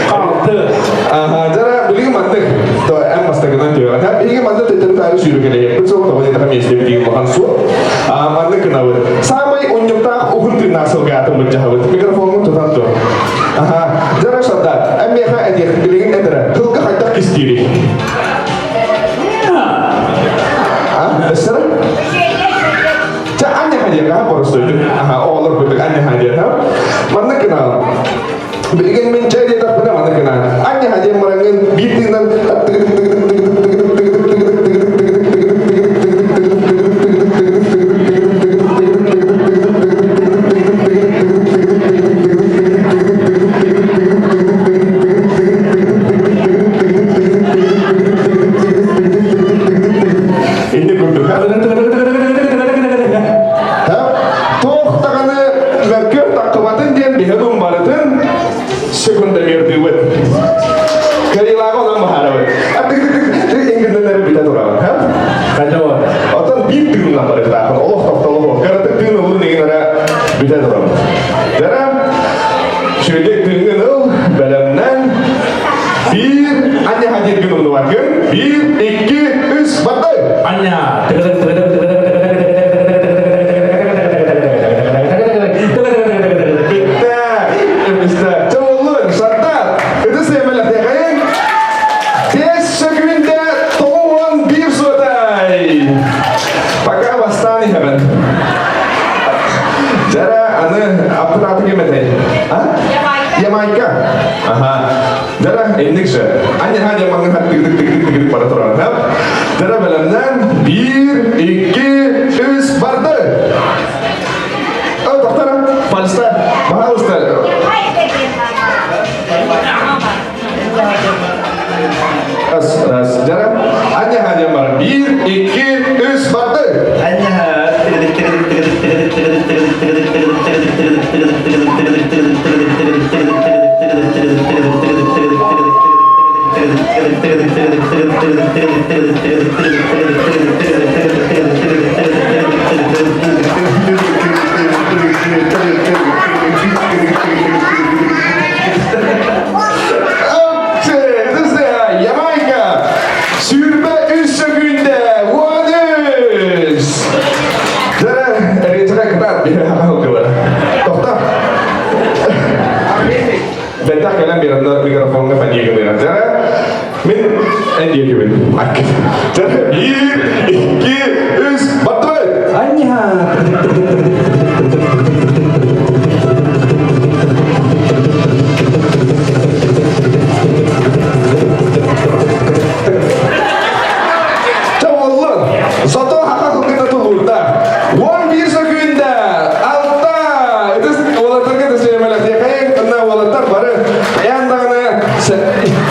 Kaldı. Aha, jara bilgi mantık. To em bastıgından diyor. Hep bilgi mantık teteri tarih sürü geleye. Kutsu tabi takam yesli bilgi makan su. Mantık kenavut. Samay unyukta uhun tinasıl gata menjahawut. Mikrofonu tutan tuh. Aha, jara sadat. Em meyaka ediyek bilgin edera. Kılga hatta kistiri. Ah, besar. Aneh hadiah kah poros tujuh. Aha, olur betul aneh hadiah kah. Mana kenal? Bikin mencari tak pernah mana kenal. Aneh hadiah merangin bitinan. Ini kudu. Sekunda merdiwet. Kali lagu orang berharap. Ingin dengar berita orang, ha? Kacau. Atau bingung lah pada tahun. Allah Allah. Karena tertinggal ulun ingin ada berita orang. Dalam sudah tertinggal balamnan bir hanya hadir gunung nuakan bir iki us batai. Hanya. Yamaika. Aha. Darah Indonesia. Hanya mengangkat titik pada orang. Darah balamnan bir iki us barda. Oh dokter, Palestine, mahal Ustaz. Darah hanya mar bir iki us barda. Betah kalian biar mikrofonnya panjang gitu ya. Cara min dia gitu. Cara iki is betul. Hanya. Coba satu hak kita tuh luta. One bir sekunda. Alta. Itu kalau terkait saya melihat dia kayak kena walatar baru. Yang tangannya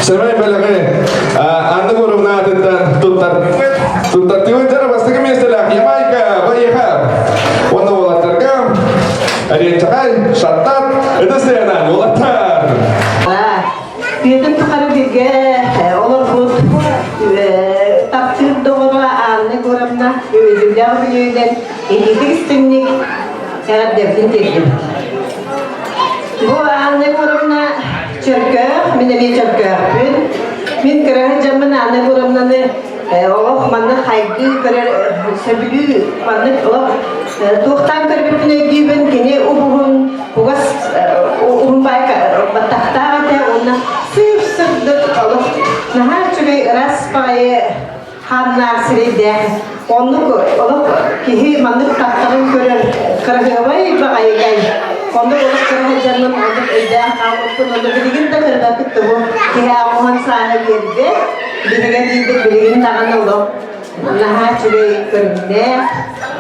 semai belakangnya. Anda baru tentang tutar tiun cara pasti kami istilah Yamaika, Bayiha. Warna walatar ada yang cakap, syatat, itu sih anak walatar. Yüzünden gününden 7 günlük defin girdim. Bu anne kurumuna çökök, minemi çökökün. Min kırığı camın anne kurumuna Allah bana haygı kırır, sebülü bana Allah tuhtan kırıp güven kini ubuhun ugas ubun bayka batakta ate ona sırdır Allah. Nahar çünkü raspayı hanlar siride onu Allah kihi mandık taktarın kırır kırığı bay bakayı gay. Onda orang kerana jangan untuk ida kamu pun untuk bikin tak kerja ketemu dia mohon sana gede bikin itu bikin tangan Allah nah cuy kerja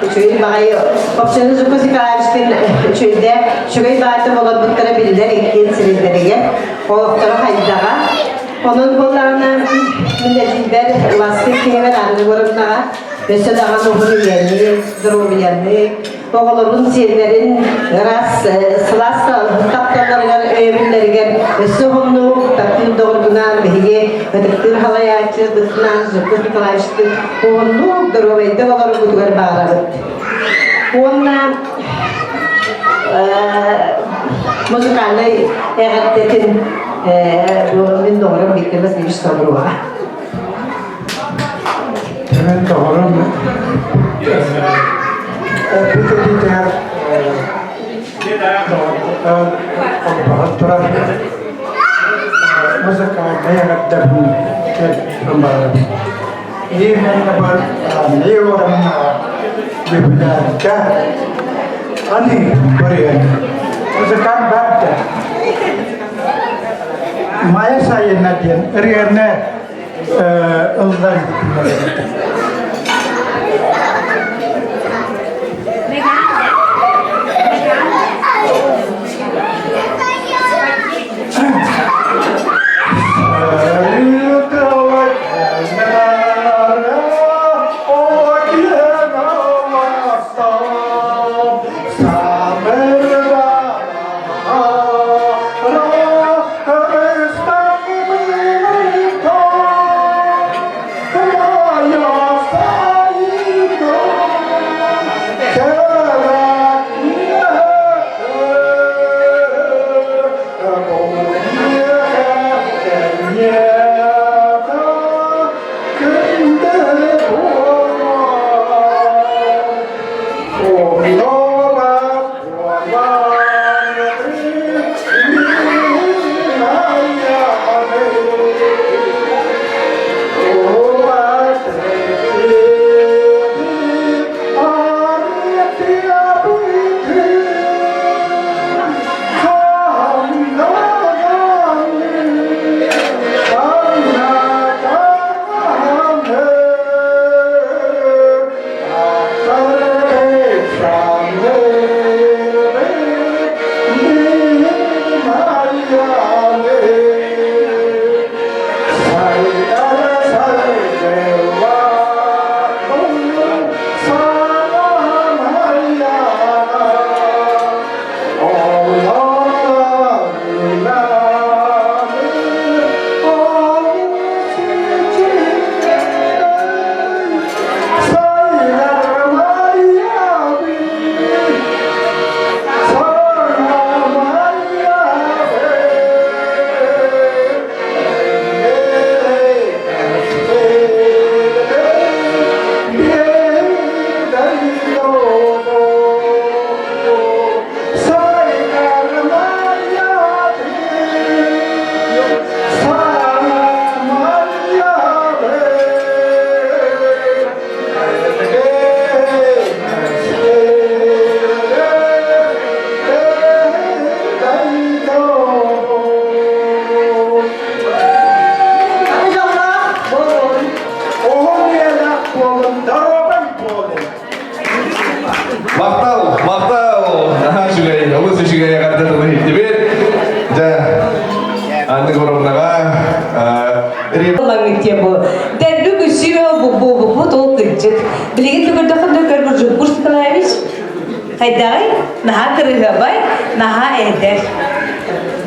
cuy bagai option itu sih kalau istin cuy deh cuy bagai itu kalau bukan bilder ikin sering derinya kalau kerana ida onun bollarına menjadi lastik kemer anda orang mesela anı yani durum yani oğulların şeylerin ras sılasa kaptanlarlar evlilergen soğunlu takdir doğrudan bihge takdir halayatı bıknan zıkkı kalaştı oğullu durum oğulları kutugar bağladı ondan müzikalde eğittin doğrudan doğru bitirmez bir soru var. Evet doğru mu? Kita bahas masa kaya ada ke kembali. Ini menabar ini orang berbeda. Ani berian. Masa kan baca. Maya saya nadian. Riana Allah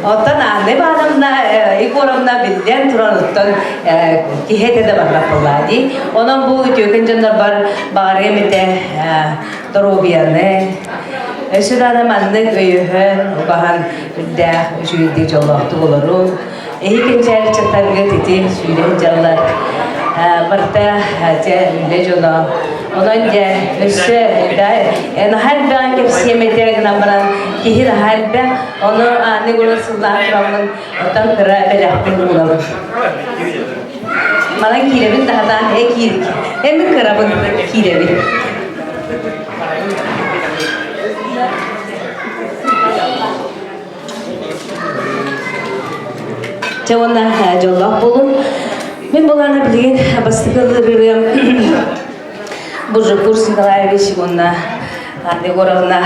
Otan anne bağlamda, ilk oramda bilden turan ottan kihete de barlattırlardı. Onun bu tüyken canlar bağırı emete dorobiyanı. Şurada manlık öyühün, bahan bilde şuydu çoğulaktı olurum. Ehikincer çatarga titi şuylen canlar. Barta öyle jola. Onun de üstü yani her bir kepsi yemekleri nambaran kihir her bir onu anne gurursundan turamın otan kıra belahpin bulalım. Bana kirevin daha da kirik. Hem kırabın kirevin. Cevonna jolla bulun. Ben bularına bilgin bastıklarım. Burcu kursindalar beşiğinde anne gorağına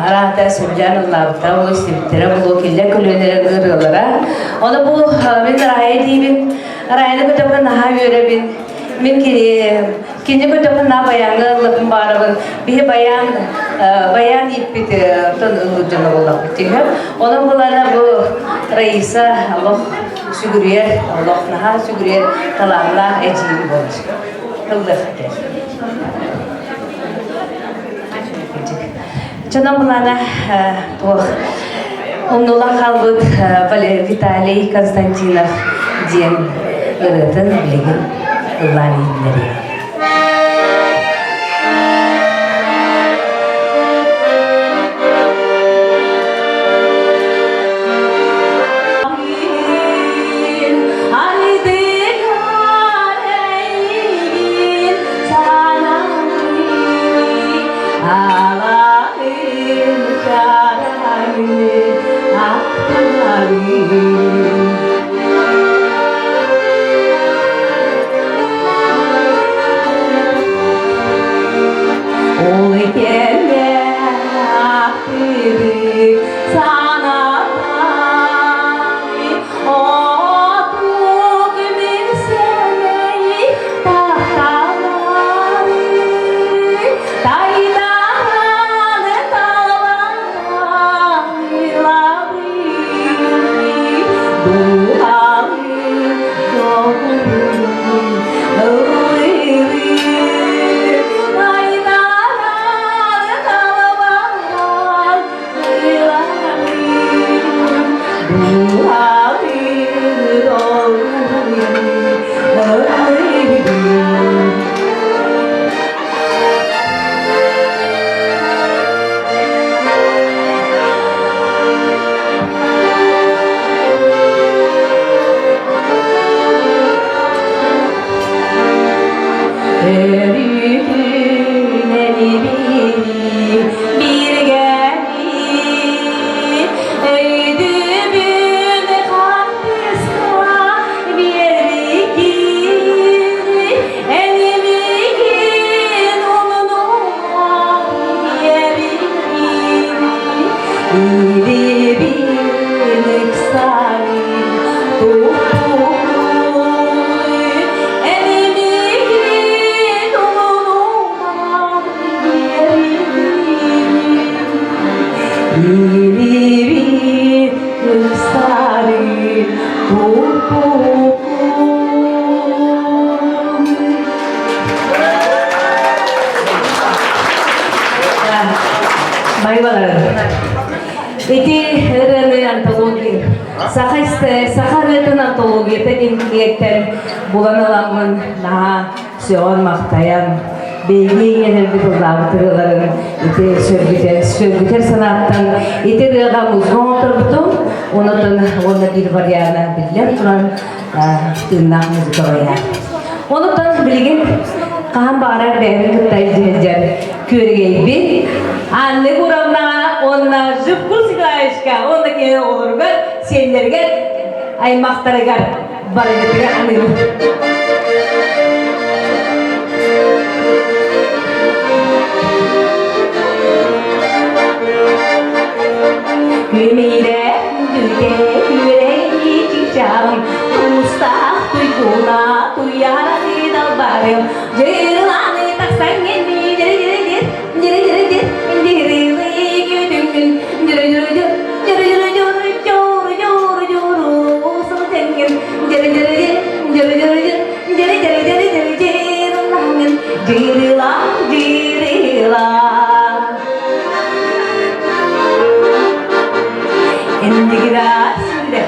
arada söyleyənlərdə o istibtira bu kille különere gırılara. Onu bu ben raya diyeyim. Rayını kötüben daha görebin. Ben kinci kötüben daha bayanı lafın barabın. Bir bayan ipiti tanıdıcını olak bittiğim. Onun bularına bu reisa Allah şükürler, Allah naha şükürler kalanlar eciyim bolacak. Canım bunlarla onunla kalbut Vitaly Konstantinov diyen ırıtın bilgin ıvlaniyinleri. Sövgüter sanattan iterga muzgon turbutum onu bir varyana billen turan tırnak muzika var. Ondan bilgin kahan bağırar beğenin kıttayıcılar körgeybi. Anne kuramda onlar zıpkul sigayışka onda kene olur ben senlerge ay mahtaragar barıgıtıga anırım. Gümire, yüreği çiçeğim, Mustafa duyguna, duyara didal barım, Cırlanı taksan geldi, cırı cırı cır, cırı cırı cır, cırı cırı cır, cırı cırı cır, cırı cırı Dirila, dirila. Endigira süre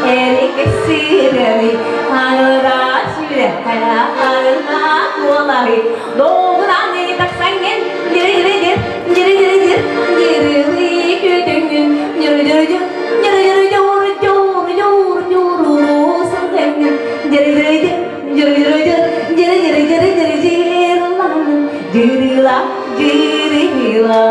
erike sireni Ağıra süre ağına kuaları Doğudan tak sangen Diri diri dir, diri diri dir Dirili kütüngün Diri diri dir, diri diri dur dur dur dur Sılgengün Diri diri dir, diri diri dir Diri diri diri diri dirlanın Dirila, dirila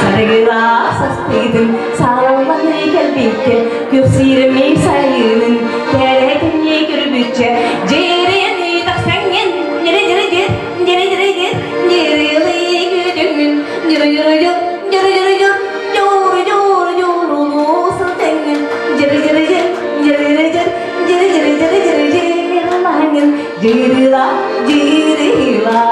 Sarıgıla sastıydım, sağlamlanı gelbikçe Göksirimi sayının, teretini görübükçe Ciğerini taksangen, diri diri dir, diri diri dir Dirili güdüngün, diri diri dir, diri diri dir Yor yor yor ulusun tengün Diri diri dir, diri diri dir, diri diri diri diri dirlanın Dirila, dirila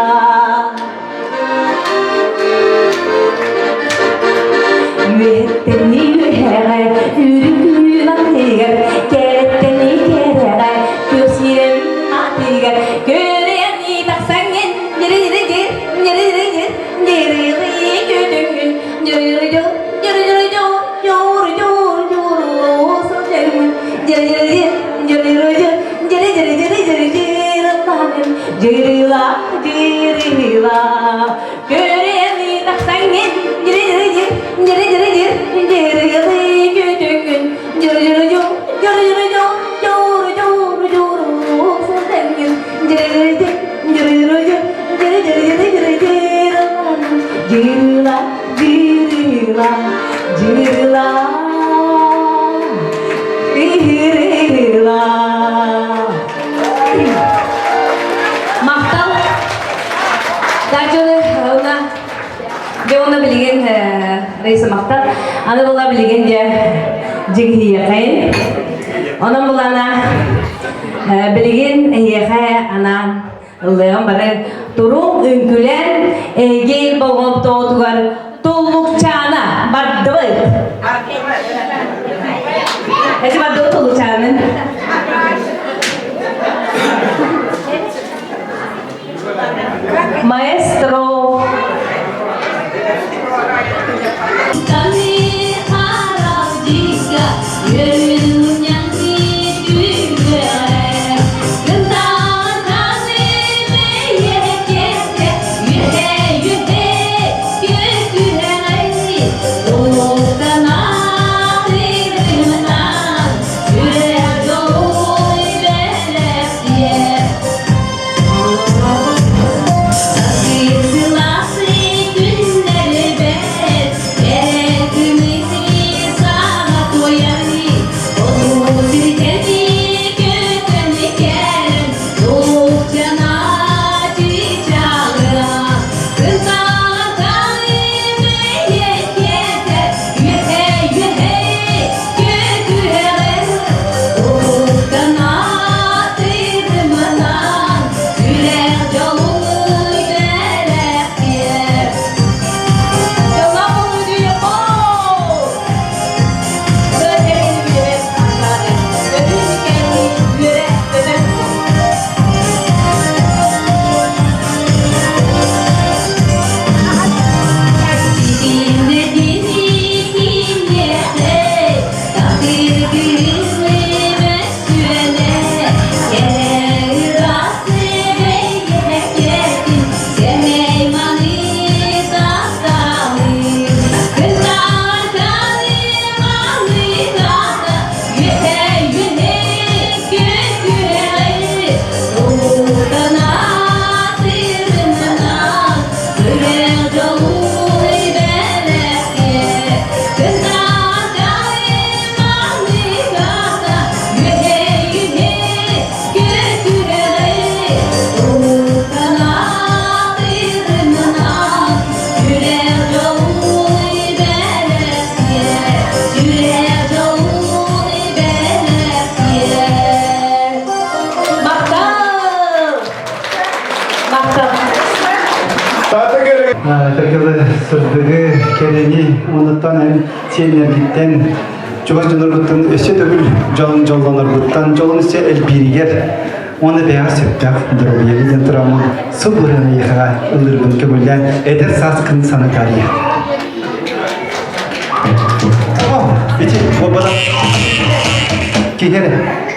Mühetteni mühere, yürüyün atiger Keretteni kerere, göğsirem atiger Göreyeni taksangen, diri diri dir, diri diri dir Dirili güdüngün, diri diri dur, diri diri dur Yor yor yor olsun cengün Diri diri dir, diri diri dir, diri diri diri diri dirlanın Dirila, dirila Göreyeni taksangen, diri diri dir Diri diri dir, dirili güdüngün Diri diri dur, diri diri dur Yor yor yor olsun cengün Diri diri dir, diri diri dir Diri diri diri diri dirlanın Dirila, dirila, dirila Dirila Maktal Dacılı ona bilgen reis maktal ana bola bilgen je jighiya kain ona bolana bilgen yeha ana leon bare turun ünkülen gel bogop totugar tolukçana bardıbı Ece bardıbı tolukçanın Maestro Kami harap jika Yerin yang diduga Tentang kasih meyekesnya Yuhe yuhe yuhe sırdığı kereni onuttan hem senler gitten Cumhurbaşkanı Rıhtın öse dövül jollanır Rıhttan jolun ise el biriger onu beyaz septak duruyeli yantramı sıbırını yığa ılırgın kömülden eder saskın sanatariye. Bitti, bu bana kihene.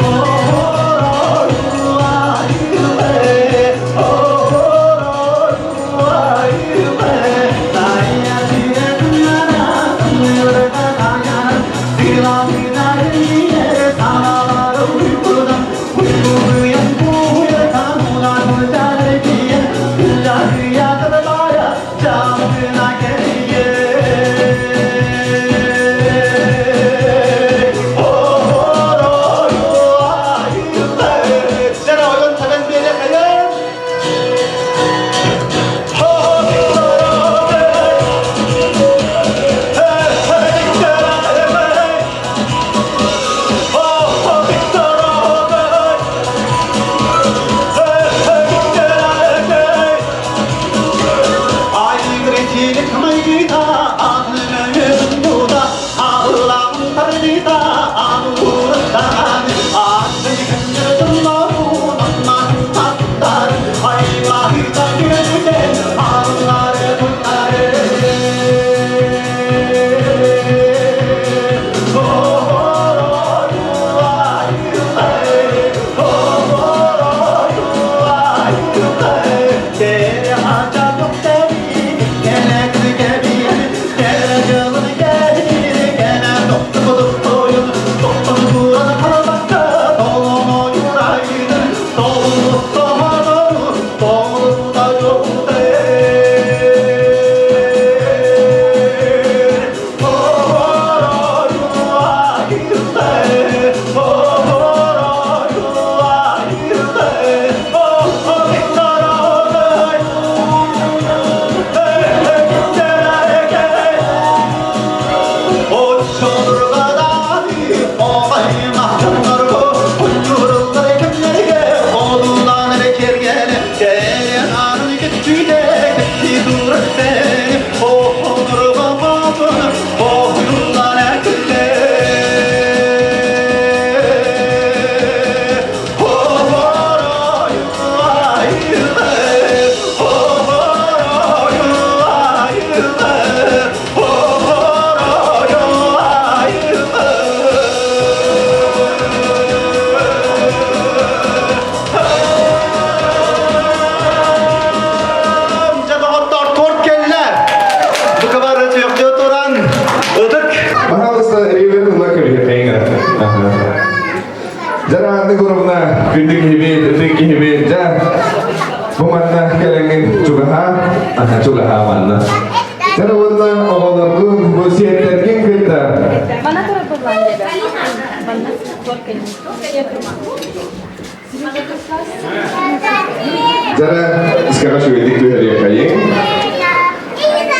Oh Jara andi gurubna kindik hibit, etik hibit, ja. Bumanna kelengin cugaha, cugaha manna. Jara wonna ogolargun bosiyetlerkin kita. Mana tuh belanja? Mana? Jara sekarang sudah itu hari kaya.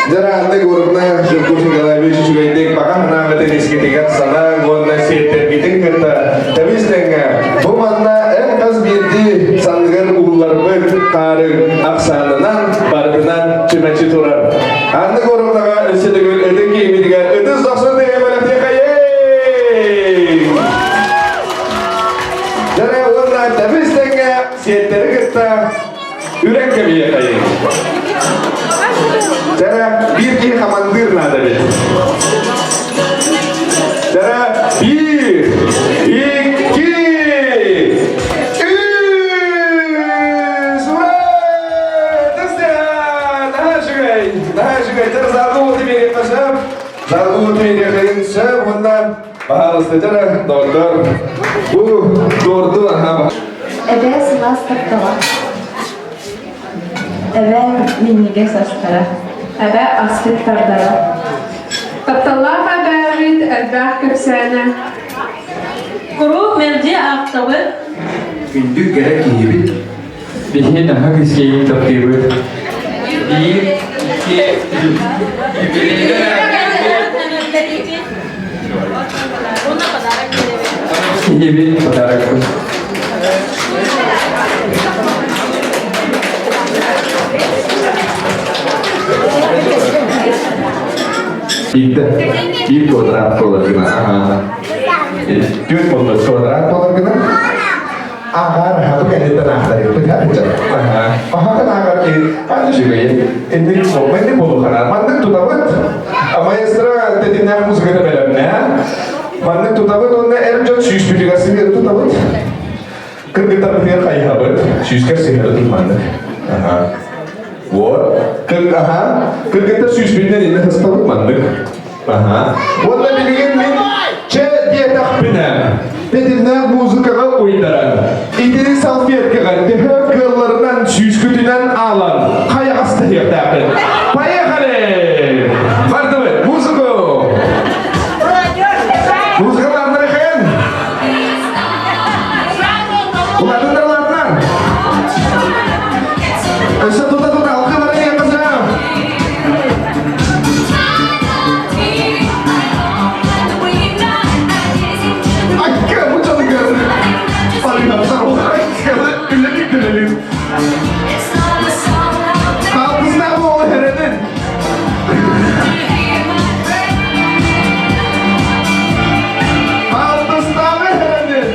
Jara ande gurubna syukur segala bisi sudah itu pakah nama tenis ketika sana guna seter kita kita. Tapi setengah bumanna kas binti sanggar ular berkareng aksananan bardenan cuma cituran. Ande gurubna sedekul edeki midigan itu langsung deh balik dia kaya. Jara wonna tapi setengah seter kita yürek kebiye kaya. Jara bir ki hamandir nada be. Jara bir, iki, daha şükür. Jara zargı oldu bir yaklaşım. Zargı oldu bir yaklaşım. Bundan baharıstı jara doktor. Bu doğru aha. Ebe sılas taktala. Ebe minnige sastara. Ebe asfit tardara. Tattallaha barid elbah köpsene. Kuru merci aktabı. Gündük gerek gibi. Bihin daha kıskeyin tapkebir. Bir, iki, gibi padarak. Bir kvadrat dolar kena. Dua kvadrat dolar kena. Agar aku kan di tengah dari itu kan aja. Paham kan agar ini ada juga ya. Ini momen ini bolu kanan. Mandek tu tahu. Maestro tadi nak musik kita belamnya. Mandek tu tahu tu nak erjot şiş bitigasi tu tahu. Kerja biar kaya habat. Şiş kerja tu mandek. What? Kerja şiş bitigasi ini harus tahu mandek. Wala biligin min chat dia tak benar. Dedimler muzikaga oynaran. İdiri salfiyet kagan. Deha kırlarından süskütünen alan. Kaya hasta yaptı. Поехали! Vardı mı? Muziko! Muzikalar nereden? Ulatın derlatlar. Esa tuta alkı var ya kızım. Kalkısına bu o heredin. Kalkısına mı heredin?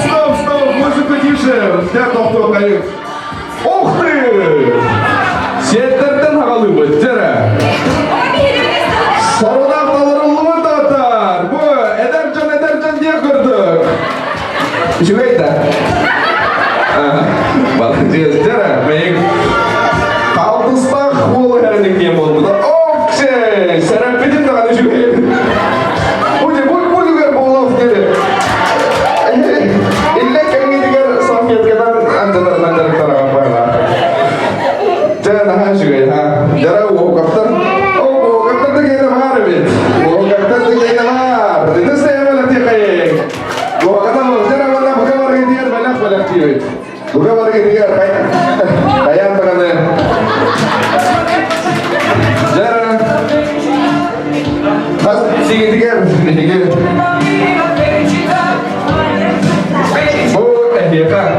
Stop. Muzika tişe. Der doktor kayıp. Oh be! Setlerden hakalı bu. Jara. Sarı naftalarılımı tatar. Bu edercan diye kırdık. Şüpheydi. Balacağız Jara. Benim kalkıstak bolu heredik diye oldu da. Okey. Serap bitim de kanı şüpheydi. Bu juga bolu dedi. İlle kami diğer safiyet kadar ancalar tarafı var. Jara daha şüpheydi. Jara o kaptan. O kaptan da gene var bir. O kaptan da gene var. Itu saya melatih kayak. Gua kata lo, Jara mana bukan warga dia banyak cewek. Bukan warga dia kayak tekannya. Jara. Pas tiga. Dia kan.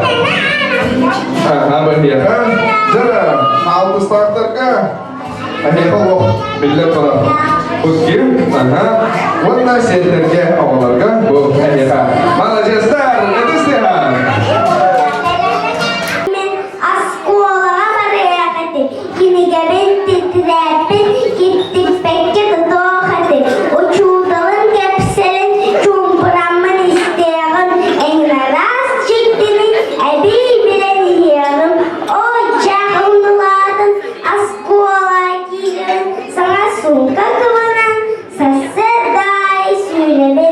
Apa dia kan? Jara. Auto starter kah? Ada apa? Bila kalau Uskim, warna senternya awalnya bu ada kan? Malah gestar, itu sehat. Askolağa barayakati, kini gelin titretin, gitti peki de doğati. Uçuğdalın kepselin, çumpuramın isteyen, enraraz çiktini, ebi bilen yiyelim. O çağındıladın, askolağa girin, sana sunka kıvanan, sese dahi söyledi.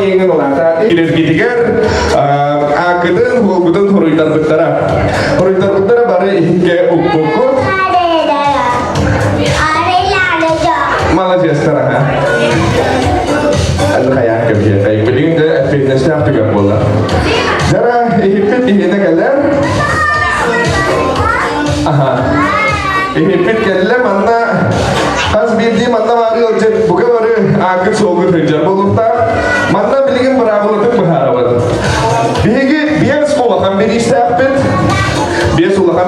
kengin olata energetiker akıdın hulgudun horuydar bıttara bari ihke ukukut malah sekarang ha anda kayak kebiasa yang penting dia fitnessnya juga bola cara ihipit ihina kaller ihipit kaller mana has bildiği manna var olacak bu kadar akıl soğuk hıcar bulurta manna bilgin beraberlik baharavat bir sekolah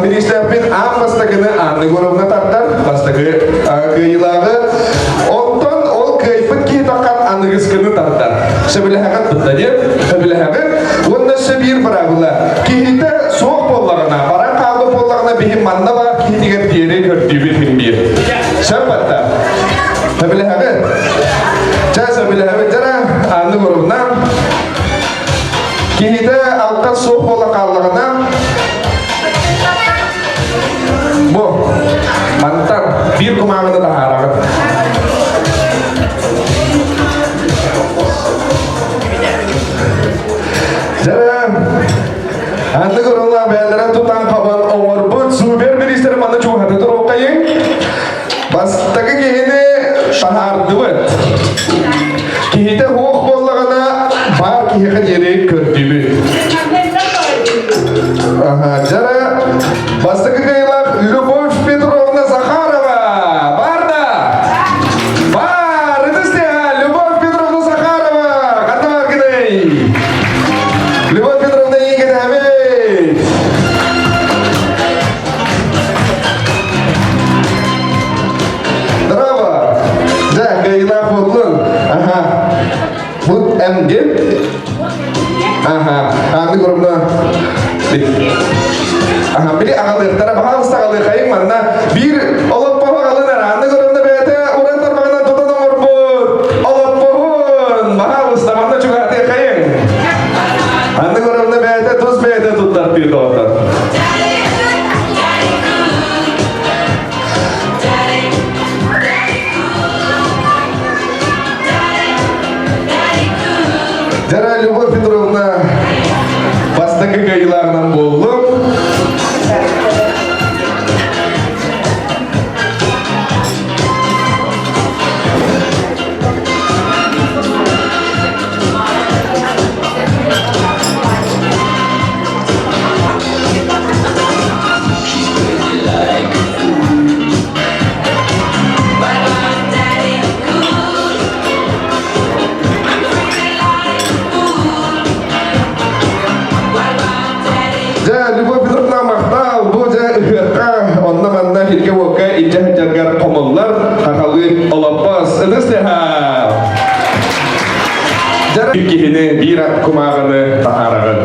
bir istihapit am pastakını anne gorobna tartar pastakı kıyılağı ondan ol kayfet ki takat anıgıskını tartar sebelahakat bettadir sebelahakat onda sebir beraberlik kihite soğuk bollağına barang kaldı bollağına bihim manna var kihitigen diyere gördüğü bir sebatta sebelahakat sebelahakat jara anne gorobna kihite alta soğuk bollağına kallağına bu mantan bir kumandanı da harakat. Jara, anda korona bayarlara tutan kaban omor but super minister mana cuma hati tu rokaye. Bas tak kehine tahar duet. Kihite hook bolla kana bar kihe jere kertibi. Jara, bas tak kehila Любовь Петровна Захарова, Барда, это стя, Любовь Петровна Захарова, готова к ней. Любовь Петровна Игоревич. Здорово. Да, Гайла Футлун. Ага. Фут Эмгет. Ага. Ами Горовна. Biri ağalık, tara bahas ağalık ayın manna bir olup pohuk alınır. Anne görümde beyte uğran tarmağından tutanım orbut. Olup pohun, bahas da manna çok hati ayın. Anne görümde beyte tuz beyte tutar bir doğutan. Jara Любовь Петровна bastaki kayılarından bollum. Jagar komolar hakalı olapaz edestehal. Jara kihine bir kumağını taharagan.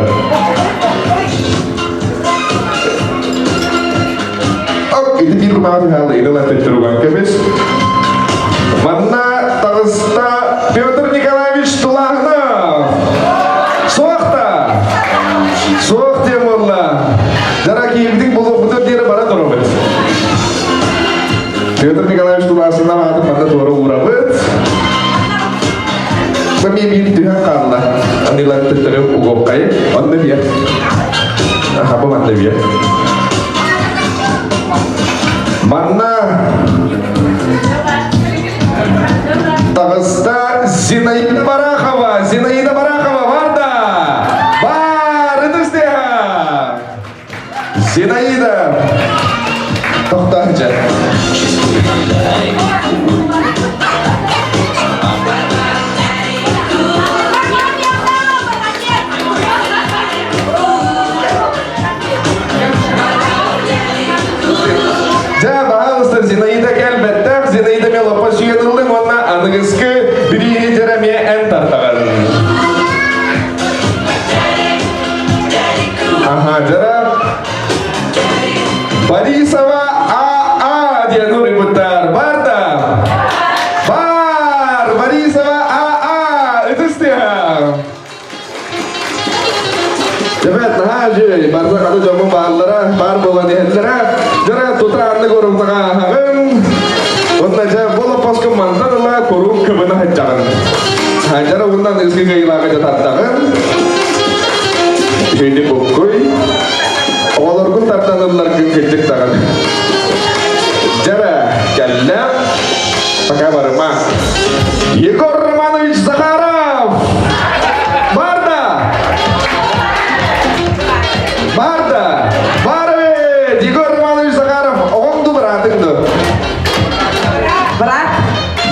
Ok, itu bir kumağını hal ini lah tercerugan kebis. Mana tagsta Piotr Nikolaevich Tulahna. Soğukta. Soğuk diyorlar. Jara kihibdik bulup budur diye bara dorobet. Piotr Nikolaevich Tulasına adı pada doğru uğrabıt. Kami bir tuhan kalla. Anilan terterep ugokay. Onne biya. Apa manne biya. Manna. Tagsta Zinaida Barakova var da. Var itu istiha. Zinaida. Tokta aja. Zinaida kelbette, Zinaida melapa suyadıldı, ona anıgıskı biri Jeremie en tartagan. Aha, Jera. Borisova A diye nuri putar, Barda. Bar, Borisova A, itu istiha. Evet, hacı, Barda kadı jamu bağlara, bar bolani hellere, Jera tutra anne gorum taka. Onda ja bola pas ke mantan lah korum ke benar jangan. Hajar bundan eski gayla kaca tattağın. Şimdi bokkoy. Oğlarkun tartanırlar gün geçecek tağın. Jara, kalla. Pakai barma. Yegor Romanovich Zakharov. Barda. Barda. Barve. Yegor Romanovich Zakharov. Oğlum du beratın du. Berat.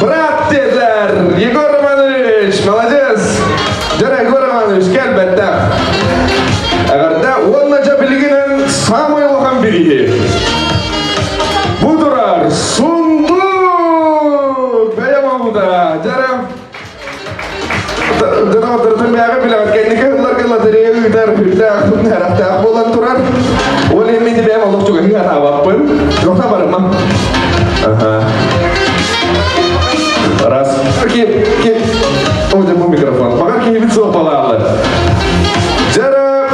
Berat dediler. Yegor Romanovich. Молодец. Jara Yegor Romanovich gel bette. Eğer de onunca bilginin Samuel biri. Budurar. Sunduk. Beyamamda. Jara. Jara tertun biaga bilang kendike ular kala dari utar utar harap bolan turar. Oleh mindi beyam Allah juga nggak tahu apapun. Gak sabar emang. Aha. Ras. Ki. Oh jangan mikrofon. Makar ki hidup so pala Allah. Jara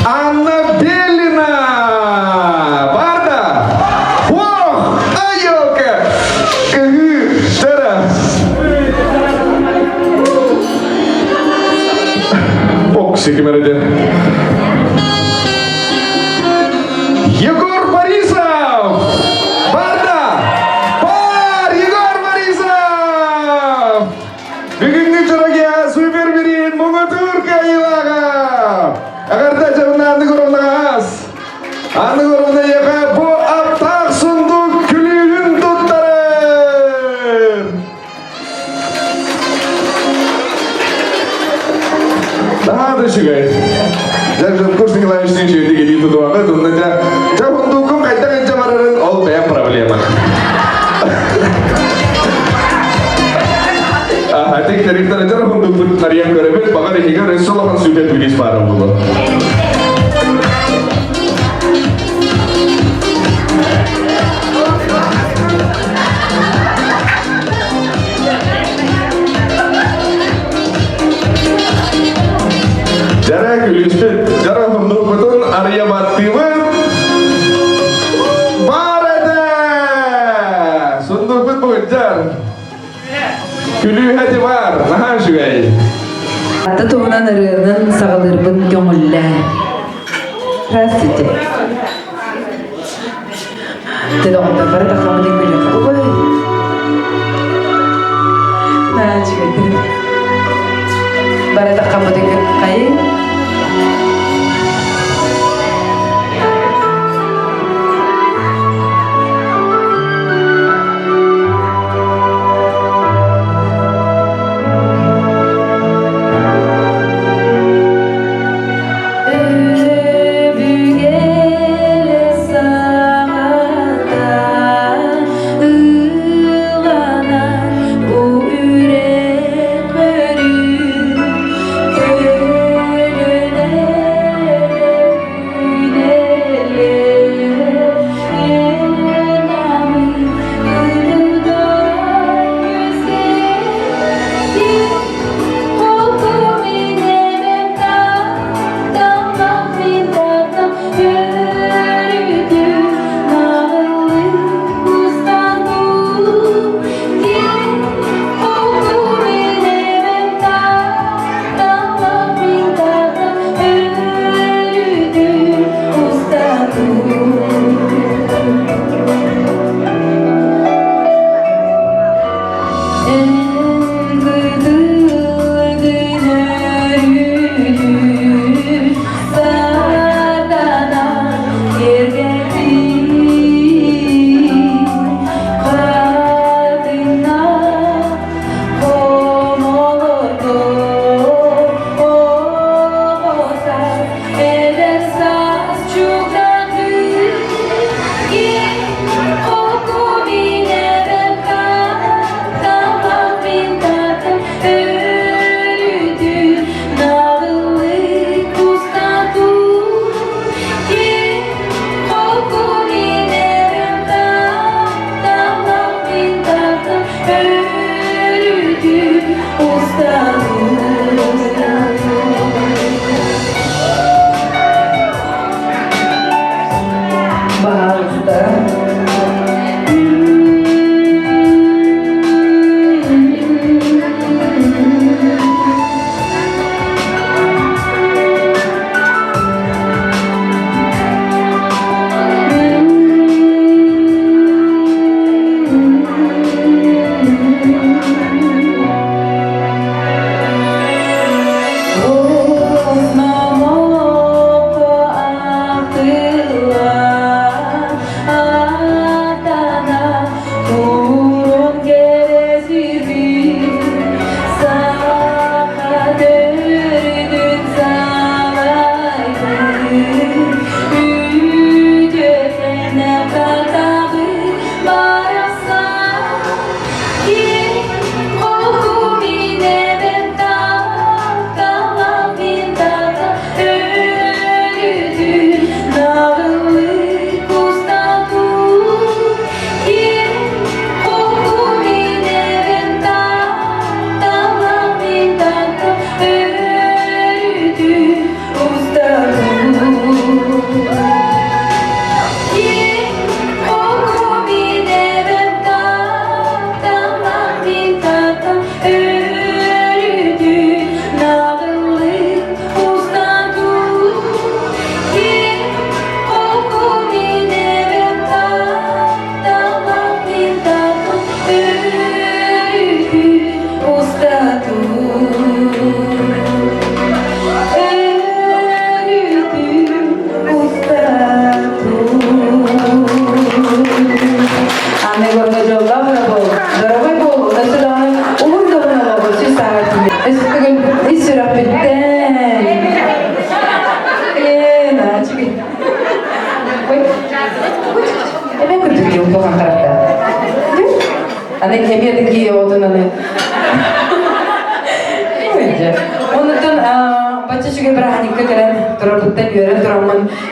Anna Belina. Barda. Wow. Ayo ke. Jara. Oksi kemerede. Yegor Borisov. Barda. Yegor Borisov. Bugünkü çoragya süper birin Mogotur kayılaga. Agar da canına andı korunağız. Andı korunağız yaka bu aptak sunduk külüğün tuttarır. Daha da şugay. Jangan kursi ngelayusin sih di gitu doang kan tuh nanti. Jangan dukung kaitan cemaran all bayar problema. Hati kita dari cara untuk tarian kerebet bahkan hingga Rasulullah sudah tulis para Allah. Jara kulispet, jara untuk betul Arya Batiman. Barada, sunduk bet pengejar. Külü hadi var, nahan şugay. Hatta tuğunan arığının sağlırbın gömülle. Rasite. Dedi onda para takamadı böyle. Oy. Nahan şugay. Para takamadı kayı.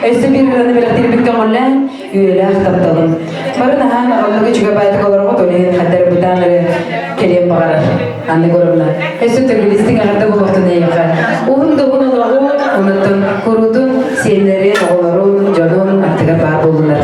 Öste bir rana belirtili bir kamallan üyele aktartalım. Barın han Allah'a çıka baytık olarak öyle hatta bu tanrı kelime bağırır. Anne görürler. Öste türlü listing arada bu vakti ne yapar? Onun da bunu da unutun, kurudun, senlerin, oğların, canın artık var bulunur.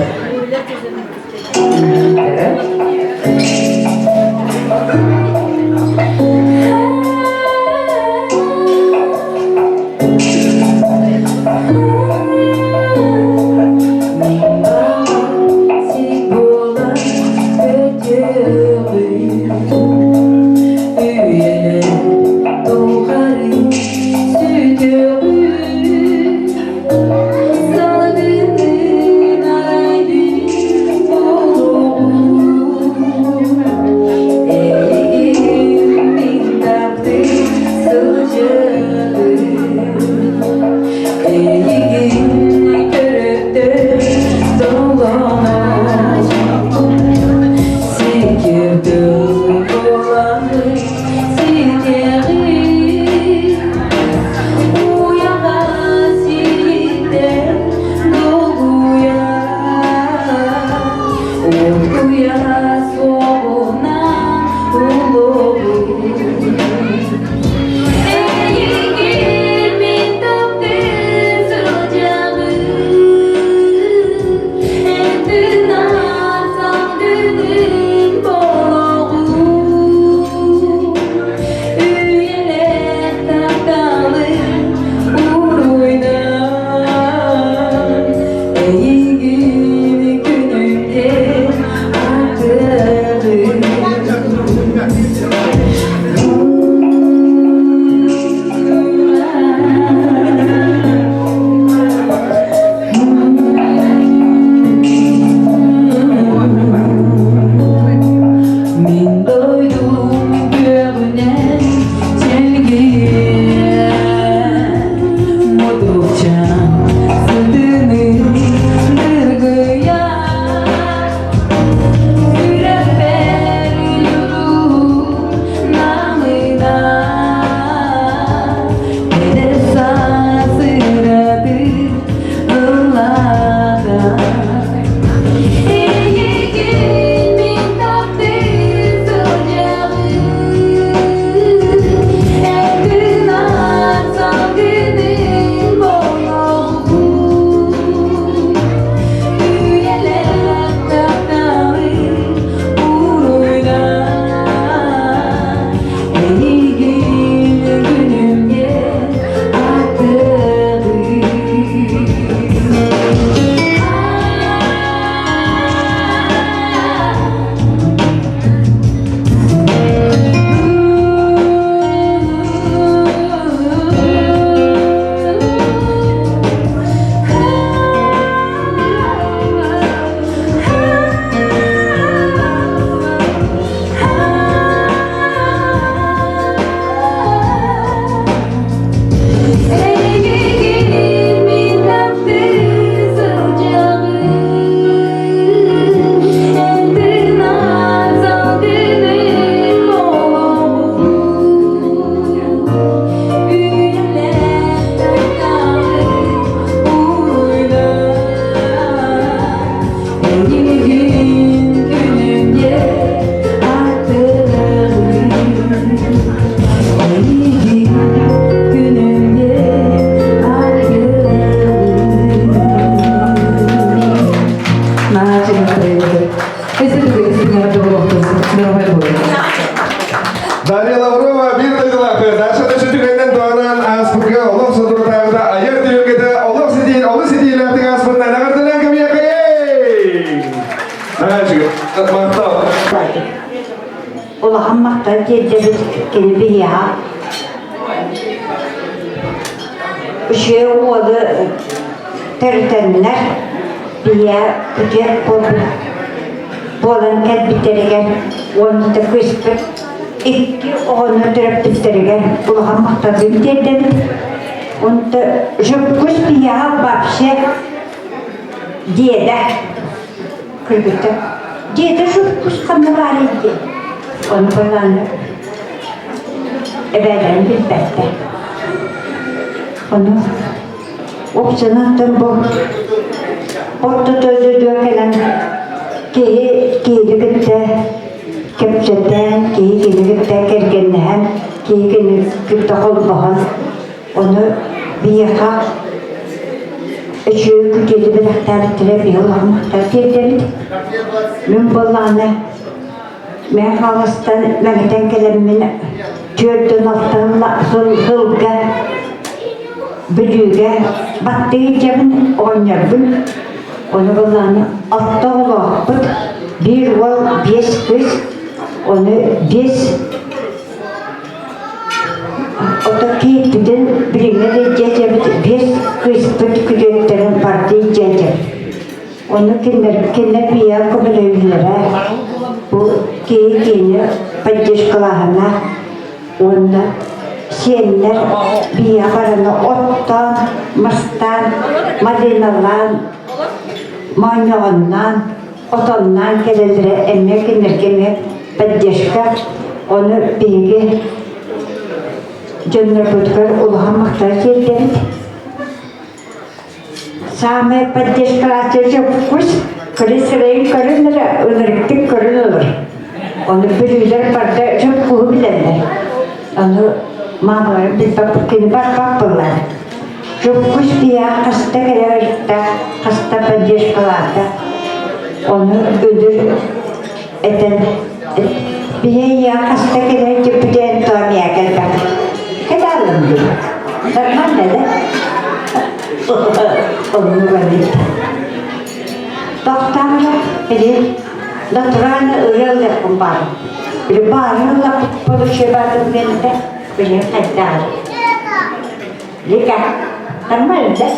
Daniel Lavrova bir dayılar. Derse de sütükenden doğanan aspıkı Allah sadurlarında ayır diyor ki de Allah sidiyle artık aspıkından ne kadar lan kamiye kayey. Ha çıkıyor. Mahtav. Ola hammakta geceli gibi ya. Şey oldu tertenler diye kucak oldu. Bolan biterigen onu da kıstı. İki onu dörp biterigen ola hammakta dedim. Onu da jupkus bir ya babşe diye de kırgıtı. Diye de jupkus kanı var idi. Onu falan evvelen bilbette. Onu Opsanattım bu. Orta tözü dökelen kiyi gitti. Kepçeden kiyi gitti kergenden kiyi gitti olmahan. Onu bir yaka üçü küçüğü bir aktarıttıra bir yol almakta girdim. Min bolağını men halastan mehten kelimini tüyördün altınla hılga büyüge battığı cebin oynardım. Onu bolağını altta olağıpıt bir ol beş kız onu beş otaki tüden birine de cecebit beş kız pıt küdetlerin partiyi cecebit. Onu kinder bir yer kabulevlere bu keyini поддержкаларына onda senler bir yaparını ottan, mıstan, madinalan, manyağından, otandan gelelere emek energemi поддержка onu bilgi cümle bütkör uluğa muhtaç edildi. Самая поддержка çok вкус, kırısırayın karınlara ınırıktık karınılır. Onu bölüler parda çok kuhu bilenler. Onu mamalar bir papakini bakırlar. Çok kuş diye hasta gelerlikte, hasta поддержкаларда. Onu ödül eden bir ya hasta gelerlikte bir de entomaya geldi. Kadarım diyor. Sarman ne de? Onu verdik. Doktorla biri naturalne öyle kumpar. Biri bağırla poluşebadım benimle biri kadar. Lika, tamam da.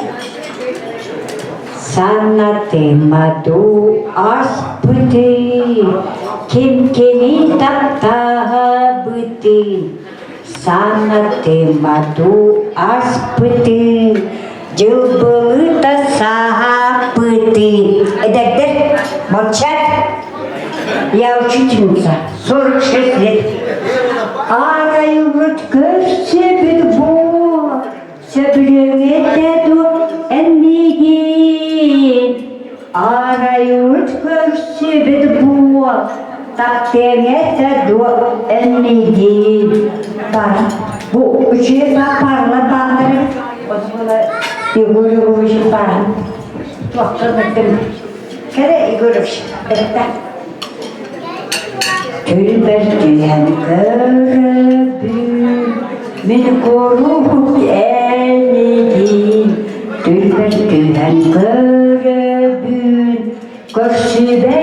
Sanate madu aspıtı, kim kimi tapta bıtı. Sanate madu aspıtı, cıbılı da sahapıtı. Edektir, molçat. Ya учительница, 46 лет. Арают көрсебіл бол, сөбіліңетеду әммеген. Арают көрсебіл бол, тақтеңетеду әммеген. Бар, bu üçe parla bağlarım. O zaman Igor'u bağlarım. Çok kırmızdım. Kere Igor'u bağlarım. Tülberken görebün, min korup elledin. Tülberken görebün, köşübe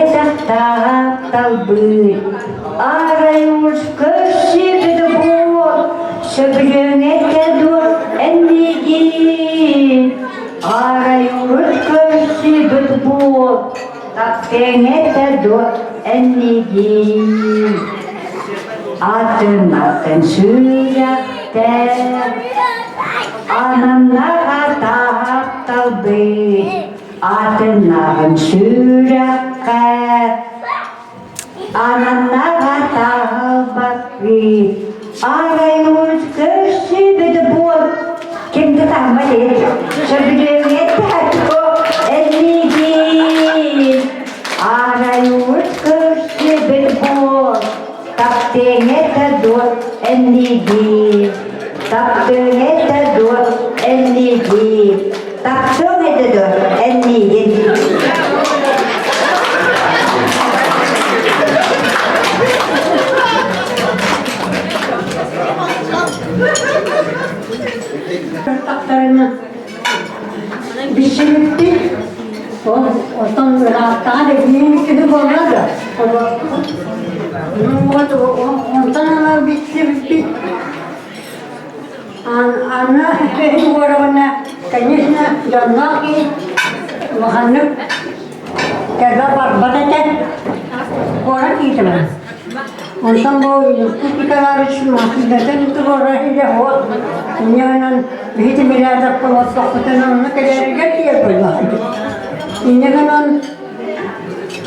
tahtalbın. Arayuz köşübe bol, söbülüne dur emmegin. Arayuz köşübe bol, taktene dur emmegin. Atın sürekte, anamlara tahtalbın. Atın sürekte, anamlara tahtalbın. Arayuz köşübe bol, kimde tahmal et, söbülüne dur emmegin. Arayuz köşübe bol, taktene dur emmegin. Taktene dur emmegin. Taktene dur emmegin. Taklarını bir sürüktü. Ondan rahattan da büyük gibi olmadı. Ondan ama bir sürüktü. Ana benim oranına kendisine canlar ki mahanlık kerja barbadete orang itu mah. Ondan bu kutikalar için mahkemeden itu orang ini hot. Inyanan begitu milyarda pelat kapten onu kadar getiyor böyle. Inyanan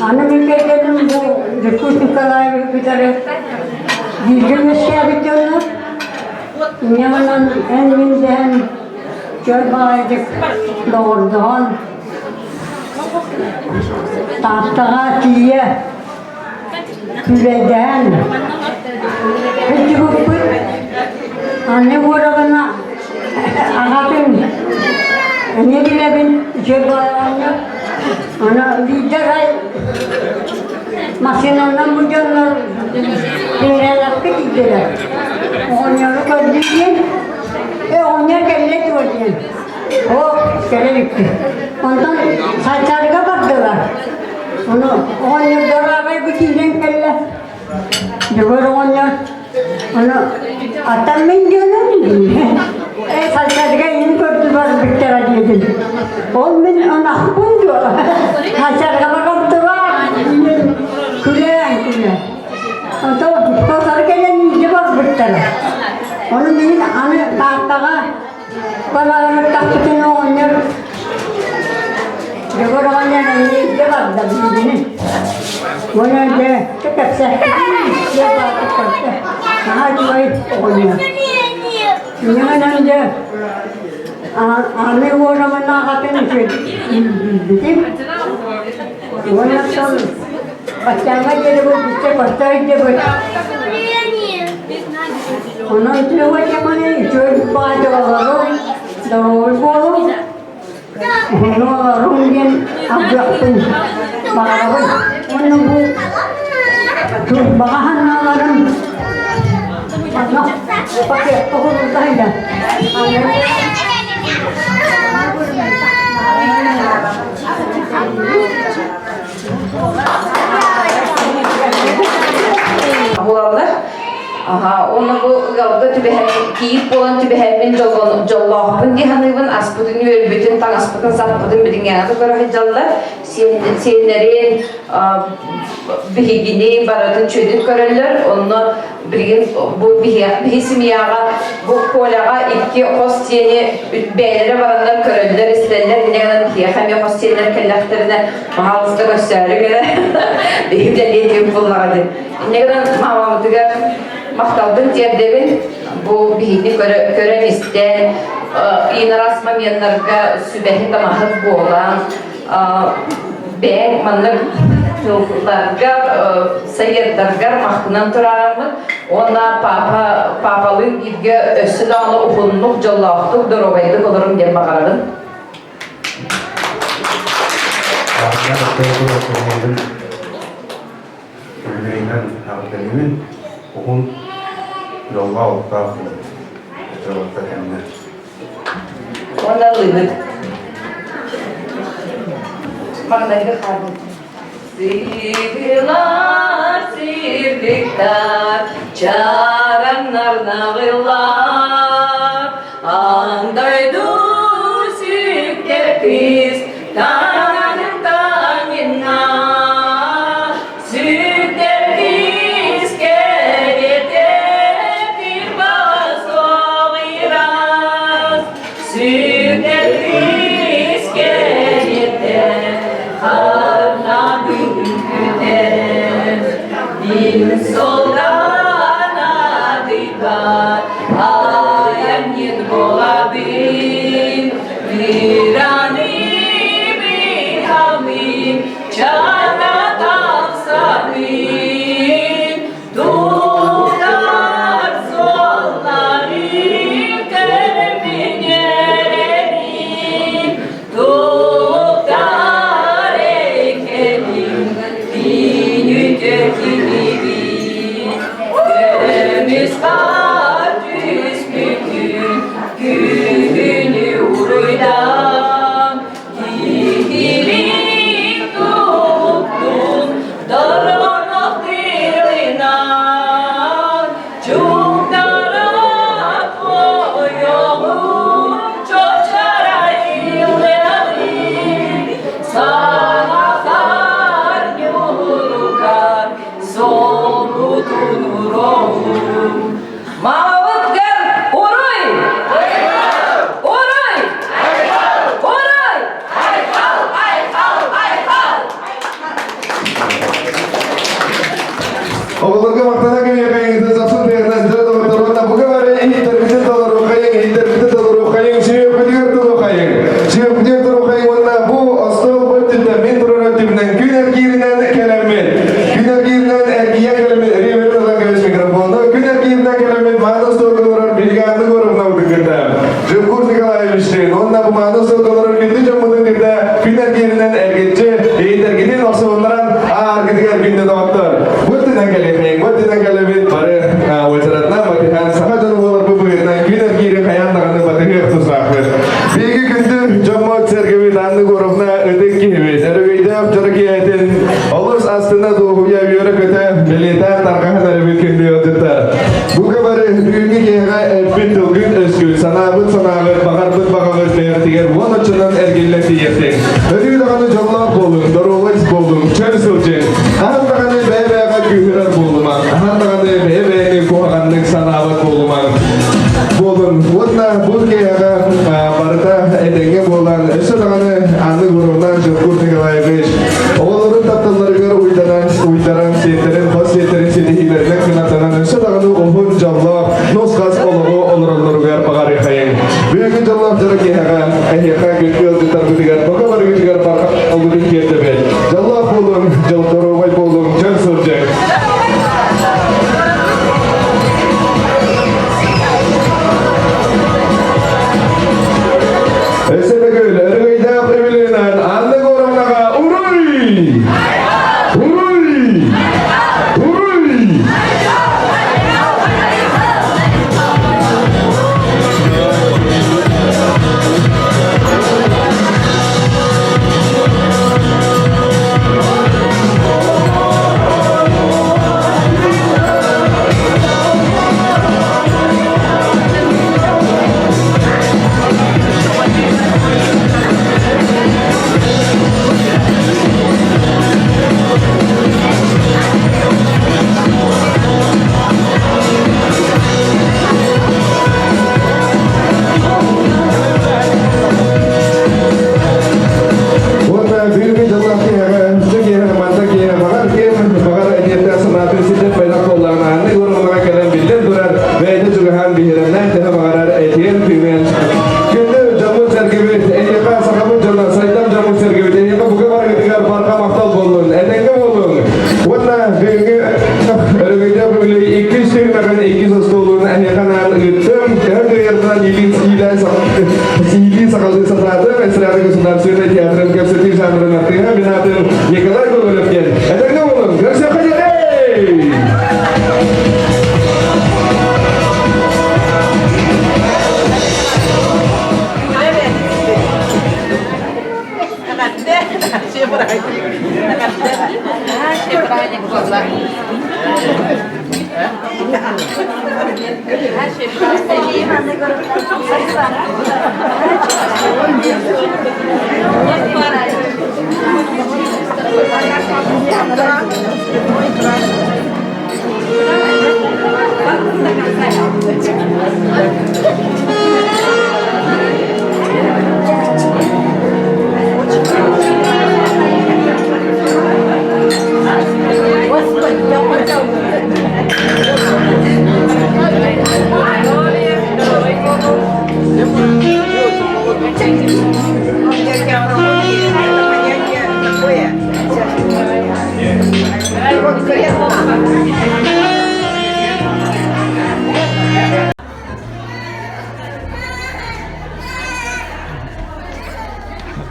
ana memleketin bu kutikalar bir tane bilgi mesele bitiyor. Inyanan en binden Çöl bağırdık doğurduğun tahtağa tiye küleden küçük anne vurabına ağabeyim ne bileyim çöl bağırdık ana lider ay masinandan bu canlar birelakı gidiler onları gördüğün onlar geldi gördüğün o kere gitti ondan saçlarına baktılar onu beraber bütünden kelle diyor onlar onu atamın canım saçlarına yeni gördüler bir kere dedim onun ona bundu saçlarına baktılar Kulen. Ondan sonra gelen iyice bakmışlar. Onun için anı tahtağa bana tahtın oynuyor. Diyor onlar iyice baktılar birbirine. Onlar da çıkarsa iyice baktılar. Hadi oynuyor. Yanında anne oğlumuna hatını dedim. Onlar sonra Başlangıç yeri bu, işte başlangıç yeri bu. Onun için o zamanı çocuk bağcı olalım, doğru olalım. Onu olalım diye ablaktım. Bağırım. Onun bu çok bağhanlarım. Allah, bakıyor, okuldaydı. Olanlar. Aha, onu bu galda tübehem kiyip olan tübehemin jollahpın dihanıbın aspudun yörübütün tan aspudun sapudun bilin yanada göre jallar senlerin bihigini baratın çödüp görürler onu bilin bu bihisimiyaga bu kolaga iki hostiyeni beylere varanlar görürler isterler dinleyen hem hostiyenler kellaklarına mahalısında gösterir göre bihimden yediğim bunlardı ne kadar mamamıdıgar Mahtaldım diyerdebin bu bihini göremizden iğneras mamiyanlarga sübehi damahıp boğulan ben manlar tıllarga sayırlarga mahtınan turarımı ona papalığın ilge ösü dağına ufunluk jallahtık dorobaydık olurum diye bakarım. Yolga ortak cevapta kendine. Onlarlıydık. Maknaydı kaldım. Sivrilar, sivrilikler, çaranlar nağılar, andaydı sükter pis, tanrım tanrına, sükter pis kerete, bir basoğiraz, sükter pis kerete, harna büküter, bin soldana dikkat, ayan yin bolabin, virani bihamin, çana tavsamin, tutar solların terbiyeleri, tutar ekelim, dini dökülübi, gömüz kartüs bükün, günü uğruydan, gidilik doğru. ben Manos Dodolar bilganlı gorumna udıkırda. Jumkur Nikolaevич'tin, onunla bu Manos Dodolar gündü camudun dirde Günden gerinden ergetçe, eğiterginin olsa onların arkadakiler günde doktor. Gottidan kalefeyin, gottidan kalefeyin, barı uçaratlar matihan, saha canım olur bu buyurdan, günden geri kayan dağını batığı tutsakır. Bilgi gündü camut sergevi danlı gorumna ödek gibi, sergeyde çarık yetin, oluruz aslında doğuya yürü köte, belirten tarkahan arabik gündü ödütter. Bu kabarı bugünkü kere bütün gün özgül, sanabıt bakarbıt bakamız değertiger, onun açından ergilletti yertin. Ödüğü dağını canlar bolun, daruvayız bolun, çöl sılcın. Ahar dağını beybeğe gühürer boluman, ahar dağını beybeğe kuhakanlık sanabat boluman. Bolun, bunlar bu kere barıda edenge bolan, ösü dağını anlı grubundan Jumkur Nikolaevich. Oğulların tatlıları göre uydaran seyitlerin, bas seyitlerin sedihilerine kınatanan ösü dağını ohun calla, noskas oluğu oluralları ver pagar yıkayın. Büyük calla jarak yıkaga, ehyaka günkü öldütar güdüger, bakabar güdüger algıdın kiyetebe. Calla bolun, jaltoro vay bolun, çöl sırcak. Esebe göyle, ergeyde yapabilinen, anne gorumlaga, uruy! Uruy! Uruy!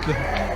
Thank you.